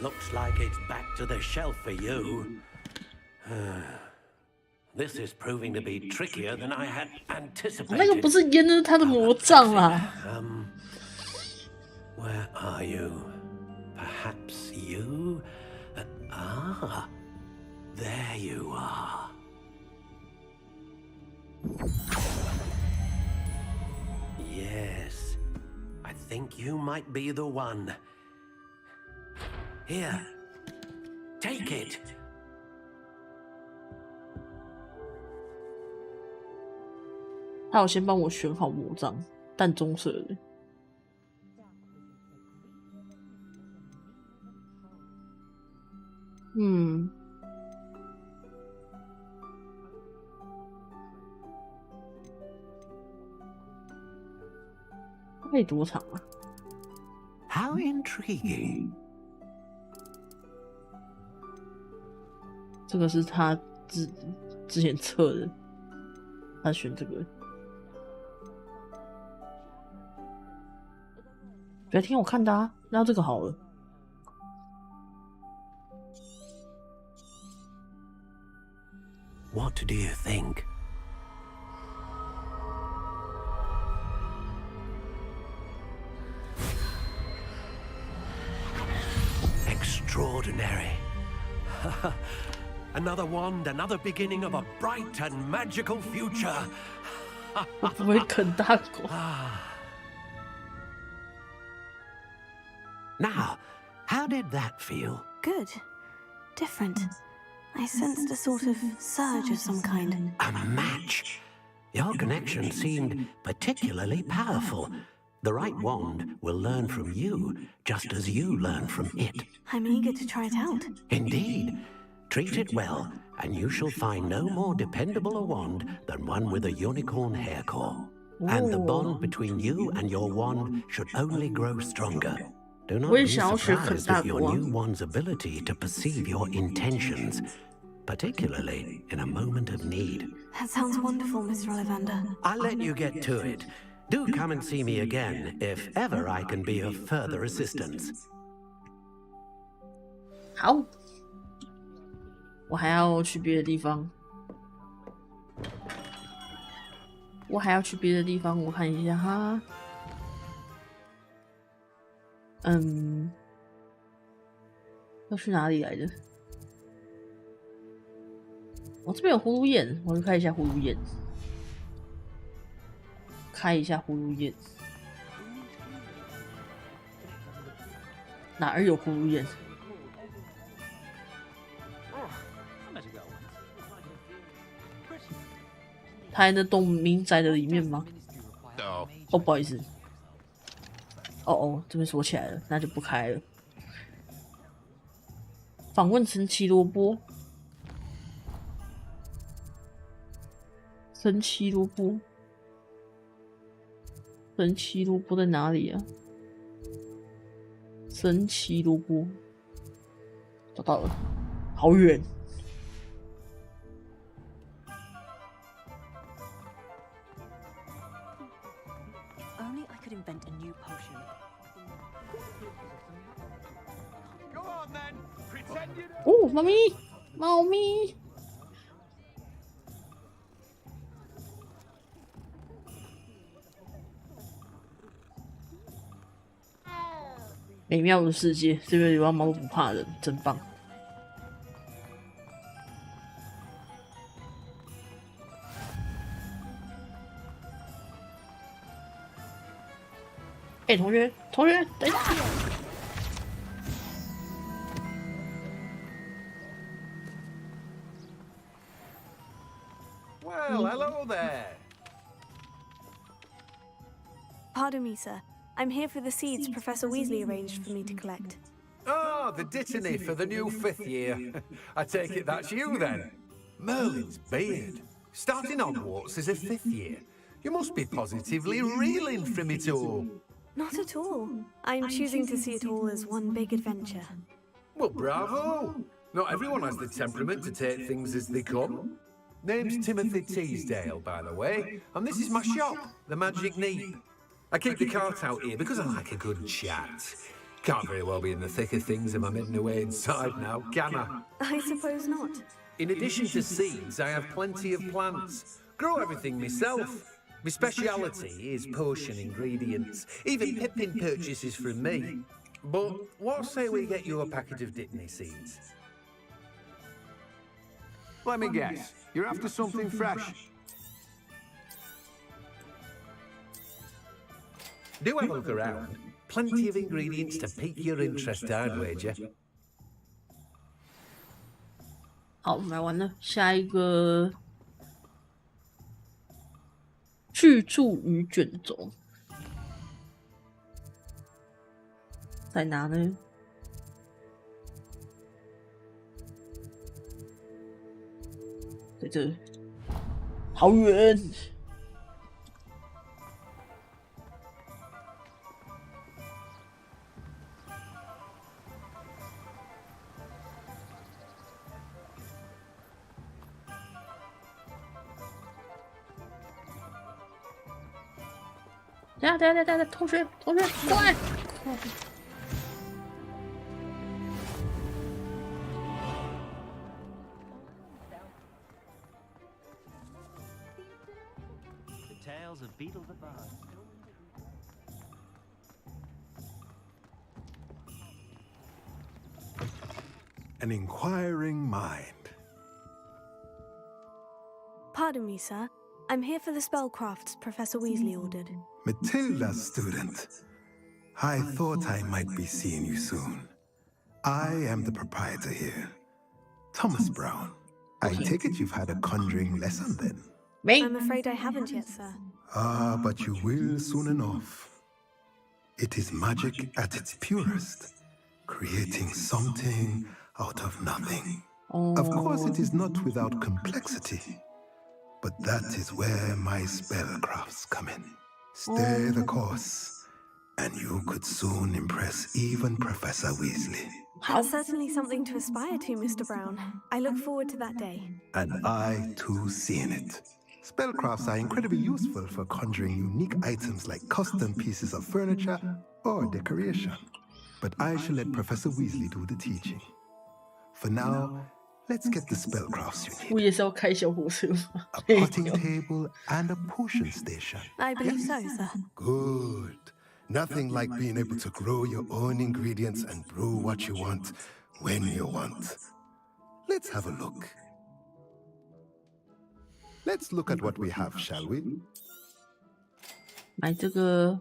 S19: Looks like it's back to the shelf for you. This is proving to be trickier than I had anticipated.
S1: 那个不是烟，那是他的魔杖啦。
S19: Where are you? Perhaps you? There you are. Yes, I think you might be the one. Here, take it.
S1: 他有先帮我选好魔杖，淡棕色的。可以多长啊
S19: How intriguing.
S1: 这个是他之前测的，他选这个。觉得挺好看的啊，那这个好了。
S19: What do you think? Extraordinary. Another wand, another beginning of a bright and magical future.
S1: 我不会啃大果。
S19: Now, how did that feel?
S3: Good. Different. I sensed a sort of surge of some kind.
S19: A match. Your connection seemed particularly powerful. The right wand will learn from you, just as you learn from it.
S3: I'm eager to try it out.
S19: Indeed. Treat it well, and you shall find no more dependable a wand than one with a unicorn hair core. And the bond between you and your wand should only grow stronger. Do not be surprised at your new wand's ability to perceive your intentions, particularly in a moment of need.
S3: That sounds wonderful, Mr. Ollivander.
S19: I'll let you get to it. Do come and see me again if ever I can be of further assistance.
S1: 好，我还要去别的地方。我看一下哈。要去哪里来着？我这边有葫芦眼，我去看一下葫芦眼。开一下葫芦眼。哪儿有葫芦眼？他还能动民宅的里面吗？哦，不好意思。哦，这边锁起来了，那就不开了。访问神奇萝卜。神奇萝卜，神奇萝卜在哪里啊？神奇萝卜，找到了，好远。
S20: Only I could invent a new potion.
S2: Go on then, pretend you know.
S1: 哦，猫咪，猫咪。美妙的世界，这边流浪猫都不怕人，真棒！哎，同学，同学，等一下！
S2: Well, hello there.
S3: Pardon me, sir. I'm here for the seeds Professor Weasley arranged for me to collect.
S2: Oh, the dittany for the new 5th year. I take it that's you then. Merlin's beard. Starting Hogwarts as a 5th year. You must be positively reeling from it all.
S3: Not at all. I'm choosing to see it all as one big adventure.
S2: Well, bravo. Not everyone has the temperament to take things as they come. Name's Timothy Teasdale, by the way, and this is my shop, the Magic Neep. I keep the cart out here because I like a good chat. Can't very well be in the thick of things if I'm hidden away inside now, can I?
S3: I suppose not.
S2: In addition to seeds, I have plenty of plants. Grow everything myself. My speciality is potion ingredients. Even Pippin purchases from me. But what say we get you a packet of Dittany seeds? Let me guess. You're after something fresh. Do have a look around. Plenty of ingredients to pique your interest, I'd wager.
S1: 好，买完了，下一个巨著与卷轴在哪呢？在这，好远。等下，同学，过来！An
S6: inquiring mind.
S3: Pardon me, sir. I'm here for the spellcrafts Professor Weasley ordered.
S6: Matilda, student. I thought I might be seeing you soon. I am the proprietor here, Thomas Brown. I take it you've had a conjuring lesson then?
S3: I'm afraid I haven't yet, sir.
S6: Ah, but you will soon enough. It is magic at its purest, creating something out of nothing. Of course, it is not without complexity. But that is where my spellcrafts come in. Stay the course, and you could soon impress even Professor Weasley.
S3: That's certainly something to aspire to, Mr. Brown. I look forward to that day.
S6: And I, too, seeing it. Spellcrafts are incredibly useful for conjuring unique items like custom pieces of furniture or decoration. But I shall let Professor Weasley do the teaching. For now, let's get the spellcrafts you need. A potting table and a potion station.
S3: I believe so, sir.
S6: Good. Nothing like being able to grow your own ingredients and brew what you want when you want. Let's have a look. Let's look at what we have, shall we?
S1: 买这个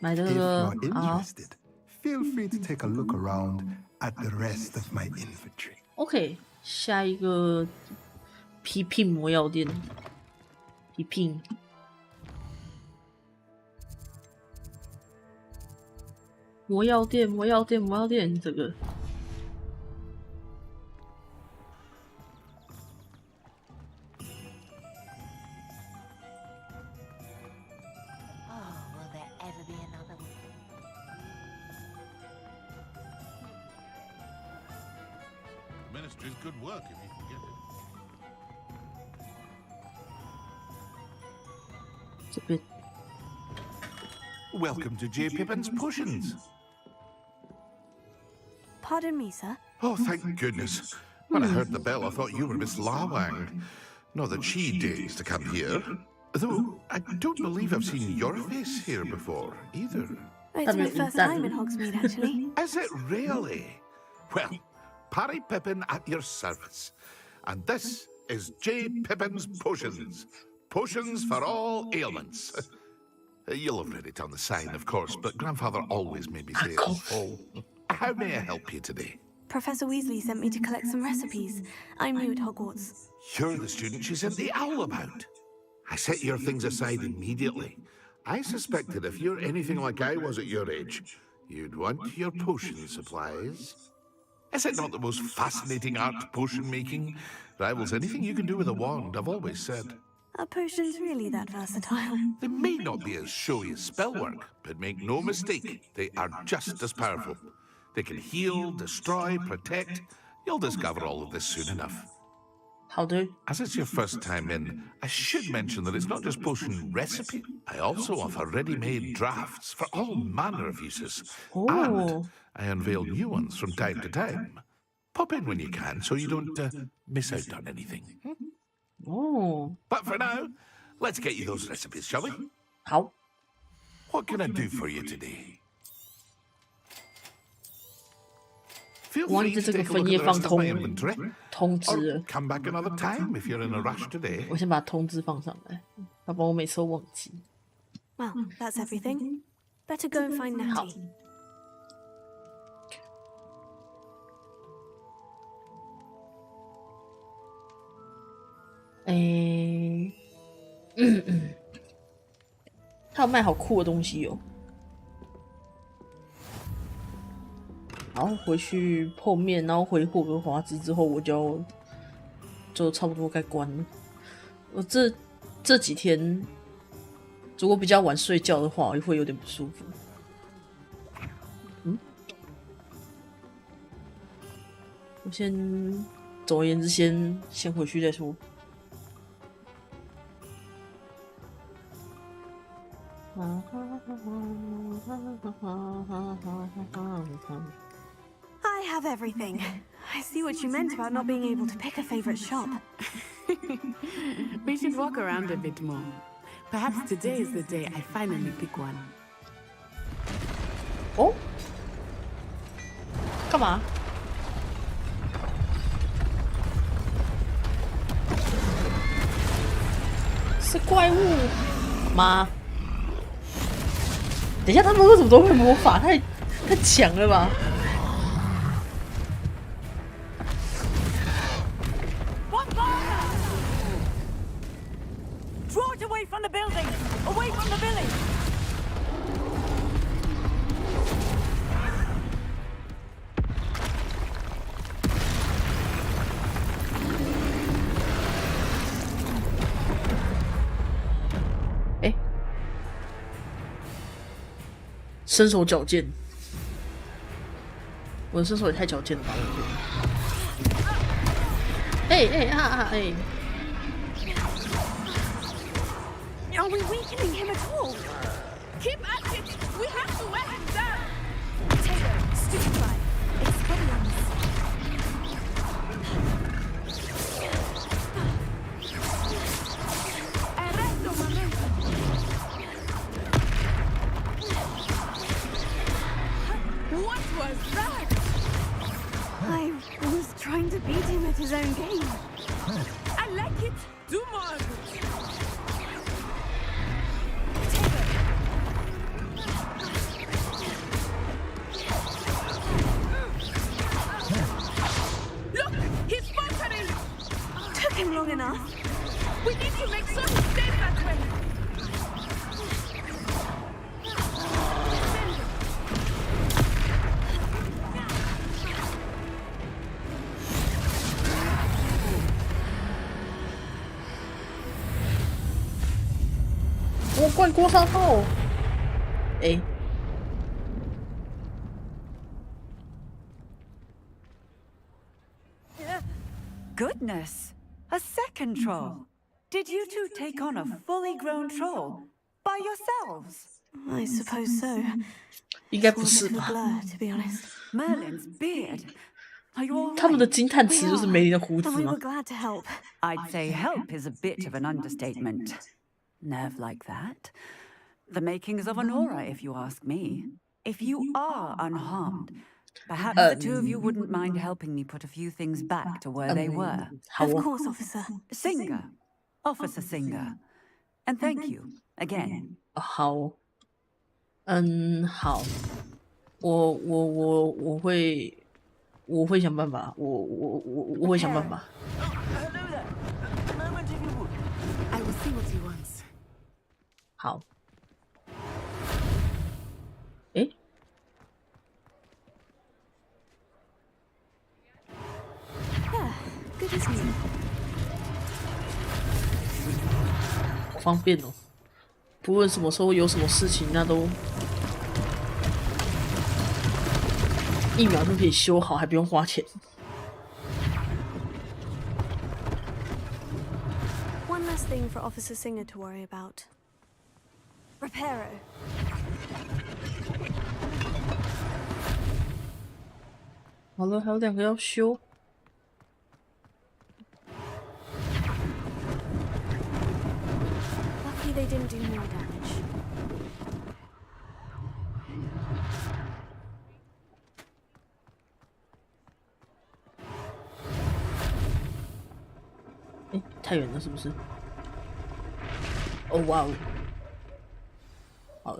S6: If you're interested,
S2: feel free to take a look around at the rest of my inventory.
S1: OK， 下一个皮聘魔药店，皮聘。魔药店，魔药店，魔药店，这个。
S8: Ministry's good work if you can get it.
S1: 这边。
S8: Welcome to J. Pippin's Potions.
S3: Pardon me, sir.
S8: Oh, thank goodness. When I heard the bell, I thought you were Miss Lawang. Not that she dares to come here. Though, I don't believe I've seen your face here before, either.
S3: It's my first time in Hogsmeade, actually.
S8: Is it really? Well, Parry Pippin at your service. And this is J. Pippin's Potions. Potions for all ailments. You'll have read it on the sign, of course, but Grandfather always made me say it in full. How may I help you today?
S3: Professor Weasley sent me to collect some recipes. I'm new at Hogwarts.
S8: You're the student she sent the owl about. I set your things aside immediately. I suspected if you're anything like I was at your age, you'd want your potion supplies. Is it not the most fascinating art, potion making? Rivals anything you can do with a wand, I've always said.
S3: Are potions really that versatile?
S8: They may not be as showy as spellwork, but make no mistake, they are just as powerful. They can heal, destroy, protect. You'll discover all of this soon enough.
S1: How do?
S8: As it's your first time in, I should mention that it's not just potion recipe. I also offer ready-made drafts for all manner of uses.
S1: Oh.
S8: And I unveil new ones from time to time. Pop in when you can so you don't miss out on anything.
S1: Oh.
S8: But for now, let's get you those recipes, shall we?
S1: How?
S8: What can I do for you today? Feel free to take a look at the rest of my inventory. Or come back another time if you're in a rush today.
S1: 我先把通知放上来，要不然我每次都忘记。
S3: Well, that's everything. Better go and find Natty. 他有卖好酷的东西哦。然后回去碰面，然后回霍格华兹之后，我就差不多该关了。我这几天如果比较晚睡觉的话，我会有点不舒服。我总而言之先回去再说。I have everything. I see what you meant about not being able to pick a favorite shop.
S13: We should walk around a bit more. Perhaps today is the day I finally pick one.
S1: 哦？干嘛？是怪物吗？等一下，他们为什么都会魔法？太强了吧！
S20: Draw it away from the building! Away from the village!
S1: Eh? 身手矫健，我的身手也太矫健了吧！哎！
S20: Are we weakening him at all? Keep at it! We have to wear him down! Taylor, stupefy! Expelliarmus! Arresto momento! What was that?
S3: I was trying to beat him at his own game.
S20: I like it! Do more! enough. We need to make certain stay that way.
S3: 我灌锅烧后，哎。
S5: Goodness! A second troll! Did you two take on a fully grown troll by yourselves?
S20: I suppose so.
S3: 应该不是吧
S20: To be honest.
S5: Merlin's beard. Are you all
S3: 他们的惊叹词就是梅林的胡子
S20: And we
S3: 吗
S20: were glad to help.
S5: I'd say help is a bit of an understatement. Nerve like that? The makings of an aura, if you ask me. If you are unharmed, perhaps the two of you wouldn't mind helping me put a few things back to where they were.
S20: Of course, officer.
S5: Singer. Officer Singer. And thank you, again.
S3: 好，好，我会想办法，我会想办法。
S13: I will see what he wants.
S3: 好。诶
S20: Good as new.
S3: 好方便哦，不论什么时候有什么事情，那都1秒就可以修好，还不用花钱。
S20: One less thing for Officer Singer to worry about. Reparo.
S3: 好了，还有2个要修。
S20: Lucky they didn't do more damage.
S3: 太远了是不是？哦哇哦！好。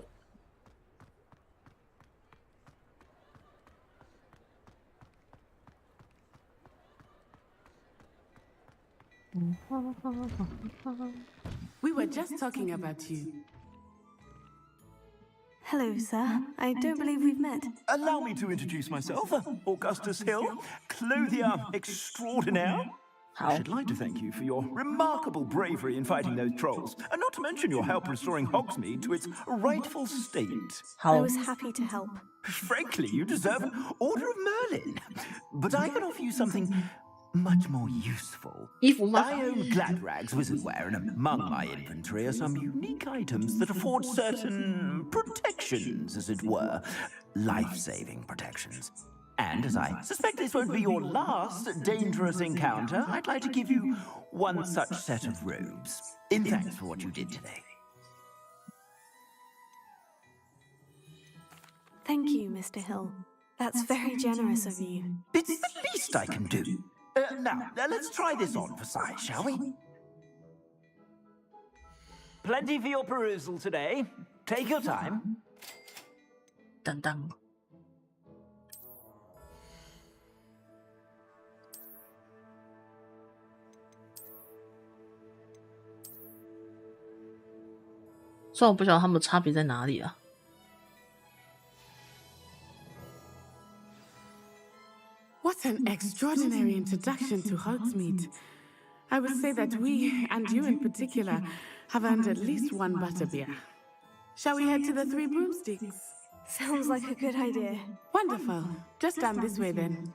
S13: We were just talking about you.
S20: Hello, sir. I don't believe we've met.
S7: Allow me to introduce myself, Augustus Hill, clothier extraordinaire. I should like to thank you for your remarkable bravery in fighting those trolls, and not to mention your help restoring Hogsmeade to its rightful state.
S20: I was happy to help.
S7: Frankly, you deserve an Order of Merlin. But I can offer you something much more useful. I own Gladrag's wizardware, and among my inventory are some unique items that afford certain protections, as it were. Life-saving protections. And as I suspect this won't be your last dangerous encounter, I'd like to give you one such set of robes, in thanks for what you did today.
S20: Thank you, Mr. Hill. That's very generous of you.
S7: It's the least I can do. Now, let's try this on for size, shall we? Plenty for your perusal today. Take your time.
S3: 当当。虽然我不晓得他们差别在哪里啊。
S13: What an extraordinary introduction to Hogsmeade. I would say that we, and you in particular, have earned at least one butterbeer. Shall we head to the Three Broomsticks?
S20: Sounds like a good idea.
S13: Wonderful. Just down this way then.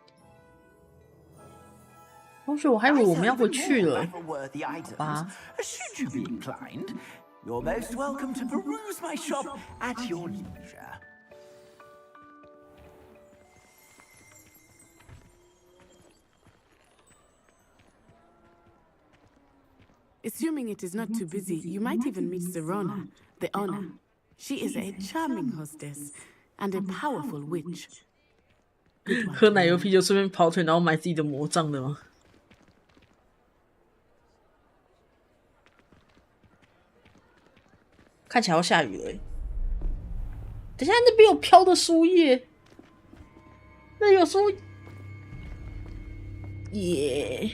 S3: 同学，我还以为我们要回去了。吧。
S7: Should you be inclined, you're most welcome to peruse my shop at your leisure.
S13: Assuming it is not too busy, you might even meet Serona, the owner. She is a charming hostess and a powerful witch.
S3: 喝奶油啤酒顺便跑腿，然后买自己的魔杖的吗？看起来要下雨了欸。等一下，那边有飘的树叶，那有树叶。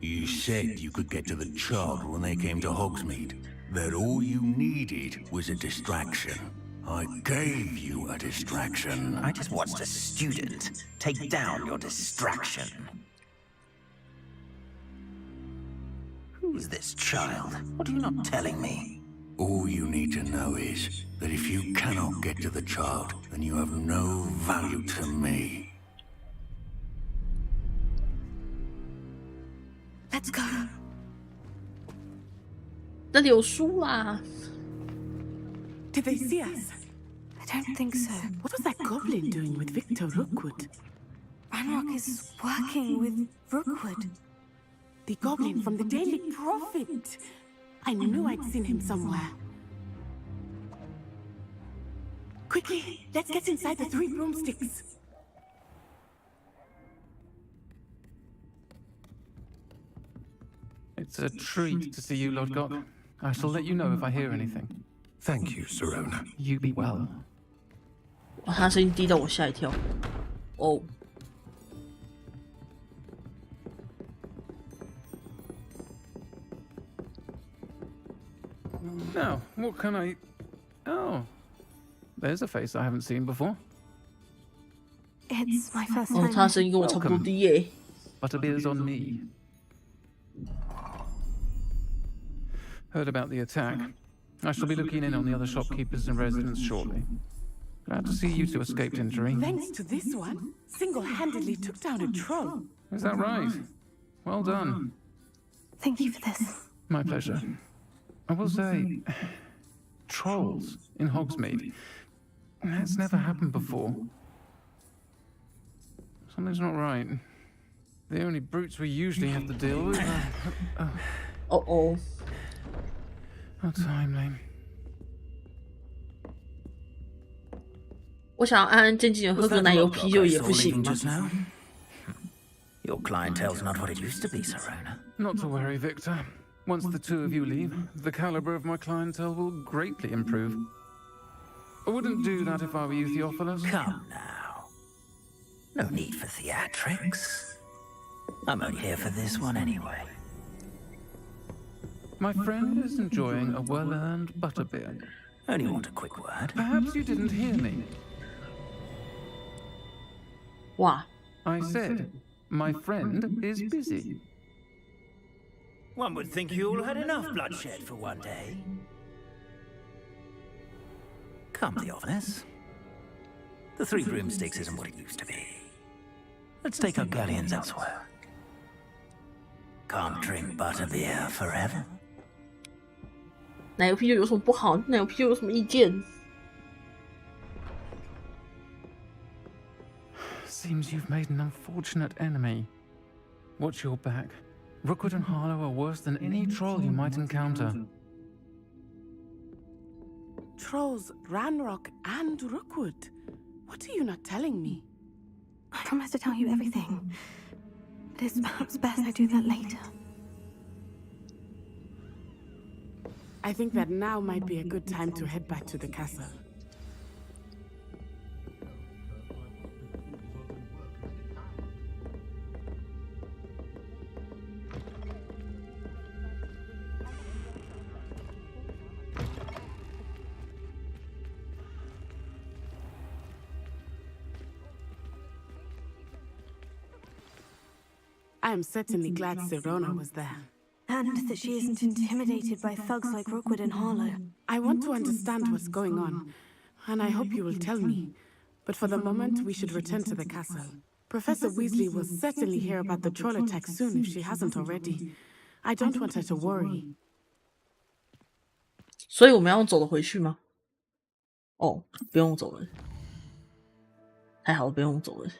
S6: You said you could get to the child when they came to Hogsmeade. That all you needed was a distraction. I gave you a distraction.
S7: I just watched a student take down your distraction. Who's this child? What are you not telling me?
S6: All you need to know is that if you cannot get to the child, then you have no value to me.
S15: Let's go.
S3: 那里有书啦。
S13: Did they see us?
S15: I don't think so.
S13: What was that goblin doing with Victor Rookwood?
S15: Ranrock is working with Rookwood.
S13: The goblin from the Daily Prophet. I knew I'd seen him somewhere. Quickly, let's get inside the 3 broomsticks.
S16: It's a treat to see you, Lord God. I shall let you know if I hear anything.
S8: Thank you, Sirona.
S16: You be well.
S3: 他声音低到我吓一跳。哦。
S16: Now, what can I... Oh, there's a face I haven't seen before.
S15: It's my first
S3: 哦，
S15: time.
S3: 他声音跟我差不多低耶。
S16: Butterbeer's on me. Heard about the attack. I shall be looking in on the other shopkeepers and residents shortly. Glad to see you two escaped injury.
S13: Thanks to this one, single-handedly took down a troll.
S16: Is that right? Well done.
S15: Thank you for this.
S16: My pleasure. I will say, trolls in Hogsmeade. That's never happened before. Something's not right. The only brutes we usually have to deal with are...
S3: Uh-oh.
S16: How timely.
S3: 我想要安安静静的喝个奶油啤酒也不行吗？
S7: Your clientele's not what it used to be, Sirona.
S16: Not to worry, Victor. Once the 2 of you leave, the caliber of my clientele will greatly improve. I wouldn't do that if I were you, Theophilus.
S7: Come now. No need for theatrics. I'm only here for this one anyway.
S16: My friend is enjoying a well-earned butterbeer.
S7: Only want a quick word.
S16: Perhaps you didn't hear me.
S3: What?
S16: I said, my friend is busy.
S7: One would think you all had enough bloodshed for one day. Come, Theophilus. The 3 broomsticks isn't what it used to be. Let's take our galleons elsewhere. Can't drink butterbeer forever.
S3: 奶油啤酒有什么不好？奶油啤酒有什么意见？
S16: Seems you've made an unfortunate enemy. Watch your back. Rookwood and Harlow are worse than any troll you might encounter.
S13: Trolls, Ranrock, and Rookwood. What are you not telling me?
S15: I promise to tell you everything. But it's perhaps best I do that later.
S13: I think that now might be a good time to head back to the castle. I am certainly glad Sirona was there.
S15: And that she isn't intimidated by thugs like Rookwood and Harlow.
S13: I want to understand what's going on, and I hope you will tell me. But for the moment, we should return to the castle. Professor Weasley will certainly hear about the troll attack soon if she hasn't already. I don't want her to worry.
S3: 所以我们要走的回去吗？哦，不用走了，太好了，不用走了。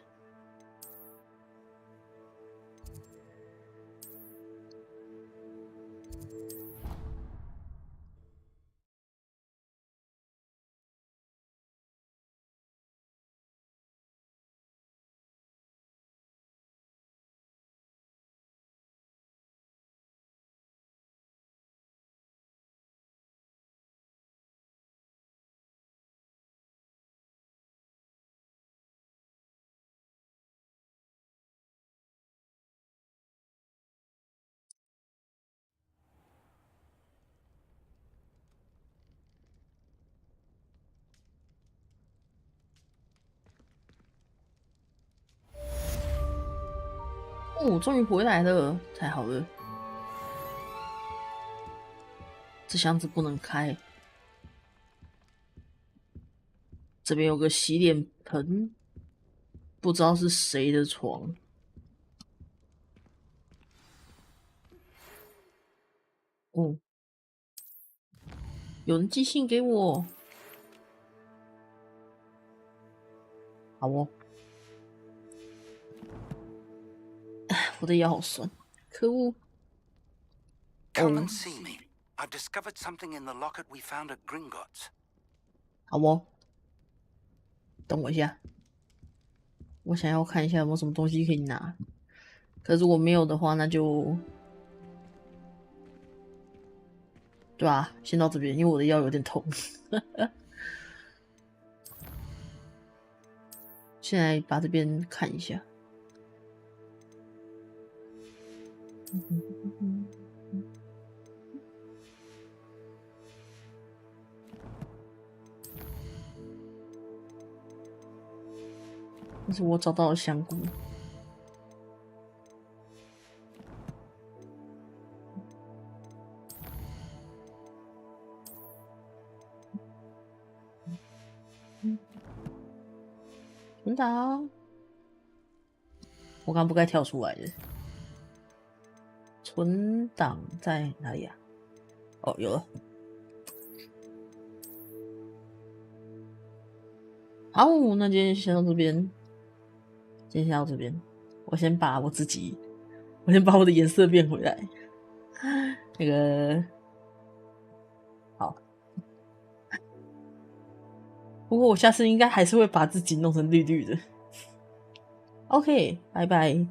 S3: 哦，终于回来了，太好了！这箱子不能开。这边有个洗脸盆，不知道是谁的床。哦，有人寄信给我。好哦。我的腰好酸，可恶。
S6: Come and see me. I've discovered something in the locket we found at Gringotts.
S3: 好哦，等我一下，我想要看一下有没有什么东西可以拿。可是如果没有的话，那就对吧？先到这边，因为我的腰有点痛。现在把这边看一下。这是我找到的香菇。存档，我刚不该跳出来的。存档在哪里啊？哦，有了。好，那今天先到这边。今天先到这边。我先把我的颜色变回来。那个，好。不过我下次应该还是会把自己弄成绿绿的。OK， 拜拜。